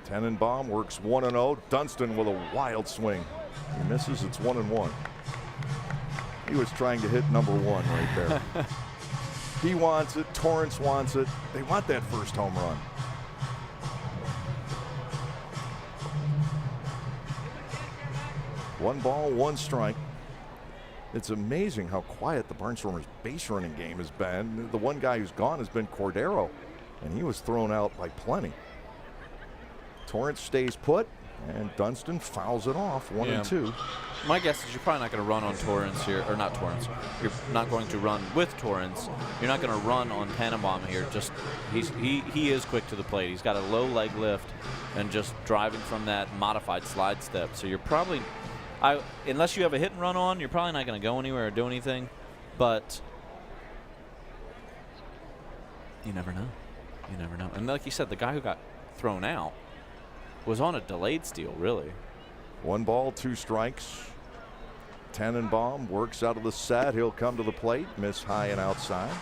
Tenenbaum works 1-0. Dunston with a wild swing. He misses. It's 1-1. He was trying to hit number 1 right there. He wants it. Torrance wants it. They want that first home run. One ball, 1 strike. It's amazing how quiet the Barnstormers' base running game has been. The one guy who's gone has been Cordero, and he was thrown out by plenty. Torrance stays put, and Dunston fouls it off, 1-2. My guess is you're probably not going to run on Torrance here, or not Torrance. You're not going to run with Torrance. You're not going to run on Tenenbaum here. Just he is quick to the plate. He's got a low leg lift, and just driving from that modified slide step. So you're probably, unless you have a hit and run on, you're probably not going to go anywhere or do anything. But you never know. You never know. And like you said, the guy who got thrown out was on a delayed steal, really. 1 ball, 2 strikes. Tenenbaum works out of the set. He'll come to the plate, miss high and outside.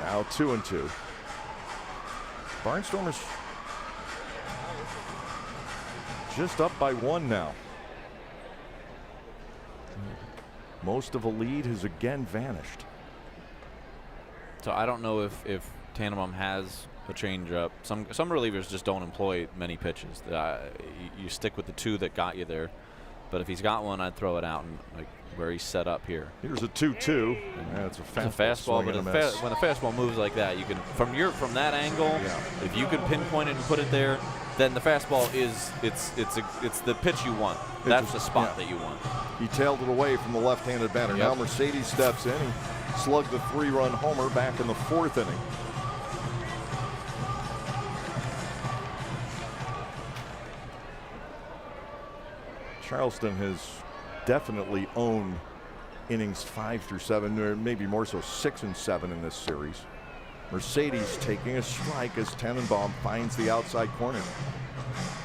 Now 2-2. Barnstormers just up by 1 now. Most of a lead has again vanished. So I don't know if Tenenbaum has a changeup. Some relievers just don't employ many pitches. You stick with the 2 that got you there. But if he's got one, I'd throw it out and like where he's set up here. Here's a 2-2. Yeah, it's a fastball. But when a fastball moves like that, you can from that angle. Yeah. If you can pinpoint it and put it there, then the fastball is it's the pitch you want. That's the spot that you want. He tailed it away from the left-handed batter. Yep. Now Mercedes steps in. He slugged the 3-run homer back in the 4th inning. Charleston has definitely owned innings 5 through 7, or maybe more so 6 and 7 in this series. Mercedes taking a strike as Tannenbaum finds the outside corner.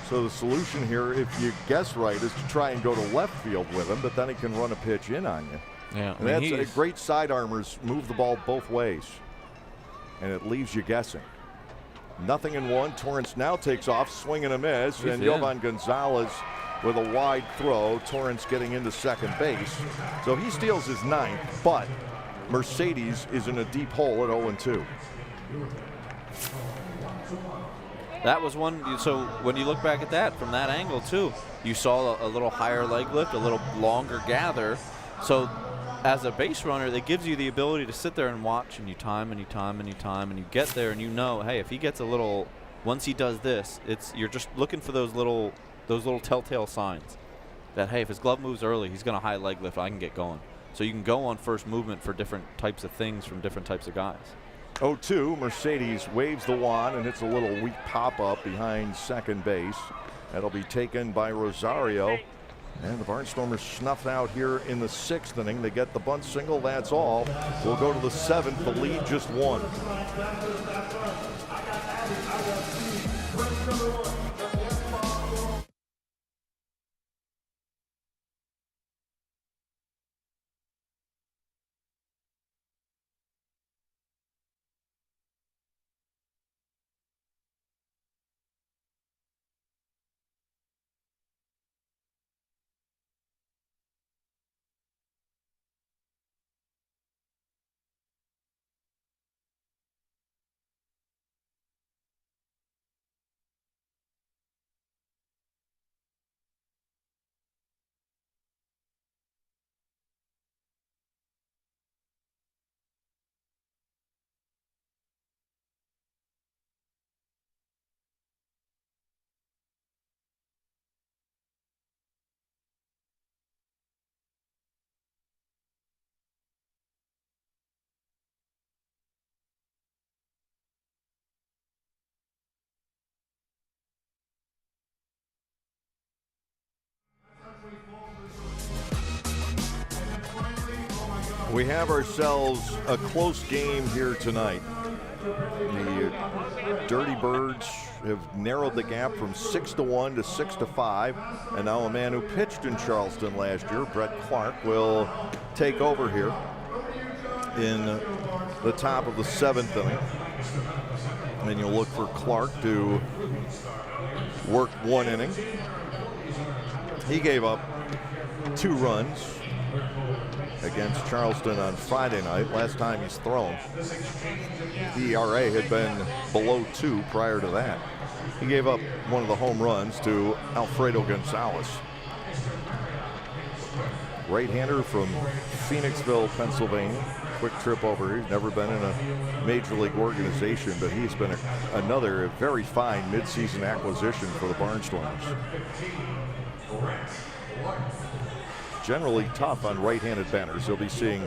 So the solution here, if you guess right, is to try and go to left field with him, but then he can run a pitch in on you. Yeah, And that's a great sidearmers, move the ball both ways. And it leaves you guessing. 0-1. Torrance now takes off, swing and a miss, He's and in. Yovan Gonzalez with a wide throw. Torrance getting into second base. So he steals his 9th, but Mercedes is in a deep hole at 0-2. That was one. So when you look back at that from that angle too, you saw a little higher leg lift, a little longer gather. So as a base runner, it gives you the ability to sit there and watch, and you time and you time and you time, and you get there and you know, hey, if he gets a little, once he does this, you're just looking for those little telltale signs that, hey, if his glove moves early, he's going to high leg lift, I can get going. So you can go on first movement for different types of things from different types of guys. 0-2, Mercedes waves the wand and hits a little weak pop-up behind second base. That'll be taken by Rosario. And the Barnstormers snuffed out here in the 6th inning. They get the bunt single, that's all. We'll go to the 7th, the lead just 1. We have ourselves a close game here tonight. The Dirty Birds have narrowed the gap from 6-1 to 6-5, and now a man who pitched in Charleston last year, Brett Clark, will take over here in the top of the 7th inning. And you'll look for Clark to work 1 inning. He gave up 2 runs against Charleston on Friday night. Last time he's thrown, the ERA had been below 2 prior to that. He gave up one of the home runs to Alfredo Gonzalez. Right-hander from Phoenixville, Pennsylvania. Quick trip over here. He's never been in a major league organization, but he's been another very fine midseason acquisition for the Barnstormers. Generally tough on right-handed batters. He'll be seeing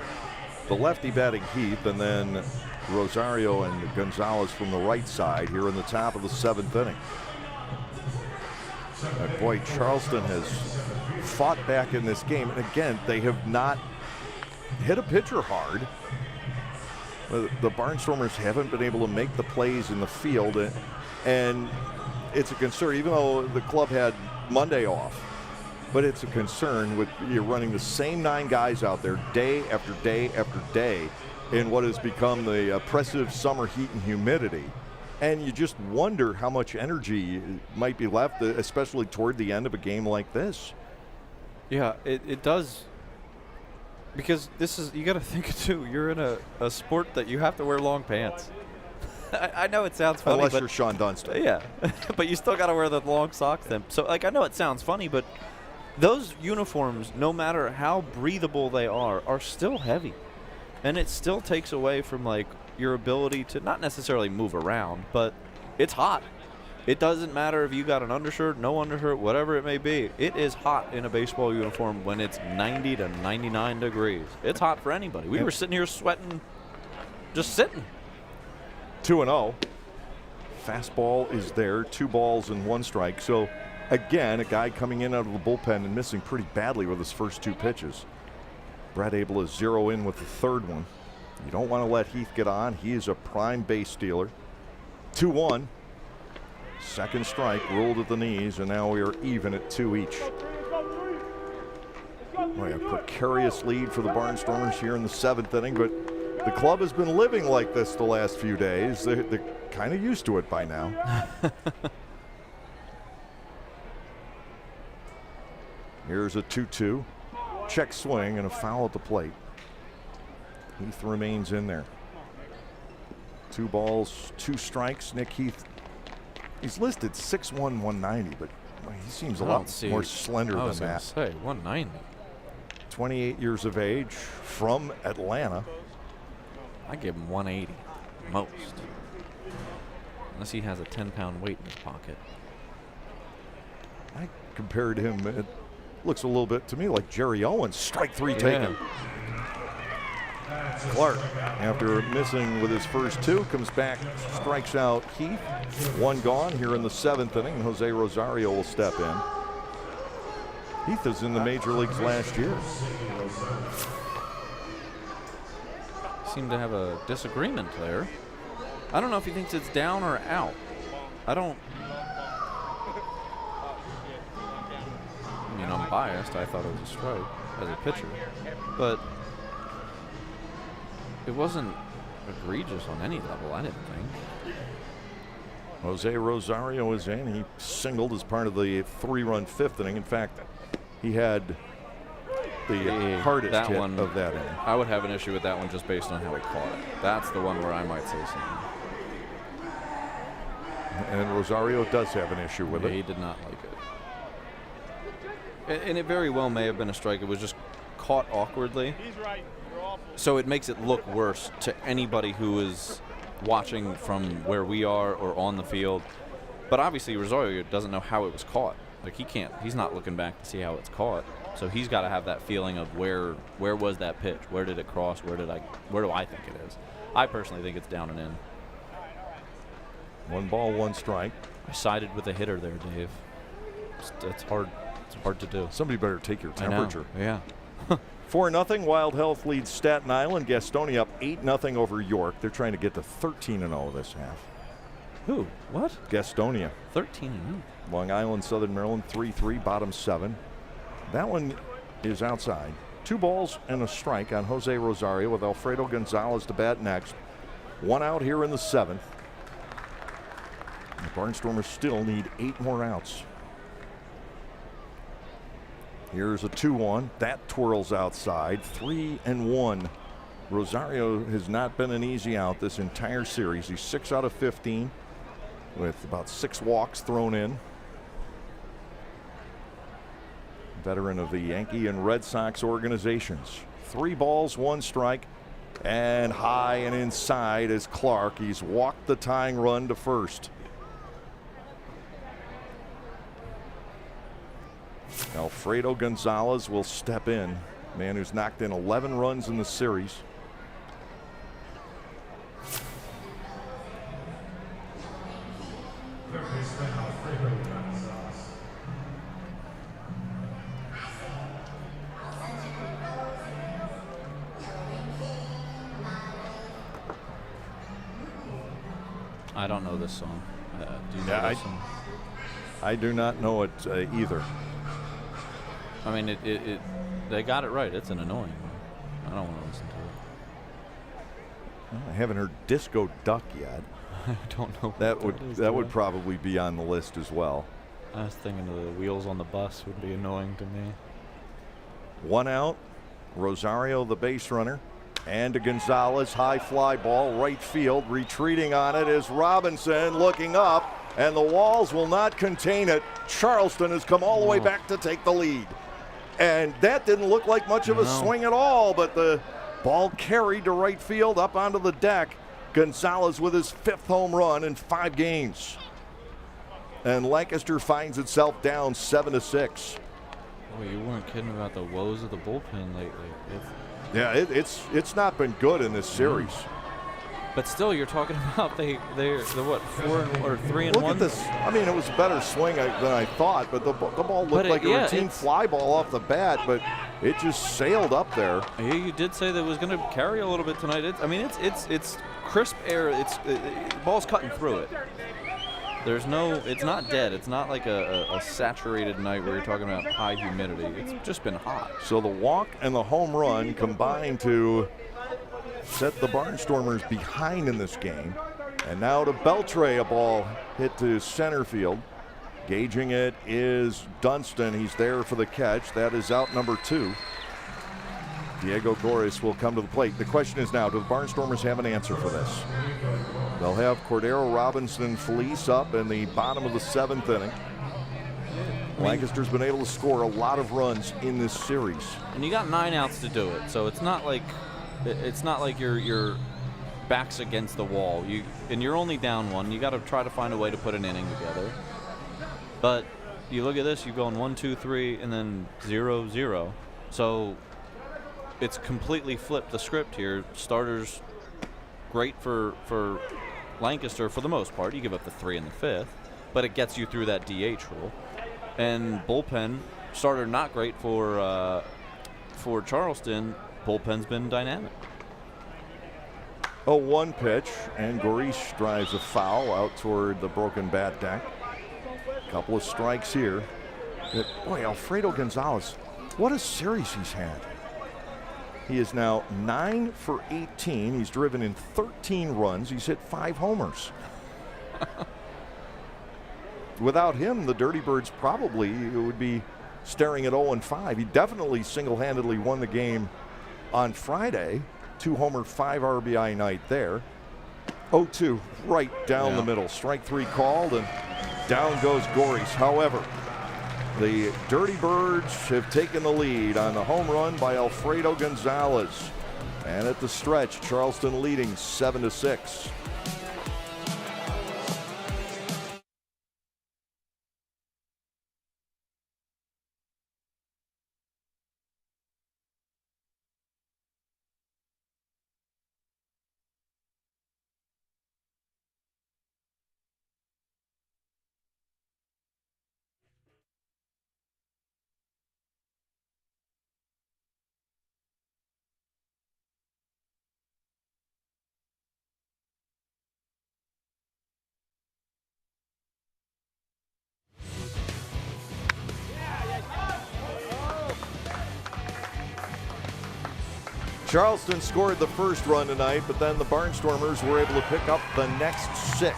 the lefty batting Heath, and then Rosario and Gonzalez from the right side here in the top of the 7th inning. Boy, Charleston has fought back in this game, and again, they have not hit a pitcher hard. The Barnstormers haven't been able to make the plays in the field, and it's a concern, even though the club had Monday off. But it's a concern with you're running the same 9 guys out there day after day after day in what has become the oppressive summer heat and humidity. And you just wonder how much energy might be left, especially toward the end of a game like this. Yeah, it does. Because this is, you got to think too, you're in a sport that you have to wear long pants. I know it sounds funny, Unless but you're Sean Dunston. Yeah, but you still got to wear the long socks then. So, like, I know it sounds funny, but those uniforms, no matter how breathable they are still heavy. And it still takes away from, like, your ability to not necessarily move around, but it's hot. It doesn't matter if you got an undershirt, no undershirt, whatever it may be. It is hot in a baseball uniform when it's 90 to 99 degrees. It's hot for anybody. We were sitting here sweating, just sitting. 2-0. Fastball is there, 2 balls and 1 strike. So, again, a guy coming in out of the bullpen and missing pretty badly with his first 2 pitches. Brett able to zero in with the 3rd one. You don't want to let Heath get on. He is a prime base stealer. 2-1. Second strike, ruled at the knees, and now we are even at 2 each. Boy, a precarious lead for the Barnstormers here in the 7th inning, but the club has been living like this the last few days. They're kind of used to it by now. Here's a 2-2. Check swing and a foul at the plate. Heath remains in there. 2 balls, 2 strikes. Nick Heath, he's listed 6'1", 190, but he seems a lot more slender than that. I was going to say 190. 28 years of age, from Atlanta. I give him 180, most. Unless he has a 10-pound weight in his pocket. I compared him, it looks a little bit to me like Jerry Owens. Strike 3 taken. Clark, after missing with his first 2, comes back, strikes out Heath. 1 gone here in the 7th inning. Jose Rosario will step in. Heath is in the major leagues last year. Seem to have a disagreement there. I don't know if he thinks it's down or out. I mean, I'm biased. I thought it was a strike as a pitcher. But it wasn't egregious on any level, I didn't think. Jose Rosario is in. He singled as part of the 3-run 5th inning. In fact, he had the hardest hit of that inning. I would have an issue with that one just based on how he caught it. That's the one where I might say something. And Rosario does have an issue with it. He did not like it. And it very well may have been a strike. It was just caught awkwardly. He's right. You're awful. So it makes it look worse to anybody who is watching from where we are or on the field. But obviously Rosario doesn't know how it was caught. Like he's not looking back to see how it's caught. So he's got to have that feeling of where was that pitch? Where did it cross? Where do I think it is? I personally think it's down and in. 1 ball, 1 strike. I sided with the hitter there, Dave. It's hard. It's hard to do. Somebody better take your temperature. Yeah. 4-0. Wild Health leads Staten Island. Gastonia up 8-0 over York. They're trying to get to 13-0 this half. Who? What? Gastonia. 13-0. Long Island, Southern Maryland, 3-3, bottom 7. That one is outside. 2 balls and a strike on Jose Rosario with Alfredo Gonzalez to bat next. 1 out here in the 7th. The Barnstormers still need 8 more outs. Here's a 2-1. That twirls outside. 3-1. Rosario has not been an easy out this entire series. He's 6 out of 15 with about 6 walks thrown in. Veteran of the Yankee and Red Sox organizations. 3 balls, 1 strike, and high and inside is Clark. He's walked the tying run to first. Alfredo Gonzalez will step in. Man who's knocked in 11 runs in the series. I don't know this song. Do you know this song? I do not know it either. I mean, they got it right. It's an annoying one. I don't want to listen to it. I haven't heard Disco Duck yet. I don't know. That would probably be on the list as well. I was thinking the wheels on the bus would be annoying to me. 1 out. Rosario, the base runner. And to Gonzalez, high fly ball, right field. Retreating on it is Robinson, looking up, and the walls will not contain it. Charleston has come all the way back to take the lead. And that didn't look like much of a swing at all, but the ball carried to right field up onto the deck. Gonzalez with his 5th home run in 5 games. and Lancaster finds itself down 7-6. Oh, you weren't kidding about the woes of the bullpen lately. Yeah, it's not been good in this series. But still, you're talking about they're what, 3-1? Look at this. I mean, it was a better swing than I thought, but the ball looked like a routine fly ball off the bat, but it just sailed up there. Yeah, you did say that it was going to carry a little bit tonight. It's crisp air. The ball's cutting through it. It's not dead. It's not like a saturated night where you're talking about high humidity. It's just been hot. So the walk and the home run combined to set the Barnstormers behind in this game. And now to Beltre, a ball hit to center field. Gauging it is Dunston. He's there for the catch. That is out number 2. Diego Goris will come to the plate. The question is now, do the Barnstormers have an answer for this? They'll have Cordero, Robinson, Felice up in the bottom of the 7th inning. Lancaster's been able to score a lot of runs in this series. And you got 9 outs to do it, so it's not like your back's against the wall. And you're only down 1. You got to try to find a way to put an inning together. But you look at this, you're going 1, 2, 3, and then 0, 0. So it's completely flipped the script here. Starters great for Lancaster for the most part. You give up the 3 and the 5th, but it gets you through that DH rule. And bullpen starter not great for Charleston. Bullpen's been dynamic. 0-1 pitch, and Goris drives a foul out toward the broken bat deck. Couple of strikes here. Boy, Alfredo Gonzalez, what a series he's had. He is now 9 for 18. He's driven in 13 runs. He's hit 5 homers. Without him, the Dirty Birds probably would be staring at 0-5. He definitely single-handedly won the game on Friday. 2-homer, 5 RBI night there. 0-2 right down the middle. Strike 3 called, and down goes Goris. However, the Dirty Birds have taken the lead on the home run by Alfredo Gonzalez. And at the stretch, Charleston leading 7-6. Charleston scored the first run tonight, but then the Barnstormers were able to pick up the next 6.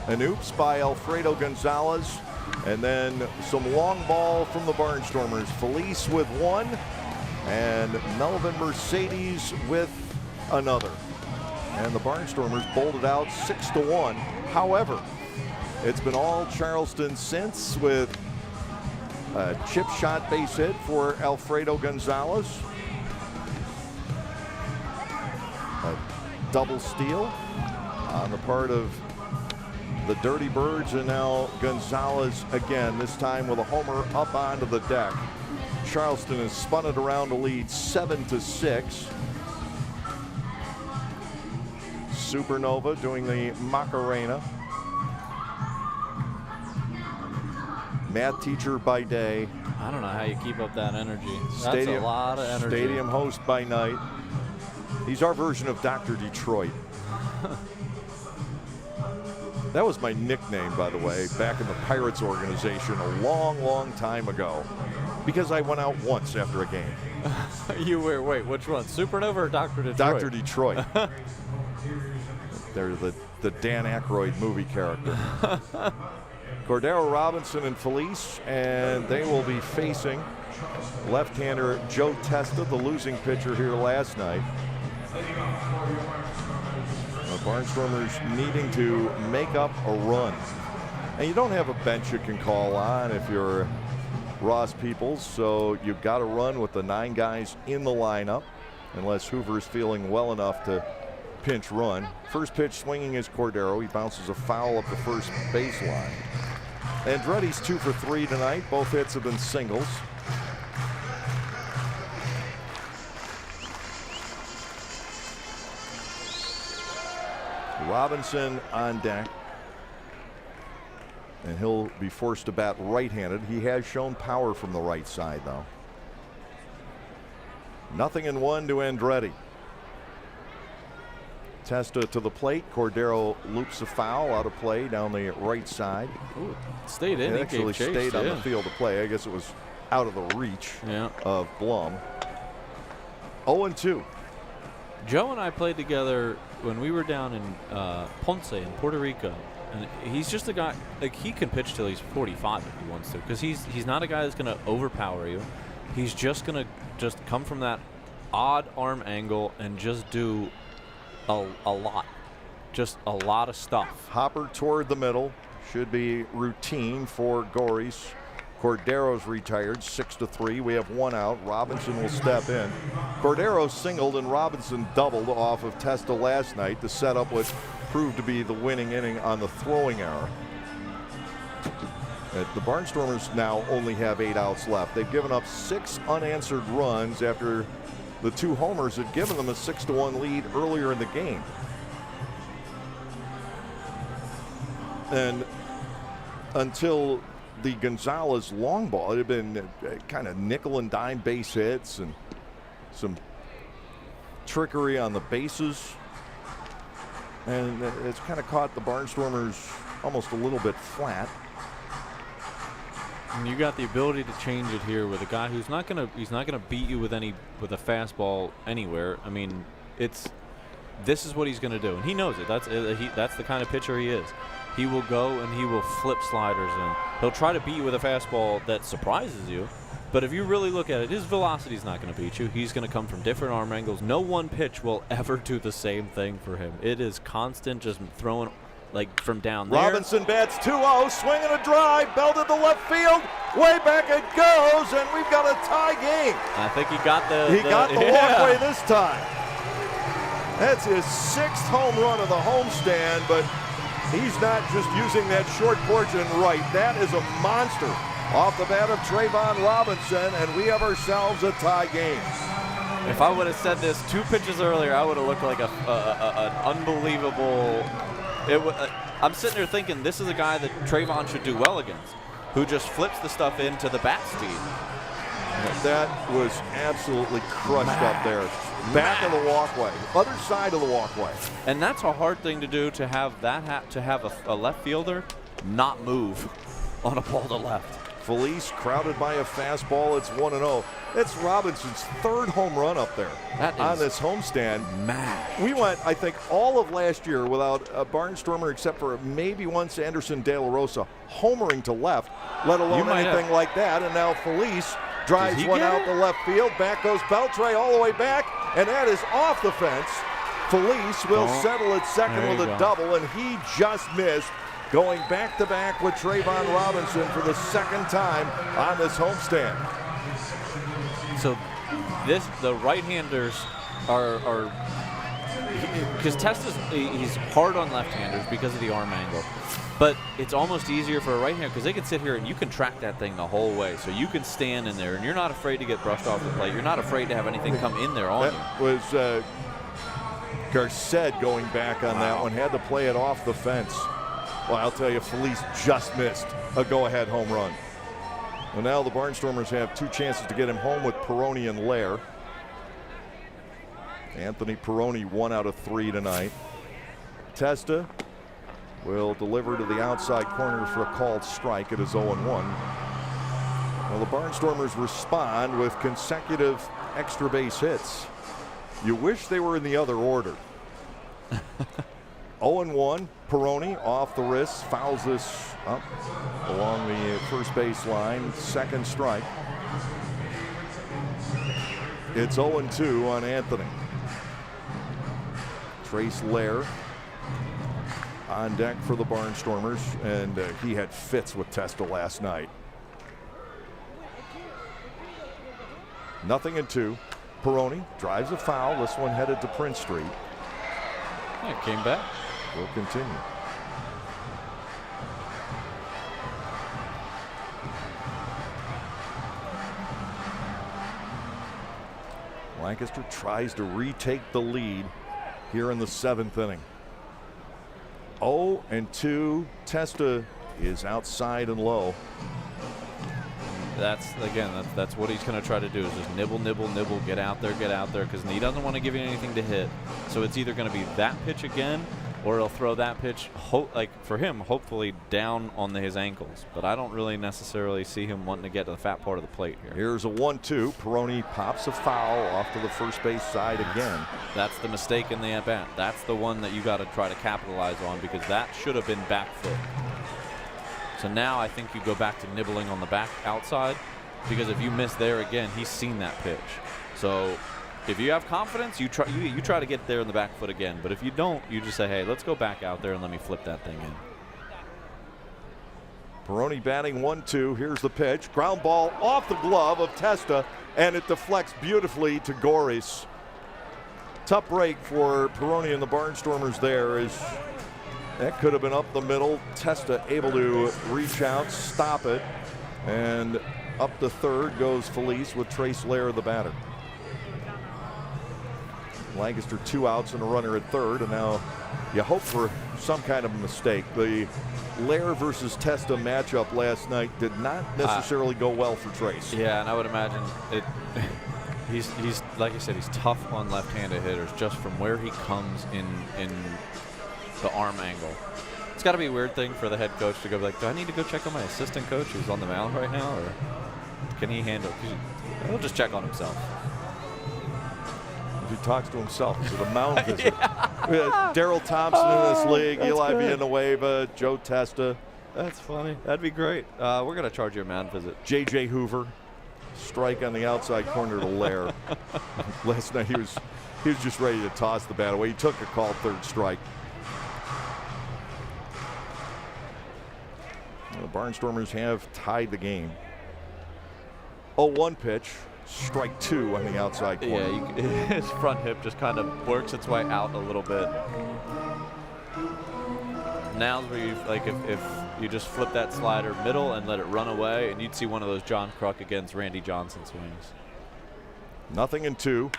An oops by Alfredo Gonzalez, and then some long ball from the Barnstormers. Felice with 1, and Melvin Mercedes with another. And the Barnstormers bolted out 6-1. However, it's been all Charleston since, with a chip shot base hit for Alfredo Gonzalez. A double steal on the part of the Dirty Birds, and now Gonzalez again, this time with a homer up onto the deck. Charleston has spun it around to lead 7-6. Supernova doing the Macarena. Math teacher by day. I don't know how you keep up that energy. That's a lot of energy. Stadium host by night. He's our version of Dr. Detroit. That was my nickname, by the way, back in the Pirates organization a long, long time ago, because I went out once after a game. You were, wait, which one? Supernova or Dr. Detroit? Dr. Detroit. They're the Dan Aykroyd movie character. Cordero, Robinson, and Felice, and they will be facing left-hander Joe Testa, the losing pitcher here last night. The Barnstormers needing to make up a run. And you don't have a bench you can call on if you're Ross Peoples, so you've got to run with the 9 guys in the lineup, unless Hoover's feeling well enough to pinch run. First pitch swinging is Cordero. He bounces a foul up the first baseline. Andretti's 2 for 3 tonight. Both hits have been singles. Robinson on deck. And he'll be forced to bat right-handed. He has shown power from the right side, though. 0-1 to Andretti. Testa to the plate. Cordero loops a foul out of play down the right side. Ooh, stayed in. It actually stayed on the field of play. I guess it was out of the reach of Blum. 0-2. Joe and I played together when we were down in Ponce in Puerto Rico. And he's just a guy, like, he can pitch till he's 45 if he wants to, because he's not a guy that's going to overpower you. He's just going to just come from that odd arm angle and just do a lot. Just a lot of stuff. Hopper toward the middle. Should be routine for Gories. Cordero's retired 6-3. We have 1 out. Robinson will step in. Cordero singled and Robinson doubled off of Testa last night to set up what proved to be the winning inning on the throwing error. The Barnstormers now only have 8 outs left. They've given up 6 unanswered runs after the 2 homers had given them a 6-1 lead earlier in the game. And until the Gonzalez long ball, it had been kind of nickel and dime base hits and some trickery on the bases. And it's kind of caught the Barnstormers almost a little bit flat. And you got the ability to change it here with a guy who's not gonna beat you with a fastball anywhere. I mean, this is what he's gonna do, and he knows it. That's the kind of pitcher he is. He will go and he will flip sliders in. He'll try to beat you with a fastball that surprises you. But if you really look at it, his velocity is not going to beat you. He's going to come from different arm angles. No one pitch will ever do the same thing for him. It is constant, just throwing like from down there. Robinson bats 2-0, swinging a drive, belted to left field. Way back it goes, and we've got a tie game. I think he got the walkway this time. That's his 6th home run of the homestand, but he's not just using that short porch and right. That is a monster. Off the bat of Trayvon Robinson, and we have ourselves a tie game. If I would have said this 2 pitches earlier, I would have looked like an unbelievable. I'm sitting there thinking this is a guy that Trayvon should do well against, who just flips the stuff into the bat speed. That was absolutely crushed up there. Back of the walkway, other side of the walkway. And that's a hard thing to do, to have that to have a left fielder not move on a ball to left. Felice crowded by a fastball. It's 1-0. It's Robinson's 3rd home run up there on this homestand. Mad. We went, I think, all of last year without a Barnstormer, except for maybe once Anderson De La Rosa homering to left, let alone anything like that. And now Felice drives one out the left field. Back goes Beltre all the way back, and that is off the fence. Felice will settle at second with a double, and he just missed. Going back-to-back with Trayvon Robinson for the 2nd time on this homestand. So the right-handers are because Testa's he's hard on left-handers because of the arm angle. But it's almost easier for a right-hander because they can sit here and you can track that thing the whole way. So you can stand in there and you're not afraid to get brushed off the plate. You're not afraid to have anything come in there on you. That was Garced going back on that one. Had to play it off the fence. Well, I'll tell you, Felice just missed a go-ahead home run. Well, now the Barnstormers have 2 chances to get him home with Peroni and Lair. Anthony Peroni 1 out of 3 tonight. Testa will deliver to the outside corner for a called strike. It is 0-1. Well, the Barnstormers respond with consecutive extra base hits. You wish they were in the other order. 0-1. Peroni off the wrist, fouls this up along the first base line. 2nd strike. It's 0-2 on Anthony. Trace Lair on deck for the Barnstormers, and he had fits with Testa last night. 0-2. Peroni drives a foul. This one headed to Prince Street. Yeah, came back. Will continue. Lancaster tries to retake the lead here in the 7th inning. 0-2. Testa is outside and low. That's what he's going to try to do, is just nibble, get out there, because he doesn't want to give you anything to hit. So it's either going to be that pitch again, or he'll throw that pitch, like for him, hopefully down on his ankles. But I don't really necessarily see him wanting to get to the fat part of the plate here. Here's a 1-2. Peroni pops a foul off to the first base side again. That's the mistake in the at-bat. That's the one that you got to try to capitalize on, because that should have been back foot. So now I think you go back to nibbling on the back outside, because if you miss there again, he's seen that pitch. So if you have confidence, you try to get there in the back foot again. But if you don't, you just say, hey, let's go back out there and let me flip that thing in. Peroni batting 1-2. Here's the pitch. Ground ball off the glove of Testa, and it deflects beautifully to Goris. Tough break for Peroni and the Barnstormers there. That could have been up the middle. Testa able to reach out, stop it, and up to third goes Felice with Trace Lair, the batter. Lancaster 2 outs and a runner at third, and now you hope for some kind of mistake. The Lair versus Testa matchup last night did not necessarily go well for Trace. Yeah, and I would imagine it. He's like I said, he's tough on left-handed hitters just from where he comes in the arm angle. It's got to be a weird thing for the head coach to go like, do I need to go check on my assistant coach who's on the mound right now, or can he handle it? He'll just check on himself. He talks to himself. It's a mound visit. Daryl Thompson in this league, Eli Villanueva, Joe Testa. That's funny. That'd be great. We're going to charge you a mound visit. J.J. Hoover, strike on the outside corner to Lair. Last night he was just ready to toss the bat away. He took a called third strike. The Barnstormers have tied the game. 0-1 pitch, strike 2 on the outside corner. Yeah, his front hip just kind of works its way out a little bit. Now's where you if you just flip that slider middle and let it run away, and you'd see one of those John Kruk against Randy Johnson swings. 0-2,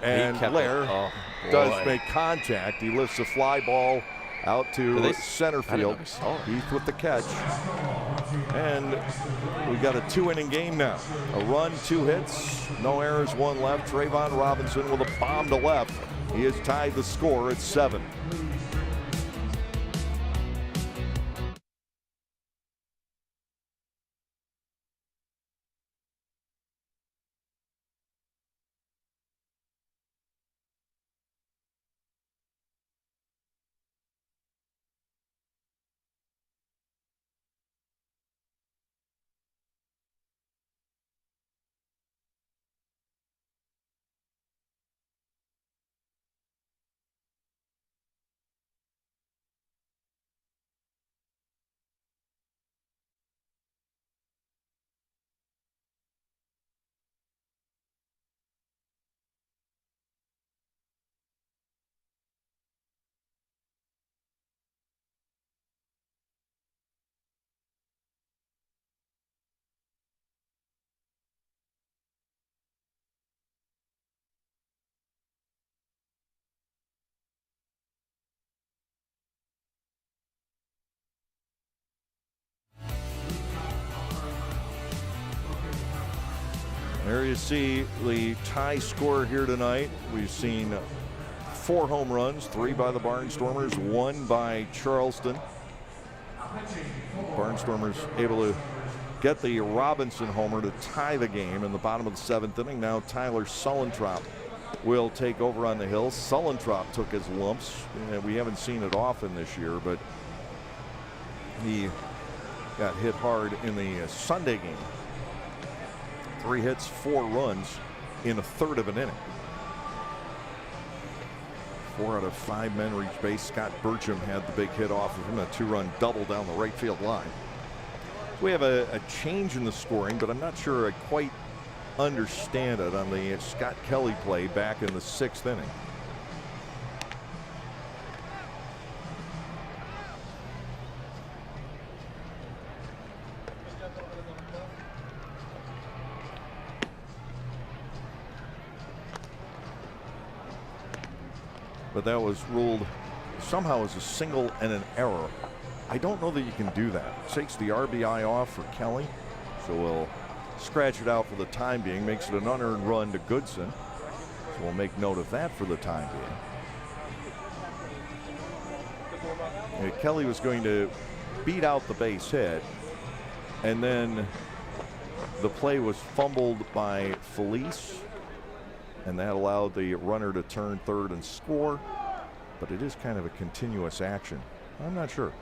and Lair does make contact. He lifts a fly ball out to center field. Heath with the catch. And we got a 2-inning game now. A run, 2 hits, no errors, 1 left. Trayvon Robinson with a bomb to left. He has tied the score at 7. There you see the tie score here tonight. We've seen 4 home runs, 3 by the Barnstormers, 1 by Charleston. Barnstormers able to get the Robinson homer to tie the game in the bottom of the 7th inning. Now Tyler Sullentrop will take over on the hill. Sullentrop took his lumps. We haven't seen it often this year, but he got hit hard in the Sunday game. 3 hits, 4 runs in a third of an inning. 4 out of 5 men reached base. Scott Burcham had the big hit off of him, a 2-run double down the right field line. So we have a change in the scoring, but I'm not sure I quite understand it on the Scott Kelly play back in the 6th inning. but that was ruled somehow as a single and an error. I don't know that you can do that. Takes the RBI off for Kelly, so we'll scratch it out for the time being. Makes it an unearned run to Goodson, so we'll make note of that for the time being. Kelly was going to beat out the base hit, and then the play was fumbled by Felice, and that allowed the runner to turn third and score. But it is kind of a continuous action. I'm not sure.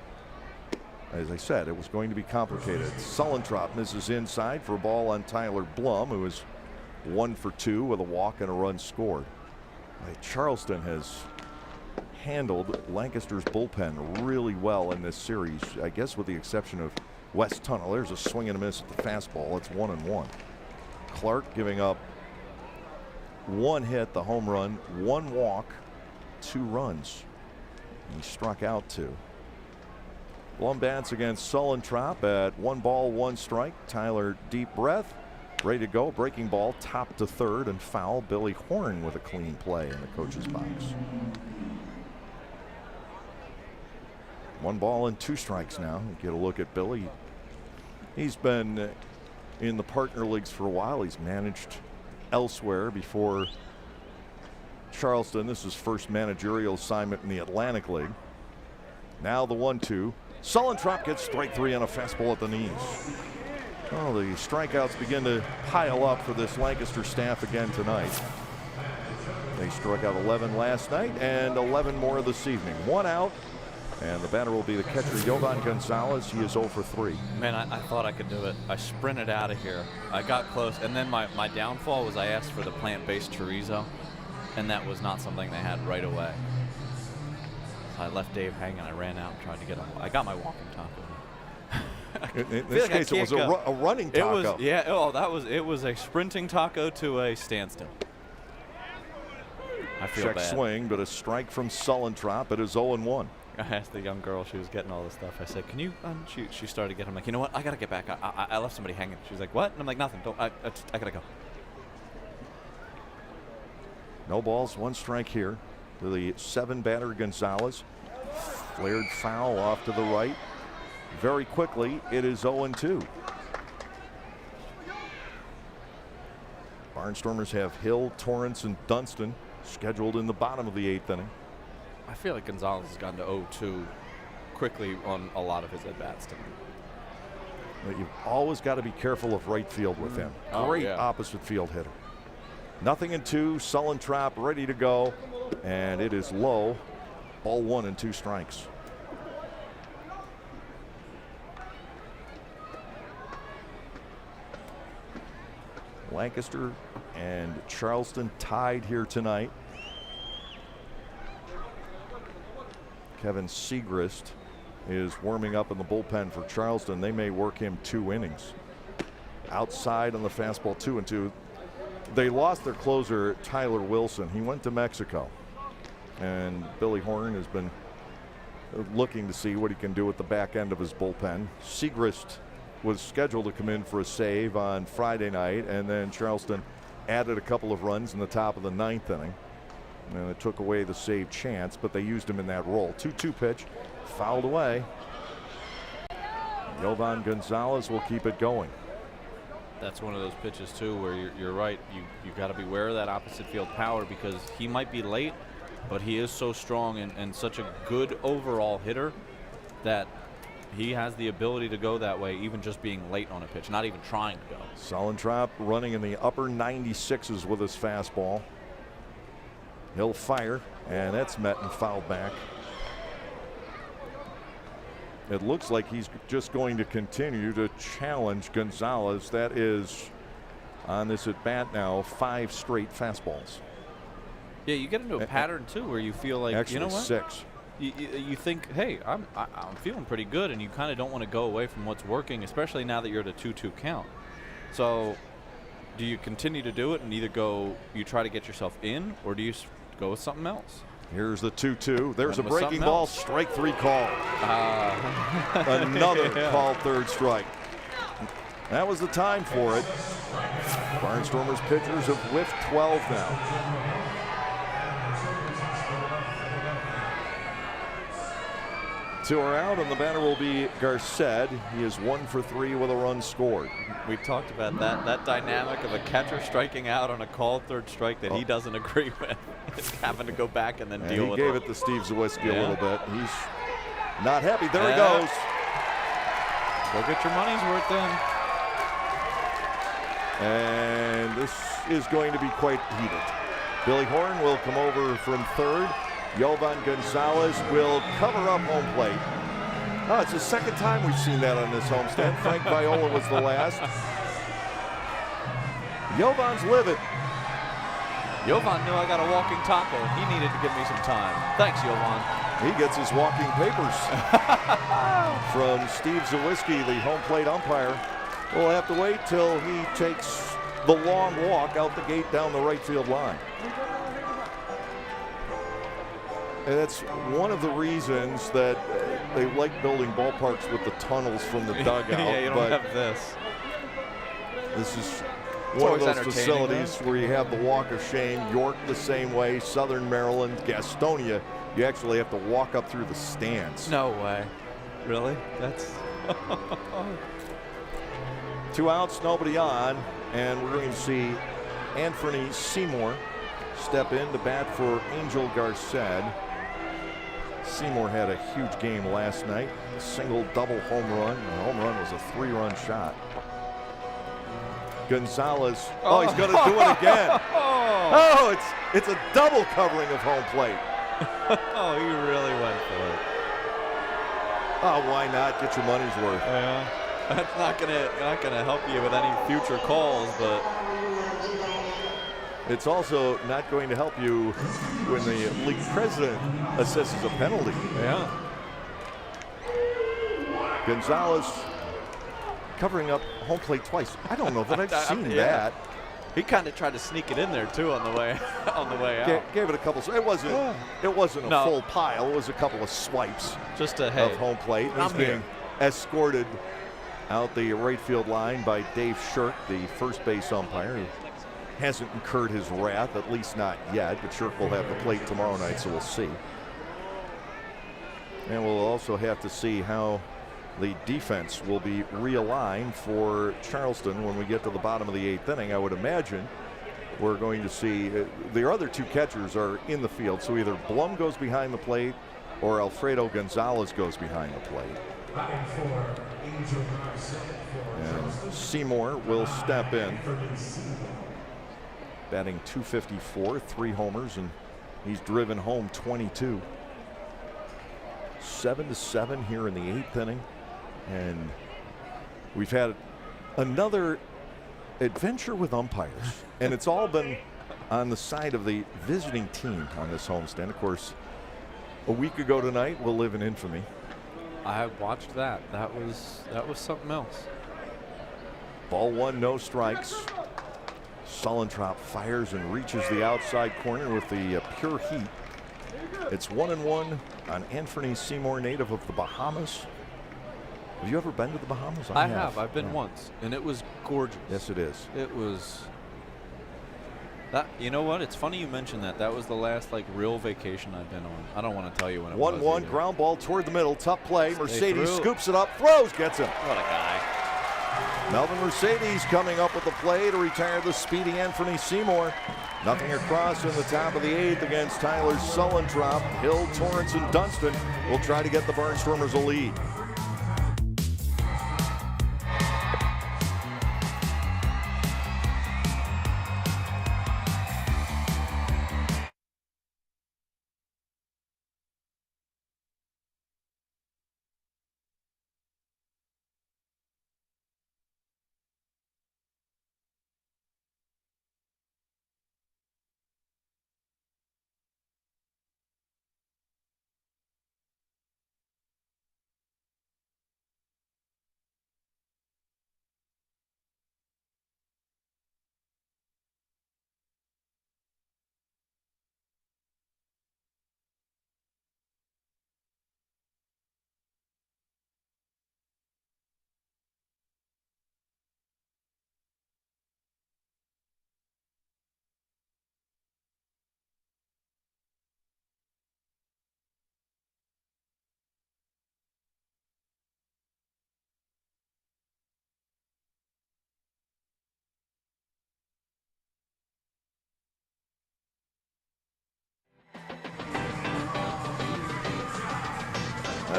As I said, it was going to be complicated. Sullentrop misses inside for a ball on Tyler Blum, who is 1 for 2 with a walk and a run scored. Charleston has handled Lancaster's bullpen really well in this series, I guess with the exception of West Tunnel. There's a swing and a miss at the fastball. It's 1-1. Clark giving up 1 hit, the home run, 1 walk, 2 runs. He struck out 2. Blum bats against Sullentrop at 1 ball, 1 strike. Tyler, deep breath, ready to go. Breaking ball, top to third and foul. Billy Horn with a clean play in the coach's box. 1 ball and 2 strikes now. Get a look at Billy. He's been in the partner leagues for a while. He's managed elsewhere before Charleston. This is his first managerial assignment in the Atlantic League. Now the 1-2. Sullentrop gets strike 3 on a fastball at the knees. Well, the strikeouts begin to pile up for this Lancaster staff again tonight. They struck out 11 last night and 11 more this evening. 1 out, and the batter will be the catcher, Jovan Gonzalez. He is 0 for 3. Man, I thought I could do it. I sprinted out of here. I got close, and then my downfall was I asked for the plant-based chorizo, and that was not something they had right away. So I left Dave hanging. I ran out and tried to get him. I got my walking taco. In this case, it was a running taco. It was, yeah. Oh, it was a sprinting taco to a standstill. I feel Check bad. swing, but a strike from Sullentrop. It is 0-1. I asked the young girl, she was getting all this stuff. I said, "Can you?" She started getting. I'm like, you know what? I gotta get back. I left somebody hanging. She was like, "What?" And I'm like, "Nothing. Don't. I gotta go." No balls, 1 strike here to the 7-batter Gonzalez. Flared foul off to the right. Very quickly, it is 0-2. Barnstormers have Hill, Torrance, and Dunston scheduled in the bottom of the 8th inning. I feel like Gonzalez has gone to 0-2 quickly on a lot of his at-bats tonight. But you've always got to be careful of right field with him. Great opposite field hitter. 0-2, Sullentrop ready to go, and it is low. Ball 1 and 2 strikes. Lancaster and Charleston tied here tonight. Kevin Segrist is warming up in the bullpen for Charleston. They may work him 2 innings. Outside on the fastball, 2-2. They lost their closer, Tyler Wilson. He went to Mexico. And Billy Horn has been looking to see what he can do at the back end of his bullpen. Segrist was scheduled to come in for a save on Friday night, and then Charleston added a couple of runs in the top of the 9th inning. And it took away the save chance, but they used him in that role. 2-2 pitch, fouled away. Jovan Gonzalez will keep it going. That's one of those pitches too where you're right. You got to beware of that opposite field power because he might be late, but he is so strong and such a good overall hitter that he has the ability to go that way, even just being late on a pitch, not even trying to go. Sullentrop running in the upper 96s with his fastball. He'll fire, and that's met and fouled back. It looks like he's just going to continue to challenge Gonzalez. That is, on this at bat now, 5 straight fastballs. Yeah, you get into a pattern too where you feel like, actually, you know what? 6. You think, hey, I'm feeling pretty good, and you kind of don't want to go away from what's working, especially now that you're at a 2-2 count. So, do you continue to do it and either you try to get yourself in, or do you go with something else? Here's the 2-2. There's a Run with breaking something ball. else. Strike 3 call. Another called 3rd strike. That was the time for it. Barnstormers pitchers have whiffed 12 now. Two are out, and the batter will be Garced. He is 1 for 3 with a run scored. We talked about that dynamic of a catcher striking out on a called third strike that he doesn't agree with, having to go back and then deal with it. He gave it to Steve Zawiski a little bit. He's not happy. There he goes. Go get your money's worth then. And this is going to be quite heated. Billy Horn will come over from third. Jovan Gonzalez will cover up home plate. Oh, it's the second time we've seen that on this homestand. Frank Viola was the last. Jovan's livid. Jovan knew I got a walking taco. He needed to give me some time. Thanks, Jovan. He gets his walking papers from Steve Zawiski, the home plate umpire. We'll have to wait till he takes the long walk out the gate down the right field line. And that's one of the reasons that they like building ballparks with the tunnels from the dugout. Yeah, you don't have this. This is It's one of always those facilities where you have the walk of shame. York the same way, Southern Maryland, Gastonia. You actually have to walk up through the stands. No way. Really? That's... 2 outs, nobody on, and we're going to see Anthony Seymour step in to bat for Angel Garced. Seymour had a huge game last night. Single, double home run. The home run was a 3-run shot. Gonzalez. Oh, he's going to do it again. Oh, it's a double covering of home plate. Oh, he really went for it. Oh, why not? Get your money's worth. Yeah. That's not gonna help you with any future calls, but it's also not going to help you when the league president assesses a penalty. yeah. Gonzalez covering up home plate twice. I don't know that I've seen that. He kind of tried to sneak it in there too on the way out. Gave it a couple. It wasn't a full pile. It was a couple of swipes Just a of home plate. He's being escorted out the right field line by Dave Shirk, the first base umpire, who hasn't incurred his wrath, at least not yet. But Shirk will have the plate tomorrow night, so we'll see. And we'll also have to see how the defense will be realigned for Charleston when we get to the bottom of the 8th inning. I would imagine we're going to see the other 2 catchers are in the field, so either Blum goes behind the plate or Alfredo Gonzalez goes behind the plate. And Seymour will step in, batting .254, 3 homers, and he's driven home 22. 7-7 here in the 8th inning, and we've had another adventure with umpires, and it's all been on the side of the visiting team on this homestand. Of course, a week ago tonight will live in infamy. I watched that. That was something else. Ball 1, no strikes. Sullentrop fires and reaches the outside corner with the pure heat. It's 1-1 on Anthony Seymour, native of the Bahamas. Have you ever been to the Bahamas? I have. I've been once, and it was gorgeous. Yes, it is. It was. That, you know what? It's funny you mentioned that. That was the last real vacation I've been on. I don't want to tell you when it was. 1-1 ground ball toward the middle. Tough play. Mercedes threw. scoops it up, throws, gets him. What a guy. Melvin Mercedes coming up with the play to retire the speedy Anthony Seymour. Nothing across in the top of the 8th against Tyler Sullentrop. Hill, Torrance, and Dunston will try to get the Barnstormers a lead.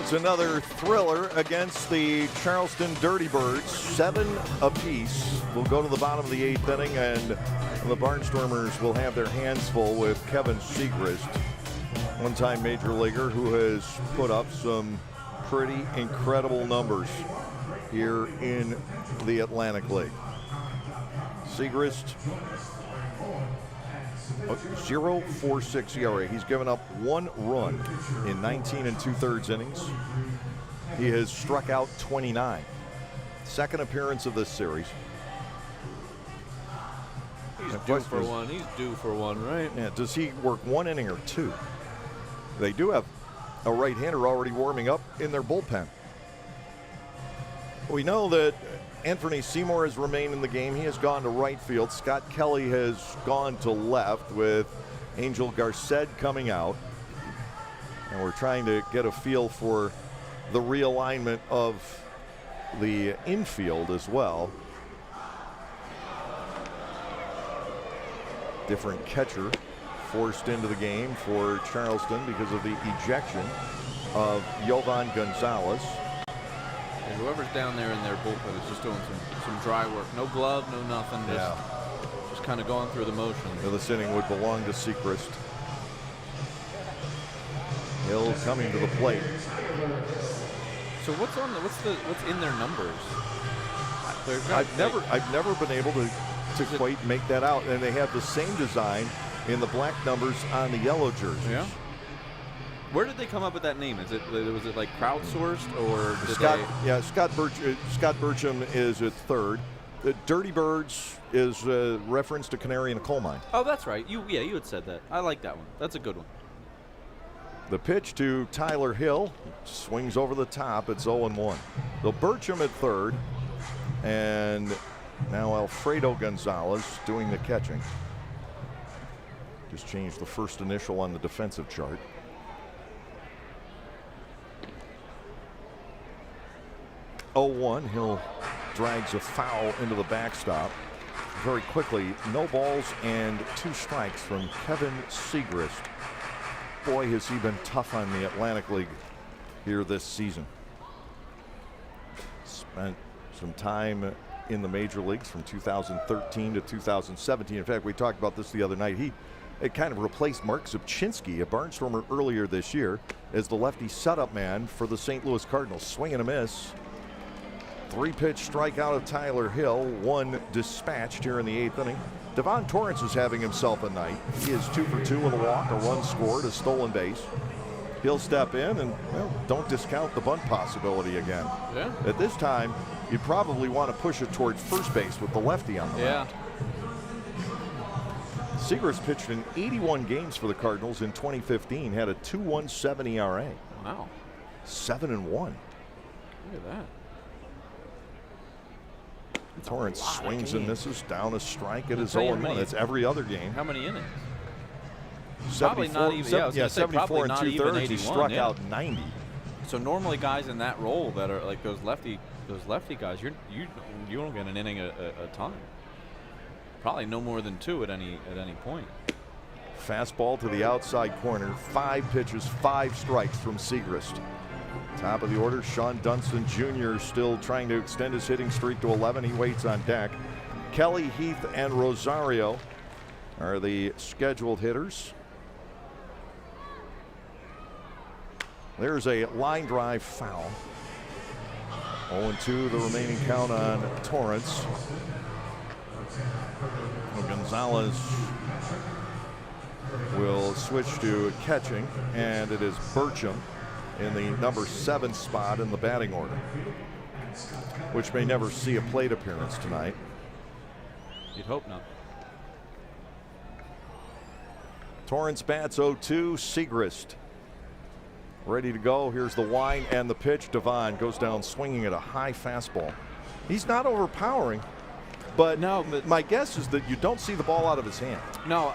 It's another thriller against the Charleston Dirty Birds. 7 apiece. We'll go to the bottom of the 8th inning, and the Barnstormers will have their hands full with Kevin Segrist, one-time major leaguer who has put up some pretty incredible numbers here in the Atlantic League. Segrist, 0.46 ERA. He's given up 1 run in 19 2/3 innings. He has struck out 29. Second appearance of this series. He's due for one. He's due for one, right? Yeah. Does he work 1 inning or 2? They do have a right-hander already warming up in their bullpen. We know that Anthony Seymour has remained in the game. He has gone to right field. Scott Kelly has gone to left with Angel Garced coming out. And we're trying to get a feel for the realignment of the infield as well. Different catcher forced into the game for Charleston because of the ejection of Jovan Gonzalez. And whoever's down there in their bullpen is just doing some dry work. No glove, no nothing. Just kind of going through the motions. This inning would belong to Segrist. Hill coming to the plate. So what's in their numbers? I've never been able to quite make that out, and they have the same design in the black numbers on the yellow jerseys. Yeah. Where did they come up with that name? Was it like crowdsourced, or did Scott Burcham is at third. The Dirty Birds is a reference to Canary in a Coal Mine. Oh, that's right. You had said that. I like that one. That's a good one. The pitch to Tyler Hill swings over the top. It's 0-1. So Burcham at third, and now Alfredo Gonzalez doing the catching. Just changed the first initial on the defensive chart. Hill drags a foul into the backstop. Very quickly, no balls and 2 strikes from Kevin Segrist. Boy, has he been tough on the Atlantic League here this season. Spent some time in the major leagues from 2013 to 2017. In fact, we talked about this the other night. It kind of replaced Mark Zubchinski, a Barnstormer earlier this year, as the lefty setup man for the St. Louis Cardinals. Swing and a miss. 3-pitch strikeout of Tyler Hill, 1 dispatched here in the 8th inning. Devon Torrance is having himself a night. He is 2 for 2 with a walk, a run scored, a stolen base. He'll step in and, don't discount the bunt possibility again. Yeah. At this time, you probably want to push it towards first base with the lefty on the mound. Segrist pitched in 81 games for the Cardinals in 2015, had a 2.17 ERA. Wow. 7-1. Look at that. Torrance swings and misses, down a strike. It is 0-1. It's every other game. How many innings? Probably not even. 74 and 2/3. He struck out 90. So normally guys in that role that are like those lefty guys, you don't get an inning a time. Probably no more than 2 at any point. Fastball to the outside corner. 5 pitches, 5 strikes from Segrist. Top of the order, Sean Dunston Jr. still trying to extend his hitting streak to 11. He waits on deck. Kelly, Heath, and Rosario are the scheduled hitters. There's a line drive foul. 0-2 the remaining count on Torrance. Gonzalez will switch to catching, and it is Burcham in the number 7 spot in the batting order, which may never see a plate appearance tonight. You'd hope not. Torrance bats 0-2. Segrist ready to go. Here's the wind and the pitch. Devon goes down swinging at a high fastball. He's not overpowering, but my guess is that you don't see the ball out of his hand. No,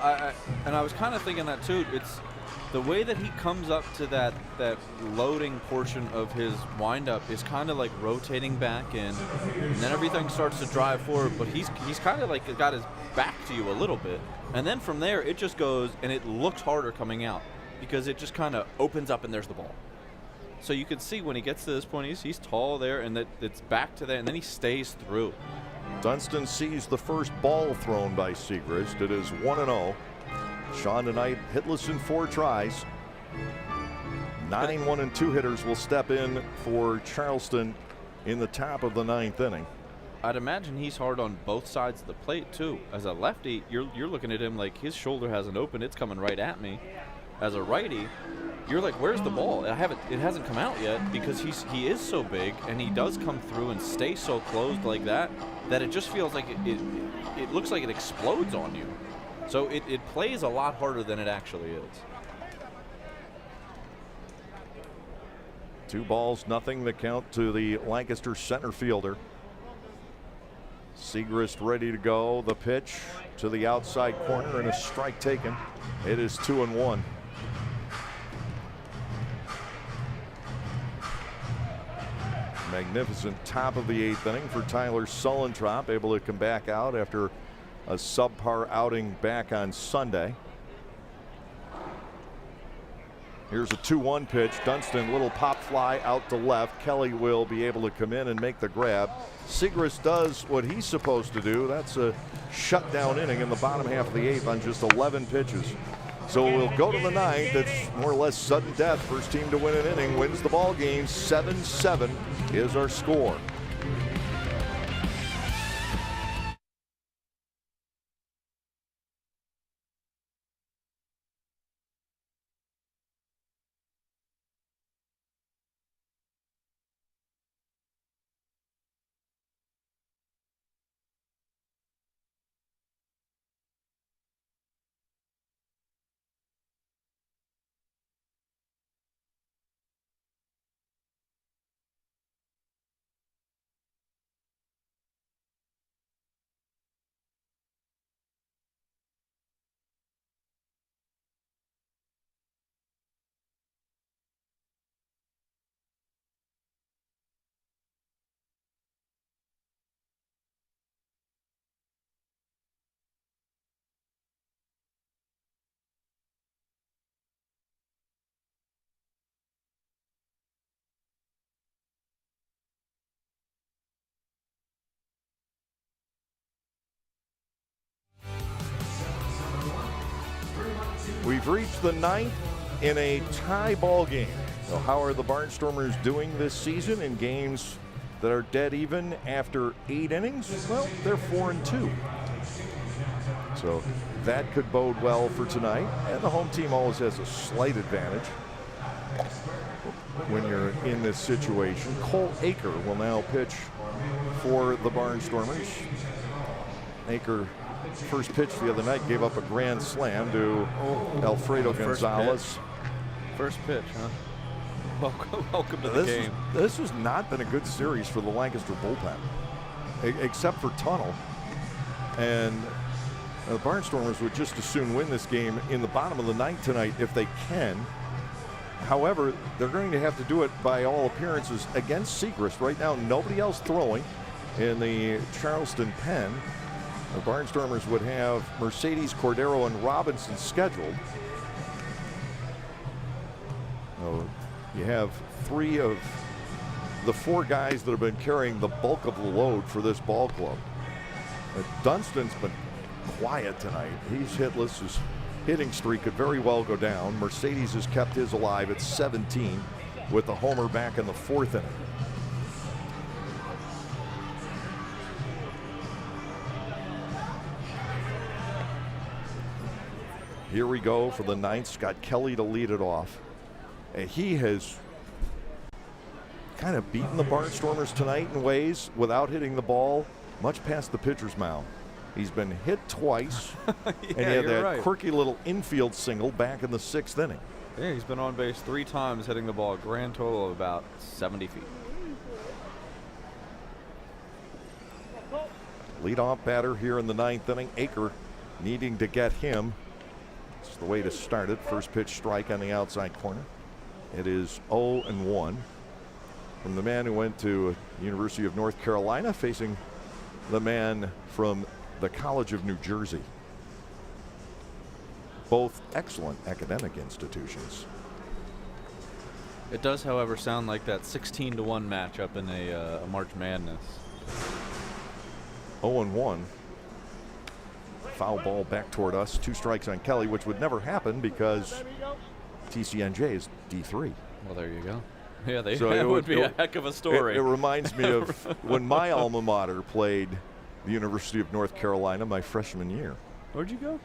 and I was kind of thinking that too. It's the way that he comes up to that loading portion of his windup is kind of like rotating back in, and then everything starts to drive forward. But he's kind of like got his back to you a little bit, and then from there it just goes, and it looks harder coming out because it just kind of opens up and there's the ball. So you can see when he gets to this point, he's tall there, and that it's back to there, and then he stays through. Dunston sees the first ball thrown by Segrist. It is 1-0. Sean tonight hitless in 4 tries. 9 1 and 2 hitters will step in for Charleston in the top of the 9th inning. I'd imagine he's hard on both sides of the plate too. As a lefty, you're looking at him like his shoulder hasn't opened; it's coming right at me. As a righty, you're like, "Where's the ball?" It hasn't come out yet because he is so big and he does come through and stay so closed like that it just feels like it looks like it explodes on you. So it plays a lot harder than it actually is. 2 balls, nothing, the count to the Lancaster center fielder. Segrist ready to go. The pitch to the outside corner and a strike taken. It is 2-1. Magnificent top of the 8th inning for Tyler Sullentrop, able to come back out after a subpar outing back on Sunday. Here's a 2-1 pitch. Dunston, little pop fly out to left. Kelly will be able to come in and make the grab. Segrist does what he's supposed to do. That's a shutdown inning in the bottom half of the 8th on just 11 pitches. So we'll go to the 9th. It's more or less sudden death. First team to win an inning wins the ball game. 7-7 is our score. We've reached the 9th in a tie ball game. So how are the Barnstormers doing this season in games that are dead even after 8 innings? Well, they're 4-2. So that could bode well for tonight. And the home team always has a slight advantage when you're in this situation. Cole Aker will now pitch for the Barnstormers. Aker, first pitch the other night, gave up a grand slam to Alfredo Gonzalez. First pitch, huh? Welcome to the game. This has not been a good series for the Lancaster bullpen, except for Tunnel. And the Barnstormers would just as soon win this game in the bottom of the 9th tonight if they can. However, they're going to have to do it by all appearances against Segrist. Right now, nobody else throwing in the Charleston pen. The Barnstormers would have Mercedes, Cordero, and Robinson scheduled. So you have 3 of the 4 guys that have been carrying the bulk of the load for this ball club. Dunston's been quiet tonight. He's hitless. His hitting streak could very well go down. Mercedes has kept his alive at 17 with the homer back in the 4th inning. Here we go for the 9th. Scott Kelly to lead it off. And he has kind of beaten the Barnstormers tonight in ways without hitting the ball much past the pitcher's mound. He's been hit twice, and he had that quirky little infield single back in the 6th inning. Yeah, he's been on base 3 times, hitting the ball a grand total of about 70 feet. Leadoff batter here in the 9th inning. Aker needing to get him. It's the way to start it. First pitch strike on the outside corner. It is 0-1 from the man who went to University of North Carolina, facing the man from the College of New Jersey. Both excellent academic institutions. It does, however, sound like that 16-1 matchup in a March Madness. 0-1. Foul ball back toward us. 2 strikes on Kelly, which would never happen because TCNJ is D3. Well, there you go. Yeah, So that would be a heck of a story. It reminds me of when my alma mater played the University of North Carolina my freshman year. Where'd you go?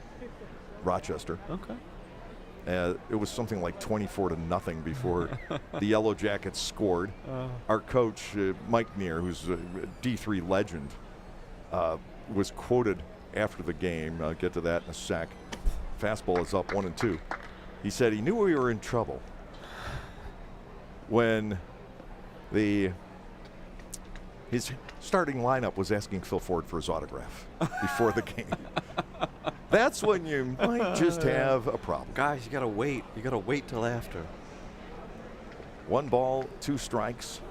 Rochester. Okay. It was something like 24-0 before the Yellow Jackets scored. Our coach, Mike Neer, who's a D3 legend, was quoted after the game. I'll get to that in a sec. Fastball is up 1-2. He said he knew we were in trouble when his starting lineup was asking Phil Ford for his autograph before the game. That's when you might just have a problem. Guys, you gotta wait. You gotta wait till after. 1 ball, 2 strikes.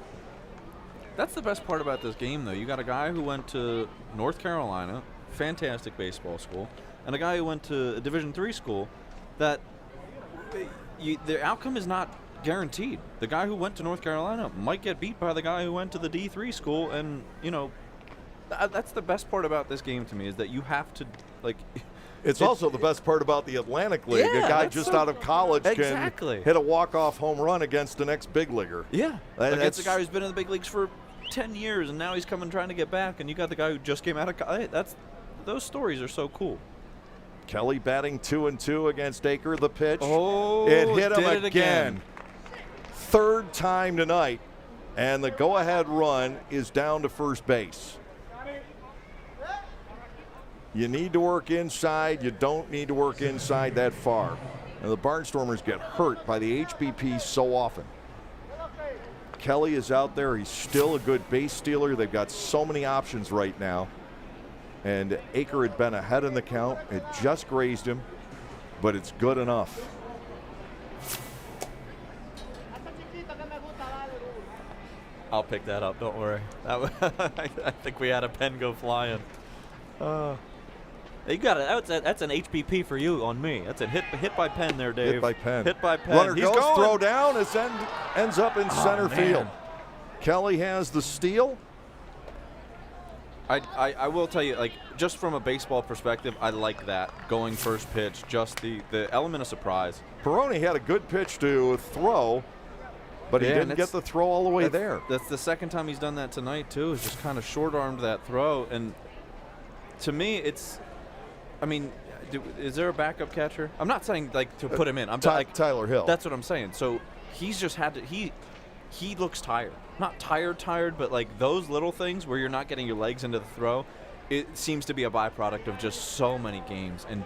That's the best part about this game, though. You got a guy who went to North Carolina, fantastic baseball school, and a guy who went to a Division III school that the outcome is not guaranteed. The guy who went to North Carolina might get beat by the guy who went to the D3 school, and, that's the best part about this game to me is that you have to, It's also the best part about the Atlantic League. Yeah, a guy that's just so- out of college Exactly. can hit a walk-off home run against the next big leaguer. Yeah. That's Against a guy who's been in the big leagues for 10 years, and now he's coming trying to get back, and you got the guy who just came out of college. Those stories are so cool. Kelly batting 2-2 against Aker. The pitch. Oh, it hit him did it again. 3rd time tonight, and the go-ahead run is down to first base. You need to work inside. You don't need to work inside that far. And the Barnstormers get hurt by the HBP so often. Kelly is out there. He's still a good base stealer. They've got so many options right now. And Aker had been ahead in the count. It just grazed him, but it's good enough. I'll pick that up. Don't worry. I think we had a pen go flying. You got it. That's an HBP for you on me. That's a hit by pen there, Dave. Hit by pen. Hit by pen. Runner He's goes, going. throw down. It ends up in center man. field. Kelly has the steal. I will tell you, just from a baseball perspective, I like that. Going first pitch, just the element of surprise. Peroni had a good pitch to throw, but he Yeah, didn't and get the throw all the way there. That's the second time he's done that tonight, too, is just kind of short-armed that throw. And to me, is there a backup catcher? I'm not saying, to put him in. I'm Tyler Hill. That's what I'm saying. So he's just had to – he looks tired. Not tired, but those little things where you're not getting your legs into the throw, it seems to be a byproduct of just so many games and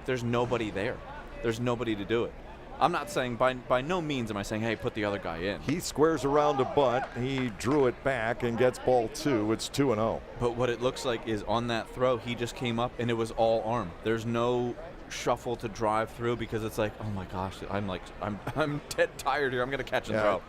there's nobody there. There's nobody to do it. I'm not saying by no means am I saying, hey, put the other guy in. He squares around a bunt. He drew it back and gets ball 2. It's 2-0. But what it looks like is on that throw, he just came up and it was all arm. There's no shuffle to drive through because it's oh my gosh, I'm dead tired here. I'm gonna catch and throw.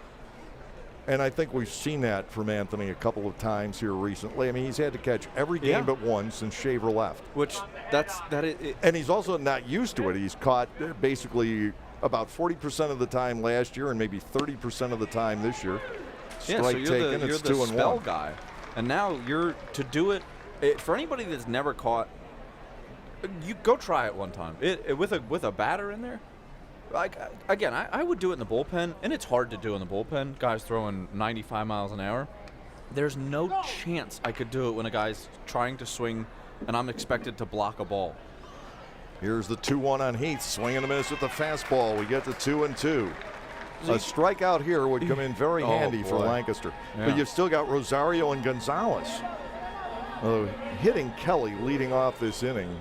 And I think we've seen that from Anthony a couple of times here recently. I mean, he's had to catch every game but one since Shaver left. Which and he's also not used to it. He's caught basically about 40% of the time last year and maybe 30% of the time this year. Strike taken, you're it's the 2-1. spell guy. And now you're to do it for anybody that's never caught, you go try it one time. With a batter in there. Again, I would do it in the bullpen, and it's hard to do in the bullpen. Guys throwing 95 miles an hour. There's no chance I could do it when a guy's trying to swing, and I'm expected to block a ball. Here's the 2-1 on Heath. Swing and a miss with the fastball. We get to 2-2. A strikeout here would come in very handy for Lancaster. Yeah. But you've still got Rosario and Gonzalez. Hitting Kelly leading off this inning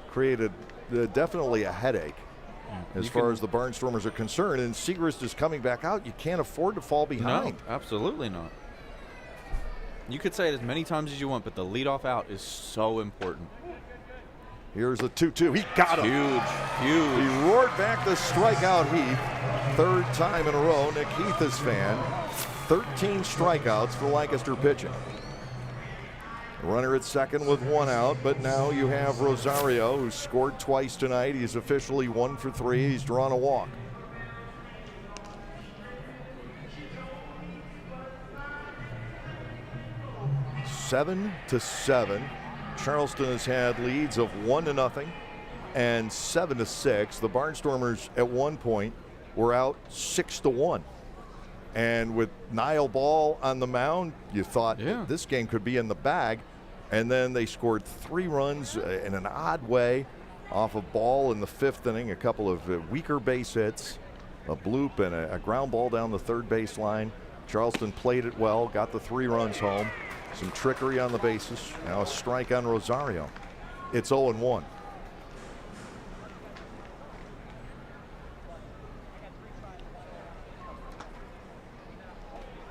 created definitely a headache as far as the Barnstormers are concerned. And Segrist is coming back out. You can't afford to fall behind. No, absolutely not. You could say it as many times as you want, but the leadoff out is so important. Here's the 2-2. He got him. Huge. He roared back the strikeout Heath. 3rd time in a row. Nick Heath is fan. 13 strikeouts for Lancaster pitching. Runner at second with 1 out, but now you have Rosario, who scored twice tonight. He's officially 1 for 3. He's drawn a walk. 7-7. Charleston has had leads of 1-0 and 7-6. The Barnstormers at one point were out 6-1. And with Niall Ball on the mound, you thought this game could be in the bag. And then they scored 3 runs in an odd way off of Ball in the 5th inning, a couple of weaker base hits, a bloop and a ground ball down the third base line. Charleston played it well, got the 3 runs home. Some trickery on the bases. Now a strike on Rosario. It's 0-1.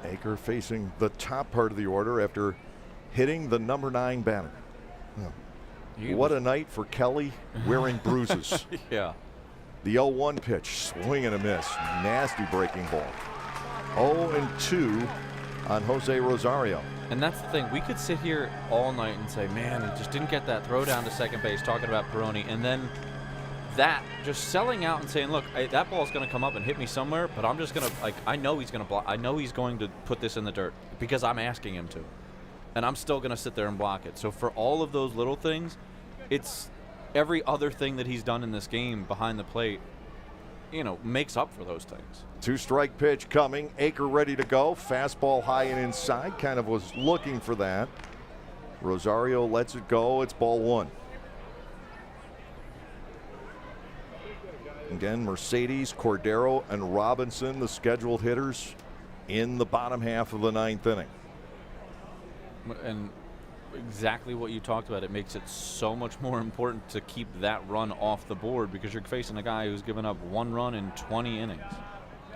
Aker facing the top part of the order after hitting the number 9 banner. What a night for Kelly wearing bruises. Yeah. The 0-1 pitch, swing and a miss. Nasty breaking ball. 0-2 on Jose Rosario. And that's the thing. We could sit here all night and say, man, he just didn't get that throw down to second base, talking about Peroni. And then that, just selling out and saying, look, that ball's going to come up and hit me somewhere, but I'm just going to, I know he's going to block. I know he's going to put this in the dirt because I'm asking him to. And I'm still going to sit there and block it. So for all of those little things, it's every other thing that he's done in this game behind the plate, makes up for those things. 2-strike pitch coming. Aker ready to go. Fastball high and inside. Kind of was looking for that. Rosario lets it go. It's ball 1. Again, Mercedes, Cordero, and Robinson, the scheduled hitters in the bottom half of the 9th inning. And exactly what you talked about. It makes it so much more important to keep that run off the board because you're facing a guy who's given up 1 run in 20 innings.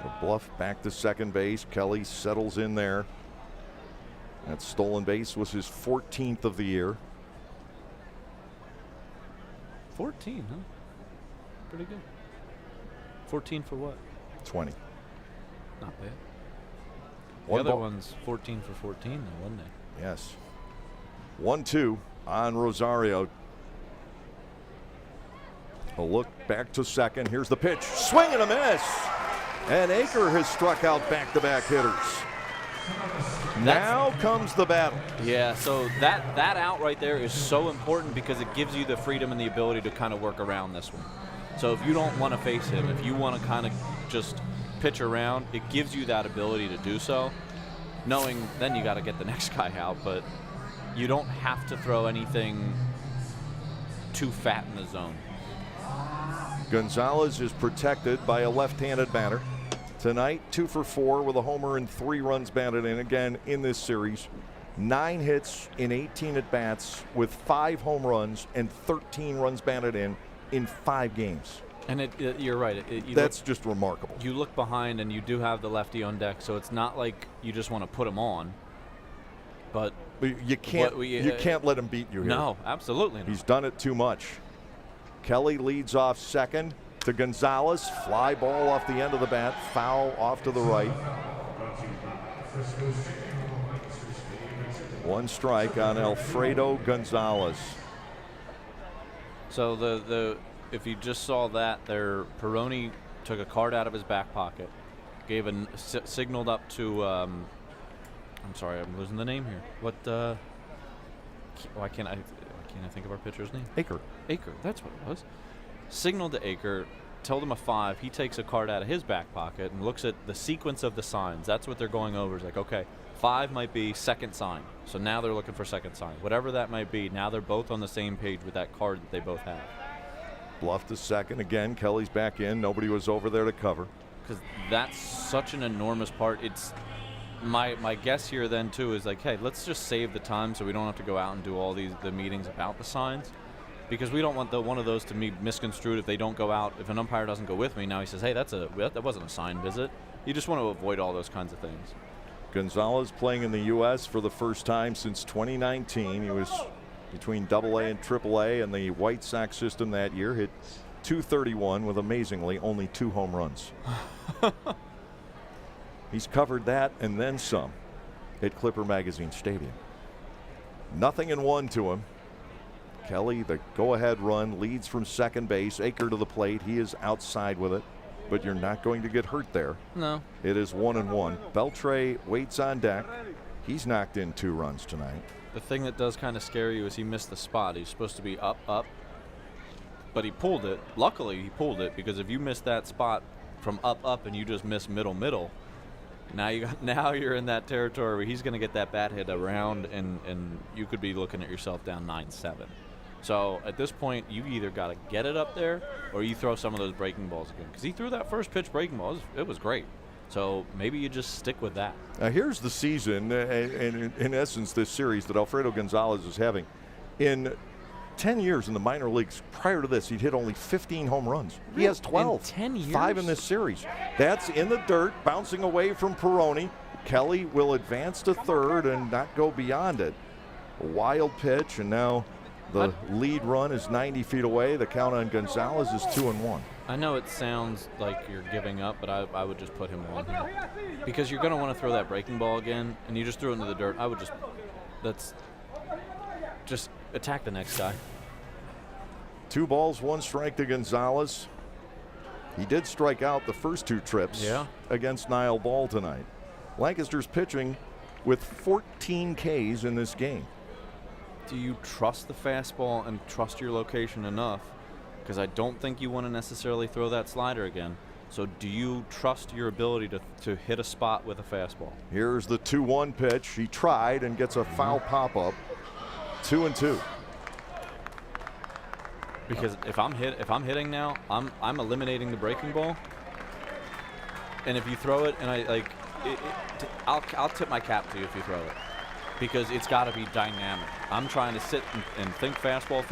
The bluff back to second base. Kelly settles in there. That stolen base was his 14th of the year. 14, huh? Pretty good. 14 for what? 20. Not bad. The One other ball. one's 14 for 14, though, wasn't it? Yes. 1-2 on Rosario. A look back to second. Here's the pitch. Swing and a miss. And Aker has struck out back-to-back hitters. Now comes the battle. Yeah, so that out right there is so important because it gives you the freedom and the ability to kind of work around this one. So if you don't want to face him, if you want to kind of just pitch around, it gives you that ability to do so, knowing then you got to get the next guy out, but you don't have to throw anything too fat in the zone. Gonzalez is protected by a left-handed batter. Tonight, 2 for 4 with a homer and 3 runs batted in. Again, in this series, 9 hits in 18 at-bats with 5 home runs and 13 runs batted in 5 games. And you're right. That's just remarkable. You look behind and you do have the lefty on deck, so it's not like you just want to put him on. But you can't let him beat you here. No, absolutely not. He's done it too much. Kelly leads off second to Gonzalez. Fly ball off the end of the bat. Foul off to the right. 1 strike on Alfredo Gonzalez. So the if you just saw that there, Peroni took a card out of his back pocket, signaled up to I'm sorry, I'm losing the name here. Why can't I think of our pitcher's name? Aker, that's what it was. Signaled to Aker, told him a 5. He takes a card out of his back pocket and looks at the sequence of the signs. That's what they're going over. It's like, okay, 5 might be second sign. So now they're looking for second sign. Whatever that might be, now they're both on the same page with that card that they both have. bluff to second. Again, Kelly's back in. Nobody was over there to cover. Because that's such an enormous part. It's my guess here then too is like, hey, let's just save the time so we don't have to go out and do all the meetings about the signs, because we don't want one of those to be misconstrued if they don't go out. If an umpire doesn't go with me, now he says, hey, that wasn't a sign visit. You just want to avoid all those kinds of things. Gonzalez playing in the U.S. for the first time since 2019. He was between AA and AAA in the White Sox system that year. Hit .231 with, amazingly, only 2 home runs. He's covered that and then some at Clipper Magazine Stadium. 0-1 to him. Kelly, the go-ahead run, leads from second base. Aker to the plate. He is outside with it, but you're not going to get hurt there. No. It is 1-1. Beltre waits on deck. He's knocked in 2 runs tonight. The thing that does kind of scare you is he missed the spot. He's supposed to be up, but he pulled it. Luckily, he pulled it, because if you miss that spot from up, and you just miss middle, now you're in that territory where he's going to get that bat hit around, and you could be looking at yourself down 9-7. So at this point, you either got to get it up there, or you throw some of those breaking balls again. Because he threw that first pitch breaking ball. It was great. So maybe you just stick with that. Now here's the season, and in essence, this series that Alfredo Gonzalez is having. In 10 years in the minor leagues prior to this, he'd hit only 15 home runs. He has 12. In 10 years? 5 in this series. That's in the dirt, bouncing away from Peroni. Kelly will advance to third and not go beyond it. A wild pitch, and now the lead run is 90 feet away. The count on Gonzalez is 2-1. I know it sounds like you're giving up, but I would just put him on here. Because you're going to want to throw that breaking ball again, and you just threw it into the dirt. I would just attack the next guy. 2 balls, 1 strike to Gonzalez. He did strike out the first 2 trips against Niall Ball tonight. Lancaster's pitching with 14 Ks in this game. Do you trust the fastball and trust your location enough? Because I don't think you want to necessarily throw that slider again. So do you trust your ability to hit a spot with a fastball? Here's the 2-1 pitch. He tried and gets a foul pop-up. 2-2. Because if I'm hitting now, I'm eliminating the breaking ball. And if you throw it, and I'll tip my cap to you if you throw it, because it's got to be dynamic. I'm trying to sit and think fastball,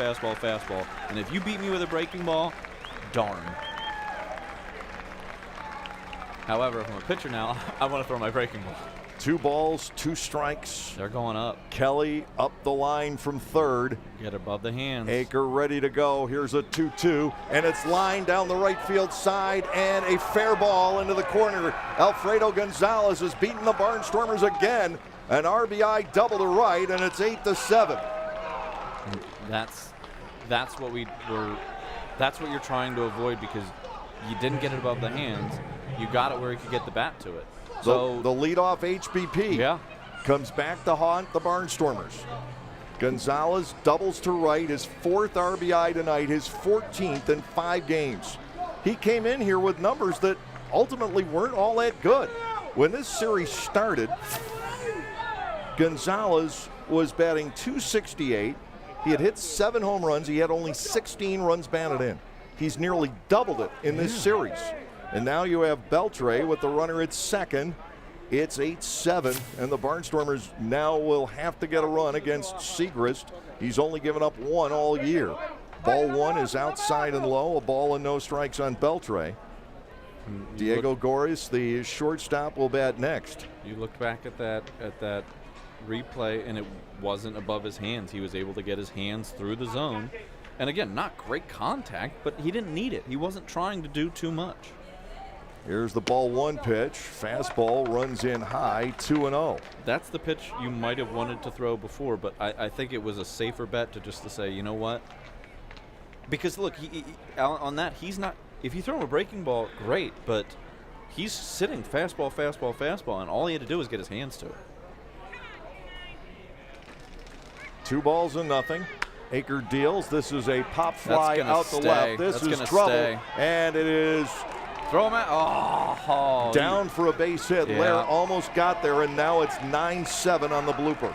and if you beat me with a breaking ball, darn. However, if I'm a pitcher now, I want to throw my breaking ball. 2 balls, 2 strikes. They're going up. Kelly up the line from third. Get above the hands. Aker ready to go. Here's a 2-2, and it's lined down the right field side, and a fair ball into the corner. Alfredo Gonzalez has beaten the Barnstormers again. An RBI double to right, and it's 8-7. That's what that's what you're trying to avoid, because you didn't get it above the hands. You got it where you could get the bat to it. So the leadoff HBP comes back to haunt the Barnstormers. Gonzalez doubles to right, his 4th RBI tonight, his 14th in 5 games. He came in here with numbers that ultimately weren't all that good. When this series started, Gonzalez was batting .268. He had hit 7 home runs. He had only 16 runs batted in. He's nearly doubled it in this series. And now you have Beltre with the runner at second. It's 8-7, and the Barnstormers now will have to get a run against Segrist. He's only given up 1 all year. Ball 1 is outside and low, a ball and no strikes on Beltre. Diego Goris, the shortstop, will bat next. You look back at that replay, and it wasn't above his hands. He was able to get his hands through the zone. And again, not great contact, but he didn't need it. He wasn't trying to do too much. Here's the ball 1 pitch. Fastball runs in high, 2-0. That's the pitch you might have wanted to throw before, but I think it was a safer bet to say, you know what? Because look, on that, he's not. If you throw him a breaking ball, great, but he's sitting fastball, and all he had to do was get his hands to it. 2 balls and nothing. Aker deals. This is a pop fly out the left. This is trouble, and it is. Throw him out. Down for a base hit. Yeah. Lair almost got there, and now it's 9-7 on the blooper.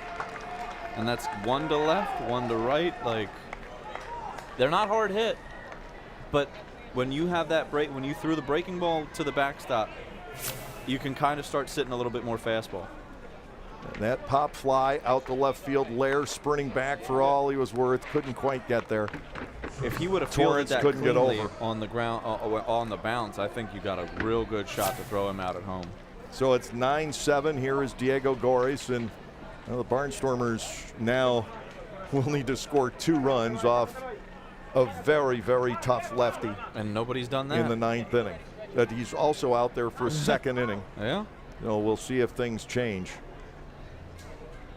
And that's 1 to left, 1 to right. Like, they're not hard hit, but when you have that break, when you threw the breaking ball to the backstop, you can kind of start sitting a little bit more fastball. And that pop fly out the left field. Lair sprinting back for all he was worth. Couldn't quite get there. If he would have fielded that couldn't get cleanly over on the ground, on the bounce, I think you got a real good shot to throw him out at home. So it's 9-7. Here is Diego Goris, and the Barnstormers now will need to score 2 runs off a very, very tough lefty. And nobody's done that in the 9th inning. That he's also out there for a 2nd inning. Yeah. We'll see if things change.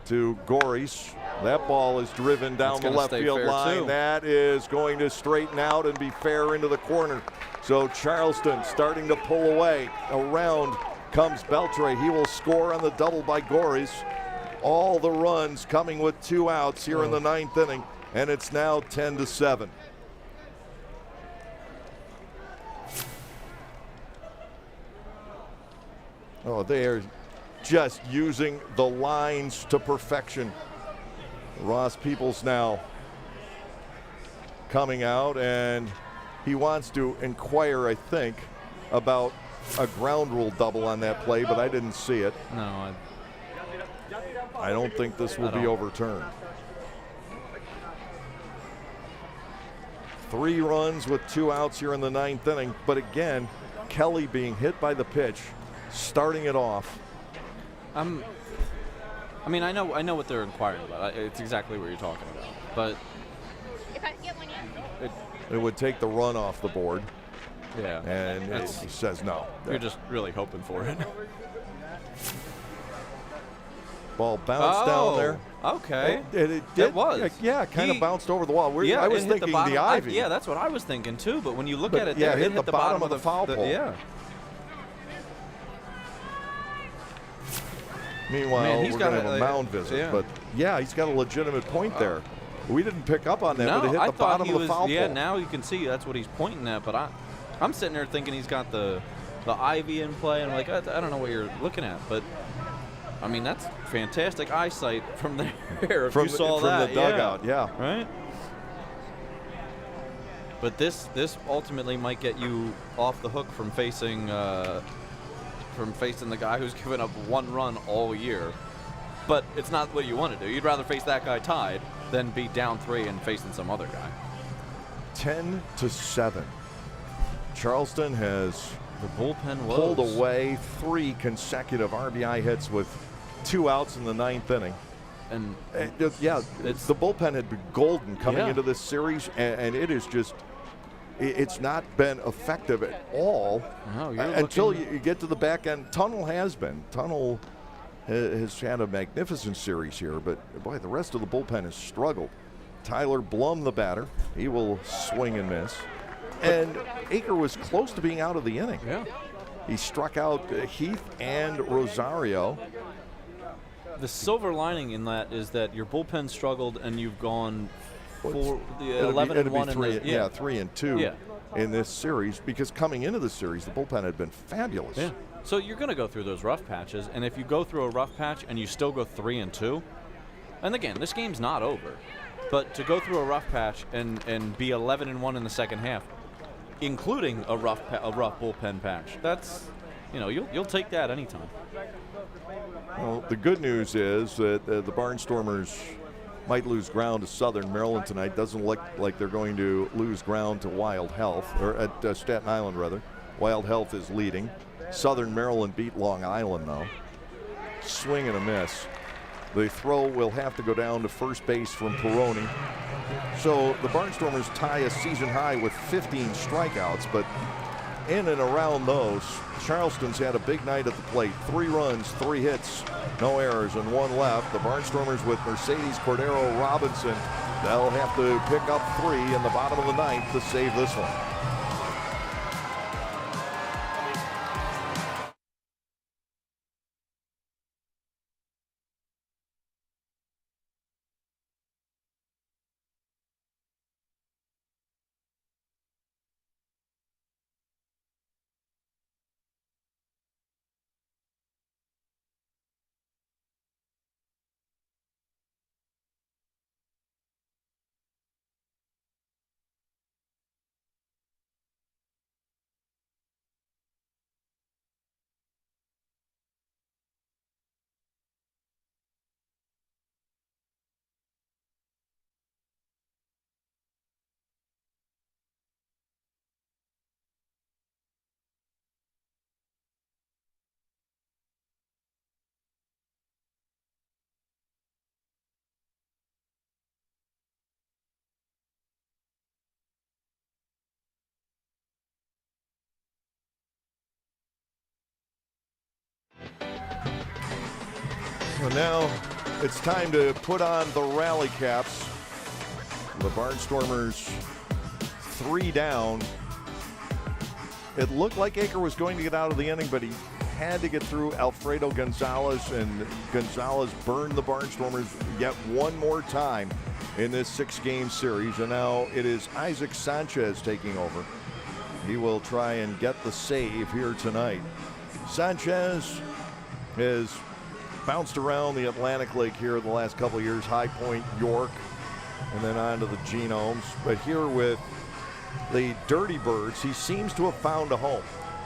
To Goris. That ball is driven down the left field line. Too. That is going to straighten out and be fair into the corner. So Charleston starting to pull away. Around comes Beltre. He will score on the double by Goris. all the runs coming with 2 outs here in the 9th inning, and it's now 10-7. Oh, they are just using the lines to perfection. Ross Peoples now coming out, and he wants to inquire, I think, about a ground rule double on that play, but I didn't see it. No, I don't think this will be overturned. 3 runs with 2 outs here in the 9th inning, but again, Kelly being hit by the pitch, starting it off. I mean, I know what they're inquiring about. It's exactly what you're talking about. But If I can get one in. It would take the run off the board, yeah, and he says no. you're just really hoping for it. Ball bounced down there. Okay. It did. It was. Yeah, kind of bounced over the wall. Yeah, I was it hit thinking bottom, the ivy. yeah, that's what I was thinking too. But when you look But at it, yeah, there, it hit the bottom of the foul pole. Yeah. Meanwhile, Man, he's we're going to got have a mound visit. yeah. But yeah, he's got a legitimate point there. We didn't pick up on that, No, but it hit I the thought bottom he of the was. foul Yeah, pole. now you can see that's what he's pointing at. But I'm sitting there thinking he's got the ivy in play, and I'm like, I don't know what you're looking at, but I mean that's fantastic eyesight from there. If you saw from that, the dugout, yeah. Right. But this ultimately might get you off the hook from facing the guy who's given up 1 run all year. But it's not what you want to do. You'd rather face that guy tied than be down 3 and facing some other guy. 10-7. Charleston has The bullpen pulled woes. away 3 consecutive RBI hits with 2 outs in the 9th inning. And Yeah, the bullpen had been golden coming Yeah. into this series, and it is just, it's not been effective at all No, you're until looking- you get to the back end. Tunnel has been. Tunnel has had a magnificent series here, but boy, the rest of the bullpen has struggled. Tyler Blum, the batter, he will swing and miss. And Aker was close to being out of the inning. yeah. He struck out Heath and Rosario. The silver lining in that is that your bullpen struggled and you've gone for the 11 and 1 in the 3-2 Yeah. in this series, because coming into the series, the bullpen had been fabulous. Yeah. So you're going to go through those rough patches, and if you go through a rough patch and you still go 3-2, and again, this game's not over, but to go through a rough patch and be 11 and 1 in the second half, including a rough bullpen patch, that's, you'll take that anytime. Well, the good news is that the Barnstormers might lose ground to Southern Maryland tonight. Doesn't look like they're going to lose ground to Wild Health, or at Staten Island rather. Wild Health is leading. Southern Maryland beat Long Island though. Swing and a miss. The throw will have to go down to first base from Peroni. So the Barnstormers tie a season high with 15 strikeouts, but in and around those, Charleston's had a big night at the plate. 3 runs, 3 hits, no errors, and 1 left. The Barnstormers with Mercedes Cordero Robinson, they'll have to pick up 3 in the bottom of the 9th to save this one. Well, now it's time to put on the rally caps. The Barnstormers 3 down. It looked like Aker was going to get out of the inning, but he had to get through Alfredo Gonzalez, and Gonzalez burned the Barnstormers yet one more time in this 6-game series. And now it is Isaac Sanchez taking over. He will try and get the save here tonight. Sanchez has bounced around the Atlantic League here the last couple of years, High Point, York, and then on to the Genomes. But here with the Dirty Birds, he seems to have found a home.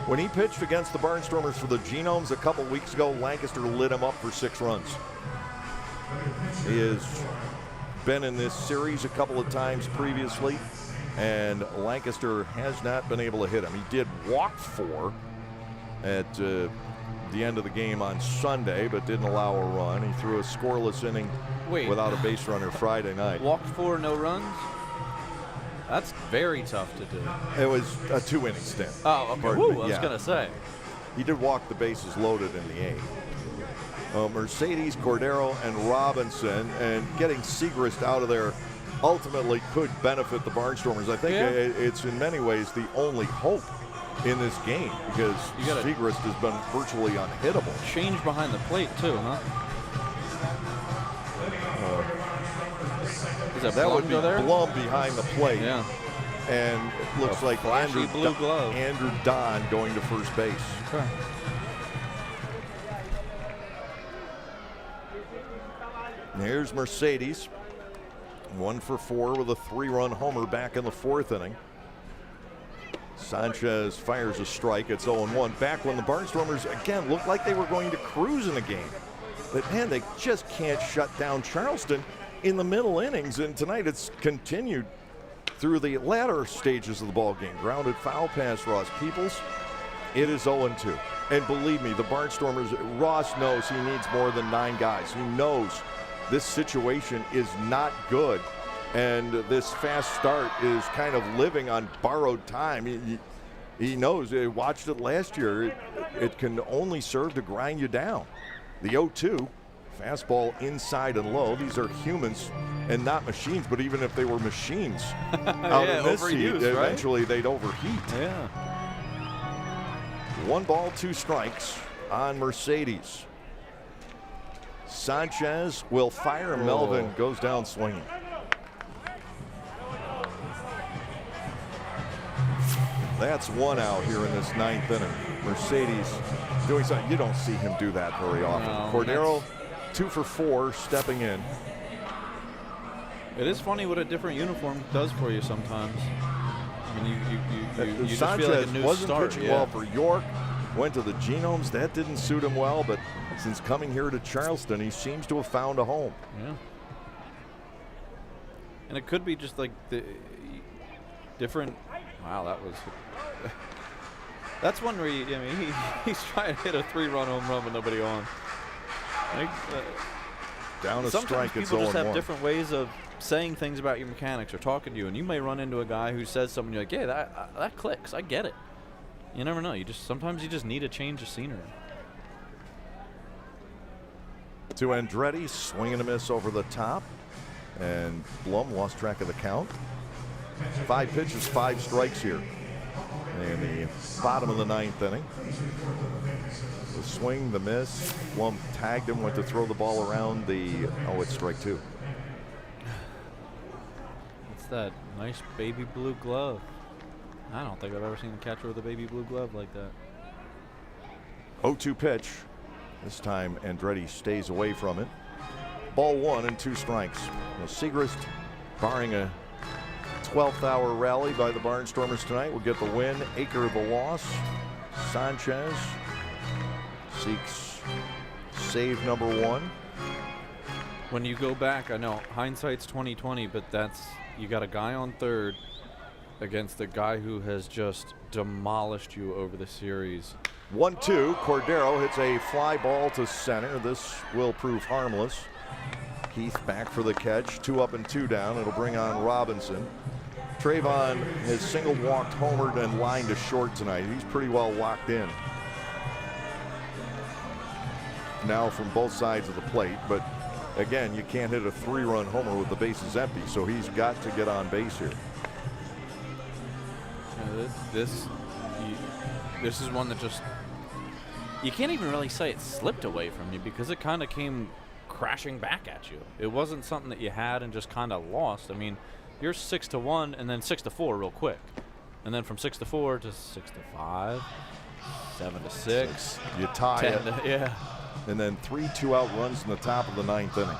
When he pitched against the Barnstormers for the Genomes a couple weeks ago, Lancaster lit him up for 6 runs. He has been in this series a couple of times previously, and Lancaster has not been able to hit him. He did walk 4 at the end of the game on Sunday, but didn't allow a run. He threw a scoreless inning without a base runner Friday night. Walked 4, no runs? That's very tough to do. It was a 2-inning stint. Oh, okay. Woo, I was going to say. He did walk the bases loaded in the 8th. Mercedes, Cordero, and Robinson, and getting Segrist out of there ultimately could benefit the Barnstormers. I think it's in many ways the only hope in this game, because Segrist has been virtually unhittable. Change behind the plate too, huh? That would be Blum behind the plate. Yeah. And it looks like Andrew Don going to first base. Okay. Here's Mercedes. 1 for 4 with a 3-run homer back in the 4th inning. Sanchez fires a strike. It's 0-1. Back when the Barnstormers, again, looked like they were going to cruise in the game. But, man, they just can't shut down Charleston in the middle innings. And tonight it's continued through the latter stages of the ball game. Grounded foul pass, Ross Peoples. It is 0-2. And believe me, the Barnstormers, Ross knows he needs more than 9 guys. He knows this situation is not good. And this fast start is kind of living on borrowed time. He knows. He watched it last year. It can only serve to grind you down. The 0-2, fastball inside and low. These are humans and not machines. But even if they were machines out in this heat, eventually they'd overheat. Yeah. 1 ball, 2 strikes on Mercedes. Sanchez will fire. Melvin goes down swinging. That's 1 out here in this 9th inning. Mercedes doing something. You don't see him do that very often. No, Cordero, 2 for 4, stepping in. It is funny what a different uniform does for you sometimes. I mean, you just Sanchez feel like a new wasn't start. pitching well for York. Went to the Genomes. That didn't suit him well, but since coming here to Charleston, he seems to have found a home. Yeah. And it could be just like the different. Wow, that was. That's one where he's trying to hit a 3-run home run with nobody on. Down a sometimes strike, it's 0-1. people just have different ways of saying things about your mechanics or talking to you, and you may run into a guy who says something, you're like, yeah, that clicks, I get it. You never know. Sometimes you just need a change of scenery. To Andretti, swing and a miss over the top, and Blum lost track of the count. 5 pitches, 5 strikes here in the bottom of the 9th inning. The swing, the miss. Blum tagged him, went to throw the ball around the. It's strike 2. What's that nice baby blue glove? I don't think I've ever seen a catcher with a baby blue glove like that. 0-2 pitch. This time Andretti stays away from it. Ball 1 and 2 strikes. Segrist, barring a 12th hour rally by the Barnstormers tonight, will get the win. Aker the loss. Sanchez seeks save number 1. When you go back, I know hindsight's 20/20, but you got a guy on third against a guy who has just demolished you over the series. 1-2. Cordero hits a fly ball to center. This will prove harmless. Heath back for the catch. 2 up and 2 down. It'll bring on Robinson. Trayvon has single walked, homered, and lined to short tonight. He's pretty well locked in now from both sides of the plate. But again, you can't hit a 3-run homer with the bases empty, so he's got to get on base here. This is one that just you can't even really say it slipped away from you because it kind of came crashing back at you. It wasn't something that you had and just kind of lost. I mean, you're 6-1 and then 6-4 real quick, and then from 6-4 to 6-5, 7-6. You tie it. Yeah. And then 3 2-out runs in the top of the 9th inning.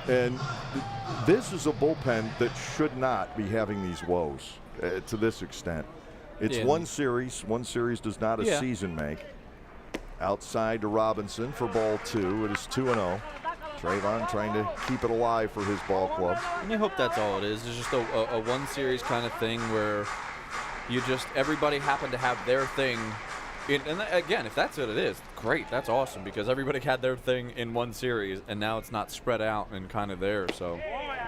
And this is a bullpen that should not be having these woes to this extent. It's one series. One series does not a season make. Outside to Robinson for ball 2. It is 2-0. Trayvon trying to keep it alive for his ball club. And you hope that's all it is. It's just a one series kind of thing where everybody happened to have their thing. And again, if that's what it is, great. That's awesome because everybody had their thing in one series, and now it's not spread out and kind of there. So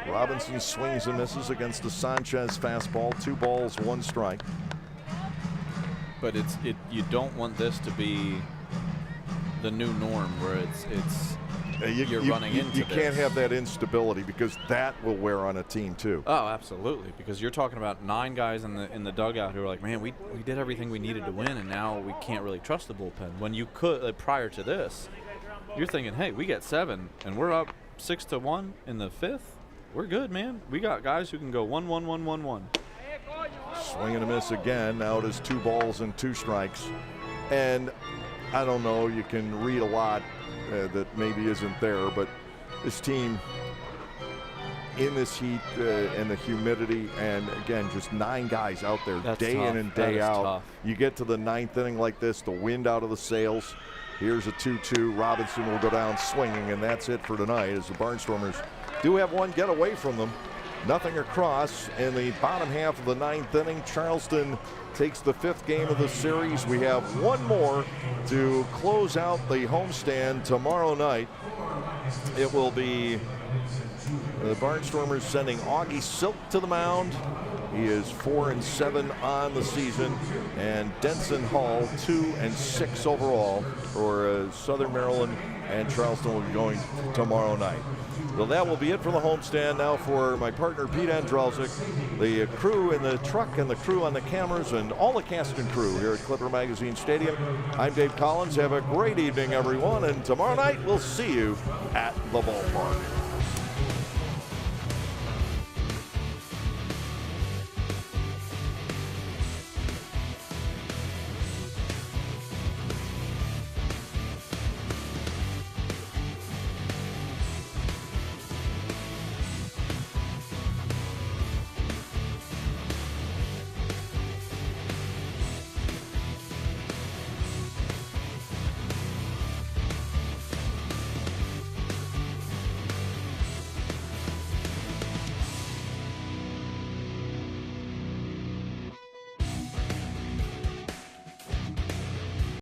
Robinson swings and misses against the Sanchez fastball. 2 balls, 1 strike. But you don't want this to be the new norm where you're running into You this. can't have that instability because that will wear on a team too. Oh, absolutely. Because you're talking about 9 guys in the dugout who are like, man, we did everything we needed to win, and now we can't really trust the bullpen. When you could, prior to this, you're thinking, hey, we get 7, and we're up 6-1 in the 5th. We're good, man. We got guys who can go 1-1-1-1-1. Swing and a miss again. Now it is 2 balls and 2 strikes. And I don't know, you can read a lot that maybe isn't there, but this team in this heat and the humidity, and again, just 9 guys out there day in and day out. Tough. You get to the 9th inning like this, the wind out of the sails. Here's a 2-2. Robinson will go down swinging, and that's it for tonight as the Barnstormers do have one get away from them. Nothing across in the bottom half of the 9th inning. Charleston takes the 5th game of the series. We have one more to close out the homestand tomorrow night. It will be the Barnstormers sending Augie Silk to the mound. He is 4-7 on the season, and Denson Hall 2-6 overall for Southern Maryland, and Charleston will be going tomorrow night. So that will be it for the homestand. Now for my partner Pete Andrelzik, the crew in the truck and the crew on the cameras and all the cast and crew here at Clipper Magazine Stadium. I'm Dave Collins. Have a great evening, everyone, and tomorrow night we'll see you at the ballpark.